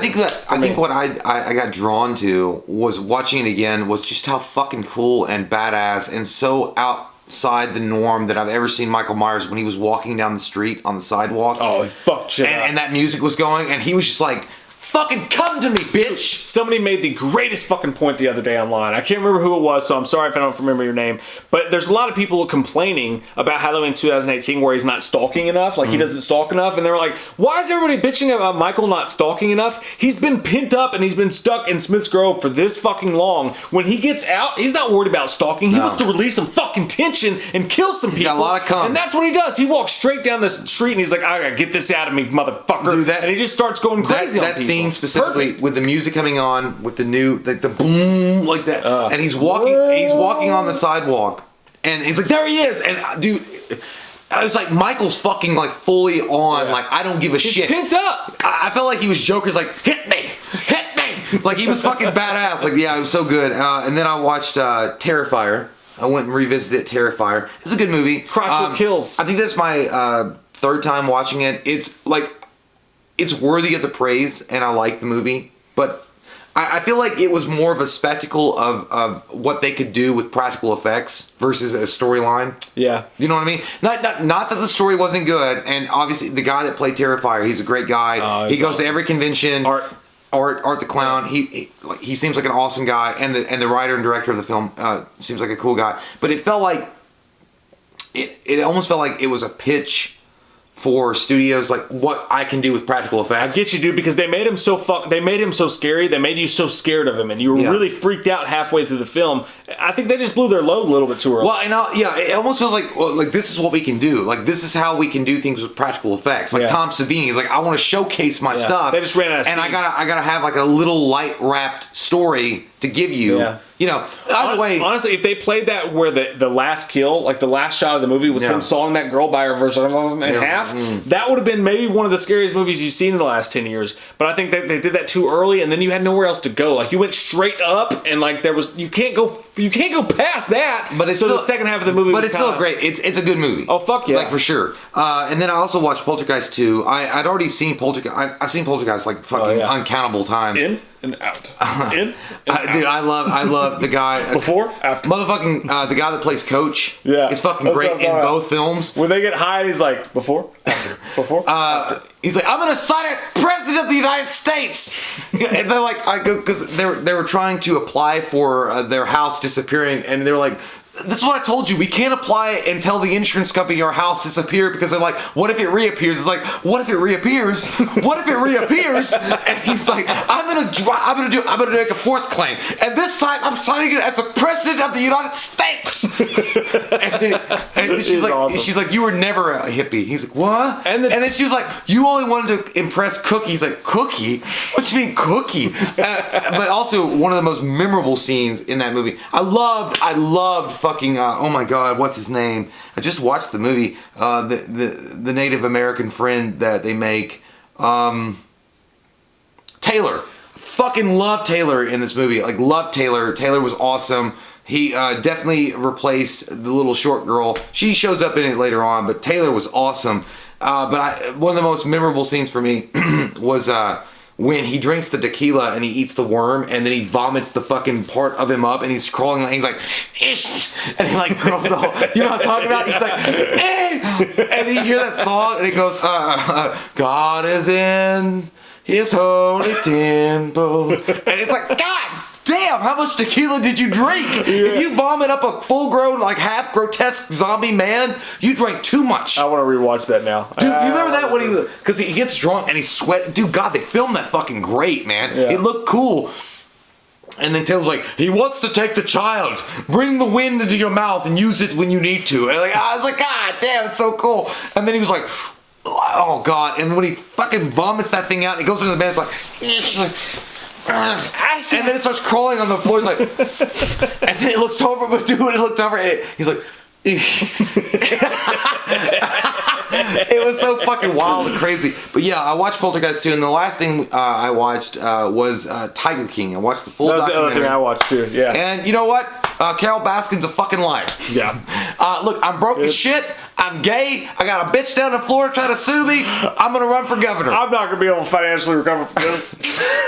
think what I got drawn to was watching it again was just how fucking cool and badass and so outside the norm that I've ever seen Michael Myers when he was walking down the street on the sidewalk. Oh, he fucked shit up. And that music was going, and he was just like, "Fucking come to me, bitch!" Somebody made the greatest fucking point the other day online. I can't remember who it was, so I'm sorry if I don't remember your name. But there's a lot of people complaining about Halloween 2018 where he's not stalking enough, like he doesn't stalk enough. And they were like, why is everybody bitching about Michael not stalking enough? He's been pent up and he's been stuck in Smith's Grove for this fucking long. When he gets out, he's not worried about stalking. He wants to release some fucking tension and kill some people. He's got a lot of cum. And that's what he does. He walks straight down the street and he's like, I gotta get this out of me, motherfucker. Dude, and he just starts going crazy on that people. scene specifically, Perfect. with the music coming on, with the new the boom like that, and he's walking on the sidewalk, and he's like, there he is, and dude, I was like, Michael's fucking like fully on, like I don't give a shit. He's pent up. I felt like he was Joker's like, hit me, like he was fucking badass. Like yeah, it was so good. And then I watched Terrifier. I went and revisited Terrifier. It's a good movie. Crotchlet Kills. I think that's my third time watching it. It's like, it's worthy of the praise, and I like the movie, but I feel like it was more of a spectacle of what they could do with practical effects versus a storyline. Yeah. You know what I mean? Not that the story wasn't good, and obviously the guy that played Terrifier, he's a great guy. He goes to every convention. Art the Clown. He seems like an awesome guy, and the writer and director of the film seems like a cool guy. But it felt like it almost felt like it was a pitch for studios, like what I can do with practical effects. I get you, dude, because they made him so scary. They made you so scared of him, and you were really freaked out halfway through the film. I think they just blew their load a little bit too early. Well, and it almost feels like this is what we can do. Like this is how we can do things with practical effects. Like Tom Savini is like, I want to showcase my stuff. They just ran out of steam. And I gotta have like a little light wrapped story to give you. Yeah. You know, either way. Honestly, if they played that where the last kill, like the last shot of the movie was him sawing that girl by her vagina in half, that would have been maybe one of the scariest movies you've seen in the last 10 years. But I think that they did that too early, and then you had nowhere else to go. Like you went straight up, and like you can't go past that. But it's so still, the second half of the movie. But it's still great. It's a good movie. Oh fuck yeah, like for sure. And then I also watched Poltergeist 2. I'd already seen Poltergeist. I've seen Poltergeist like fucking uncountable times. In and out. In and out. Dude, I love the guy. Before, after. Motherfucking the guy that plays Coach. Yeah. Is fucking great in both films. When they get high, he's like, before, after, before, after. He's like, I'm gonna sign it, President of the United States. And they're like, because they were trying to apply for their house disappearing, and they're like, this is what I told you. We can't apply it and tell the insurance company our house disappeared, because they're like, what if it reappears? It's like, what if it reappears? What if it reappears? And he's like, I'm gonna make a fourth claim, and this time I'm signing it as the President of the United States. and she's like, you were never a hippie. He's like, what? And then she was like, you only wanted to impress Cookie. He's like, Cookie? What you mean Cookie? But also one of the most memorable scenes in that movie. I loved fucking oh my god, what's his name? I just watched the movie. The Native American friend that they make, Taylor. Fucking love Taylor in this movie. Like love Taylor. Taylor was awesome. He definitely replaced the little short girl. She shows up in it later on, but Taylor was awesome. But one of the most memorable scenes for me was when he drinks the tequila and he eats the worm, and then he vomits the fucking part of him up, and he's crawling, and he's like, ish, and he like curls the whole, you know what I'm talking about? He's like, eh! And then you hear that song, and it goes, God is in his holy temple, and it's like, God damn, how much tequila did you drink? If you vomit up a full-grown, like half-grotesque zombie man, you drank too much. I want to rewatch that now. Dude, you remember that when because he gets drunk and he's sweating. Dude, God, they filmed that fucking great, man. Yeah. It looked cool. And then Taylor's like, he wants to take the child. Bring the wind into your mouth and use it when you need to. And I was like, God damn, it's so cool. And then he was like, oh God. And when he fucking vomits that thing out and he goes into the bed, it's like, and then it starts crawling on the floor. It's like, and then it looks over, but dude, it looked over, and he's like, it was so fucking wild and crazy. But yeah, I watched Poltergeist 2, and the last thing I watched was Tiger King. I watched the full documentary. That was the other thing I watched too, yeah. And you know what? Carol Baskin's a fucking liar. Yeah. Look, I'm broke as shit. I'm gay. I got a bitch down in Florida trying to sue me. I'm gonna run for governor. I'm not gonna be able to financially recover from this.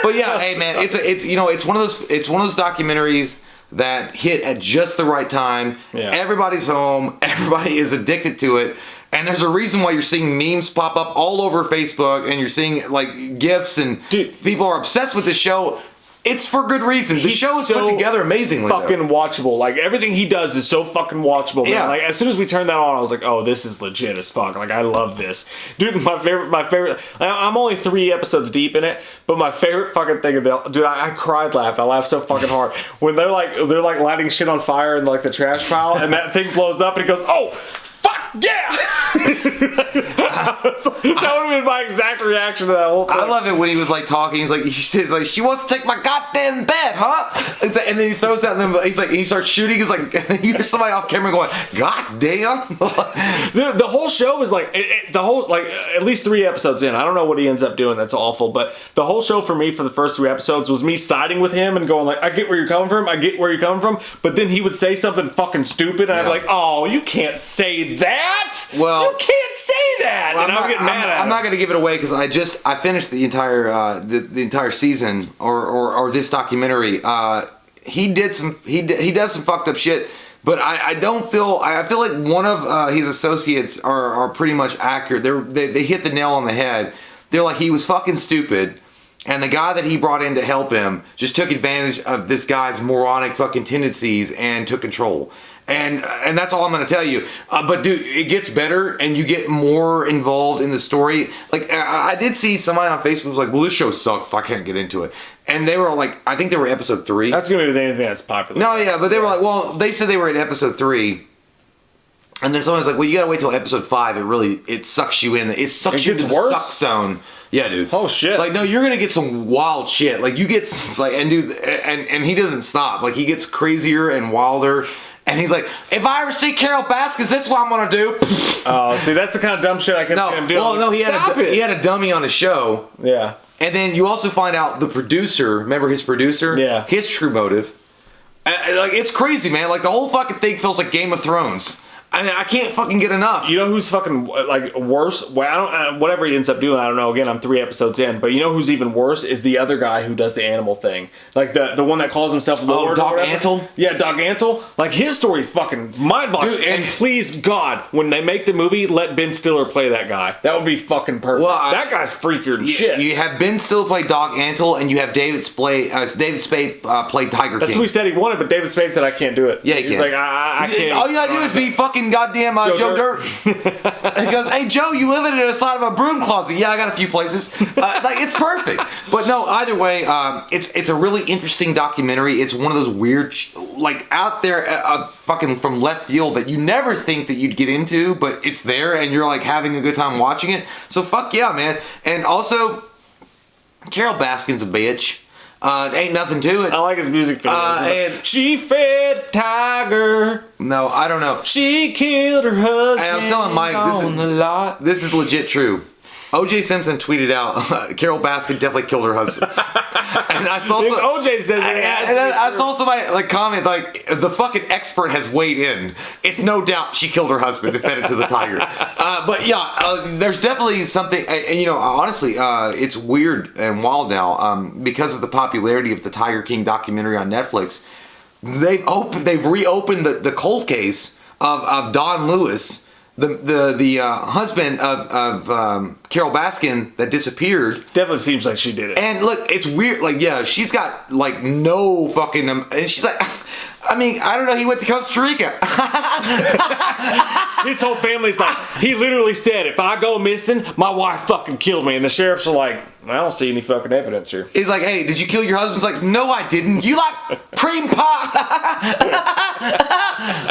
But yeah, hey man, it's one of those documentaries that hit at just the right time. Yeah. Everybody's home. Everybody is addicted to it. And there's a reason why you're seeing memes pop up all over Facebook, and you're seeing like GIFs, and people are obsessed with this show. It's for good reason. The show is put together amazingly. Fucking watchable. Like everything he does is so fucking watchable. Man. Yeah. Like as soon as we turned that on, I was like, oh, this is legit as fuck. Like I love this, dude. My favorite. I'm only 3 episodes deep in it, but my favorite fucking thing of the dude, I cried, laughed. I laughed so fucking hard when they're like lighting shit on fire in like the trash pile, and that thing blows up, and he goes, oh. Yeah! That would have been my exact reaction to that whole thing. I love it when he was like talking. He's like, she wants to take my goddamn bed, huh? And then he throws that, and then he's like, he starts shooting. He's like, and then you hear somebody off camera going, God damn! The whole show is like, the whole, like, at least 3 episodes in. I don't know what he ends up doing. That's awful. But the whole show for me, for the first 3 episodes, was me siding with him and going like, I get where you're coming from. I get where you're coming from. But then he would say something fucking stupid, and I'd be like, oh, you can't say that. Well, you can't say that. Well, and I'm getting mad at him. I'm not going to give it away because I finished the entire the entire season or this documentary. He does some fucked up shit, but I feel like one of his associates are pretty much accurate. They hit the nail on the head. They're like, he was fucking stupid. And the guy that he brought in to help him just took advantage of this guy's moronic fucking tendencies and took control. And that's all I'm going to tell you. But dude, it gets better and you get more involved in the story. Like I did see somebody on Facebook was like, well, this show sucks. I can't get into it. And they were like, I think they were episode 3. That's going to be anything that's popular. No, yeah, but they were like, well, they said they were at episode 3. And then someone's like, well, you got to wait till episode 5. It sucks you in. It sucks you into the suck stone. Yeah, dude. Oh shit! Like, no, you're gonna get some wild shit. Like, you get like, and dude, and he doesn't stop. Like, he gets crazier and wilder. And he's like, if I ever see Carol Baskins, this is what I'm gonna do. Oh, see, that's the kind of dumb shit I can see him doing. Well, no, he had a dummy on his show. Yeah. And then you also find out the producer. Remember his producer? Yeah. His true motive. Like, it's crazy, man. Like, the whole fucking thing feels like Game of Thrones. I mean, I can't fucking get enough. You know who's fucking like worse? Well, I don't. Whatever he ends up doing, I don't know. Again, I'm 3 episodes in, but you know who's even worse is the other guy who does the animal thing, like the one that calls himself Lord. Oh, Dog Antle. Yeah, Dog Antle. Like his story's fucking mind-boggling. And please God, when they make the movie, let Ben Stiller play that guy. That would be fucking perfect. Well, that guy's freakier than shit. You have Ben Stiller play Dog Antle, and you have David Spade play Tiger King. That's what he said he wanted, but David Spade said I can't do it. Yeah, he He's can. like I can't. All you gotta do is be fucking goddamn Joe Dirt. He goes, hey Joe, you living in the side of a broom closet? Yeah, I got a few places. Like, it's perfect. But no, either way, it's a really interesting documentary. It's one of those weird, like out there, fucking from left field that you never think that you'd get into, but it's there and you're like having a good time watching it. So fuck yeah, man. And also, Carol Baskin's a bitch. Ain't nothing to it. I like his music videos. And she fed tiger. No, I don't know. She killed her husband. And I was telling Mike, this is legit true. O.J. Simpson tweeted out, Carol Baskin definitely killed her husband. And I saw some, O.J. says it. And I saw somebody like comment like, the fucking expert has weighed in. It's no doubt she killed her husband and fed it to the tiger. But yeah, there's definitely something. And you know, honestly, it's weird and wild now because of the popularity of the Tiger King documentary on Netflix. They've reopened the cold case of Don Lewis. The husband of Carol Baskin that disappeared. Definitely seems like she did it. And look, it's weird. Like, yeah, she's got like no fucking. And she's like, I mean, I don't know. He went to Costa Rica. His whole family's like, he literally said, if I go missing, my wife fucking killed me. And the sheriffs are like, I don't see any fucking evidence here. He's like, hey, did you kill your husband? He's like, no, I didn't. You like cream pie?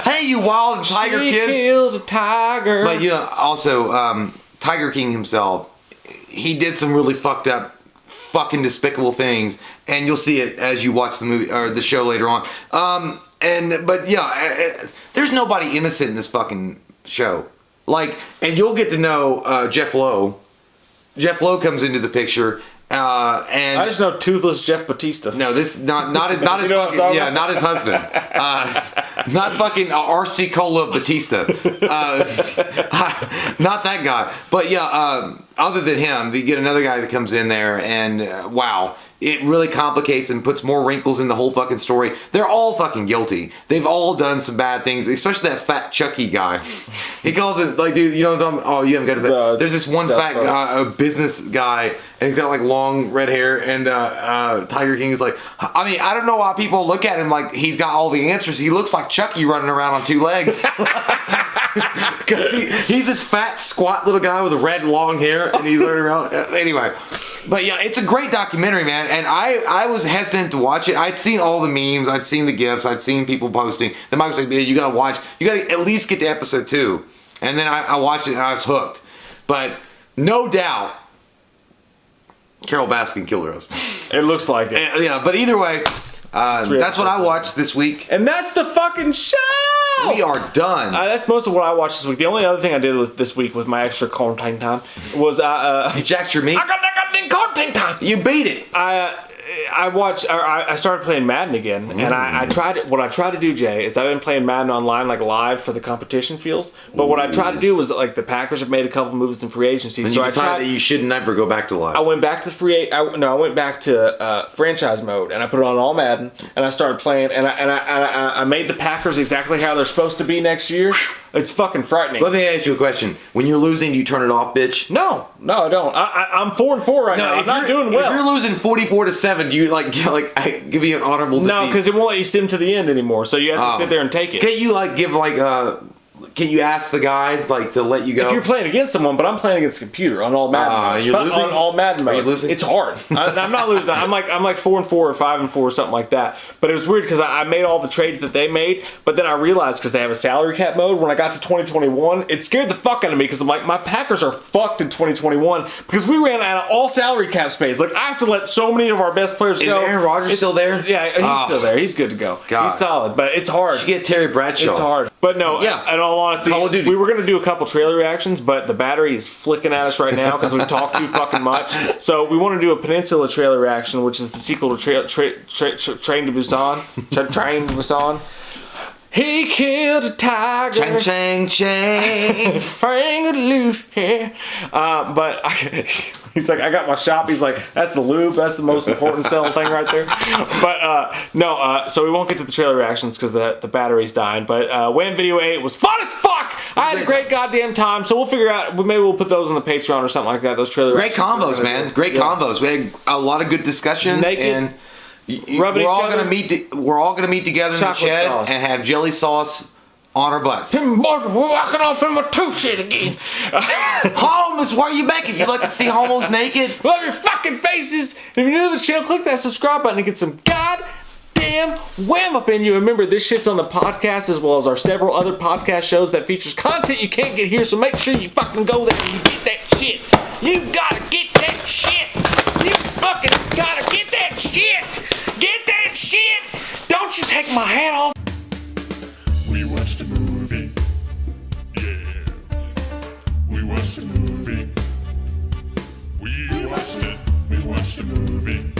Hey, you wild tiger kids. She killed a tiger. But you know, also, Tiger King himself, he did some really fucked up fucking despicable things, and you'll see it as you watch the movie or the show later on. But yeah, there's nobody innocent in this fucking show. Like, and you'll get to know Jeff Lowe. Jeff Lowe comes into the picture, and I just know Toothless Jeff Batista. no, this not his You know what I'm fucking, talking yeah, about? not his husband, not fucking RC Cola Batista, not that guy. But yeah, other than him, you get another guy that comes in there, and wow. It really complicates and puts more wrinkles in the whole fucking story. They're all fucking guilty. They've all done some bad things, especially that fat Chucky guy. He calls it, like, dude, you know what I'm talking about? Oh, you haven't got to that. No, There's this one fat guy, a business guy, and he's got like long red hair, and Tiger King is like, I mean, I don't know why people look at him like he's got all the answers. He looks like Chucky running around on two legs. Because he's this fat, squat little guy with red, long hair, and he's running around. Anyway. But yeah, it's a great documentary, man. And I was hesitant to watch it. I'd seen all the memes. I'd seen the GIFs. I'd seen people posting. Then Mike was like, man, you got to watch. You got to at least get to episode 2. And then I watched it and I was hooked. But no doubt, Carol Baskin killed her husband. It looks like it. Yeah, but either way, that's what I watched this week. And that's the fucking show! We are done. That's most of what I watched this week. The only other thing I did this week with my extra quarantine time was You jacked your meat. I got quarantine time. You beat it. I started playing Madden again, and I tried. What I tried to do, Jay, is I've been playing Madden online, like live for the competition feels. But what I tried to do was, like, the Packers have made a couple moves in free agency, And so you I decided tried. that you should never go back to live. I went back to I went back to franchise mode, and I put it on all Madden, and I started playing, and I made the Packers exactly how they're supposed to be next year. It's fucking frightening. Let me ask you a question. When you're losing, do you turn it off, bitch? No, I don't. I'm 4-4 right now. I'm not doing well. If you're losing 44-7, do you like give me an honorable defeat? No, because it won't let you sim to the end anymore. So you have to sit there and take it. Can't you like give like can you ask the guy like to let you go? If you're playing against someone, but I'm playing against a computer on all Madden. You're losing? On all Madden mode. Are you losing? It's hard. I'm not losing. I'm like 4-4 or 5-4 or something like that. But it was weird because I made all the trades that they made, but then I realized because they have a salary cap mode. When I got to 2021, it scared the fuck out of me because I'm like, my Packers are fucked in 2021 because we ran out of all salary cap space. Like, I have to let so many of our best players go. Is Aaron Rodgers still there? Yeah, he's still there. He's good to go. God. He's solid, but it's hard. You should get Terry Bradshaw. It's hard. But no, Yeah. in all honesty, Call of Duty. we were going to do a couple trailer reactions, but the battery is flicking at us right now because we've talked too fucking much. So we want to do a Peninsula trailer reaction, which is the sequel to Train to Busan. Train to Busan. He killed a tiger. Chang chang chang. Hang it loose, yeah. But he's like, I got my shop. He's like, that's the lube. That's the most important selling thing right there. But no, so we won't get to the trailer reactions because the battery's dying. But WWAM Video 8 was fun as fuck. I had a great goddamn time. So we'll figure out. Maybe we'll put those on the Patreon or something like that. Those trailer Great reactions. combos, man. Great combos. We had a lot of good discussions. Naked. And Rubbing we're each all other. gonna meet. We're all gonna meet together in the Chocolate shed sauce. and have jelly sauce on our butts. Them boys are walking off in my toe shit again. Homos, why are you making? You like to see homos naked? Love your fucking faces. If you're new to the channel, click that subscribe button and get some goddamn wham up in you. Remember, this shit's on the podcast as well as our several other podcast shows that features content you can't get here. So make sure you fucking go there and you get that shit. You gotta get that shit. You fucking gotta get that shit. Get that shit. Don't you take my hat off. We watched a movie. Yeah. We watched a movie. We watched it. We watched a movie.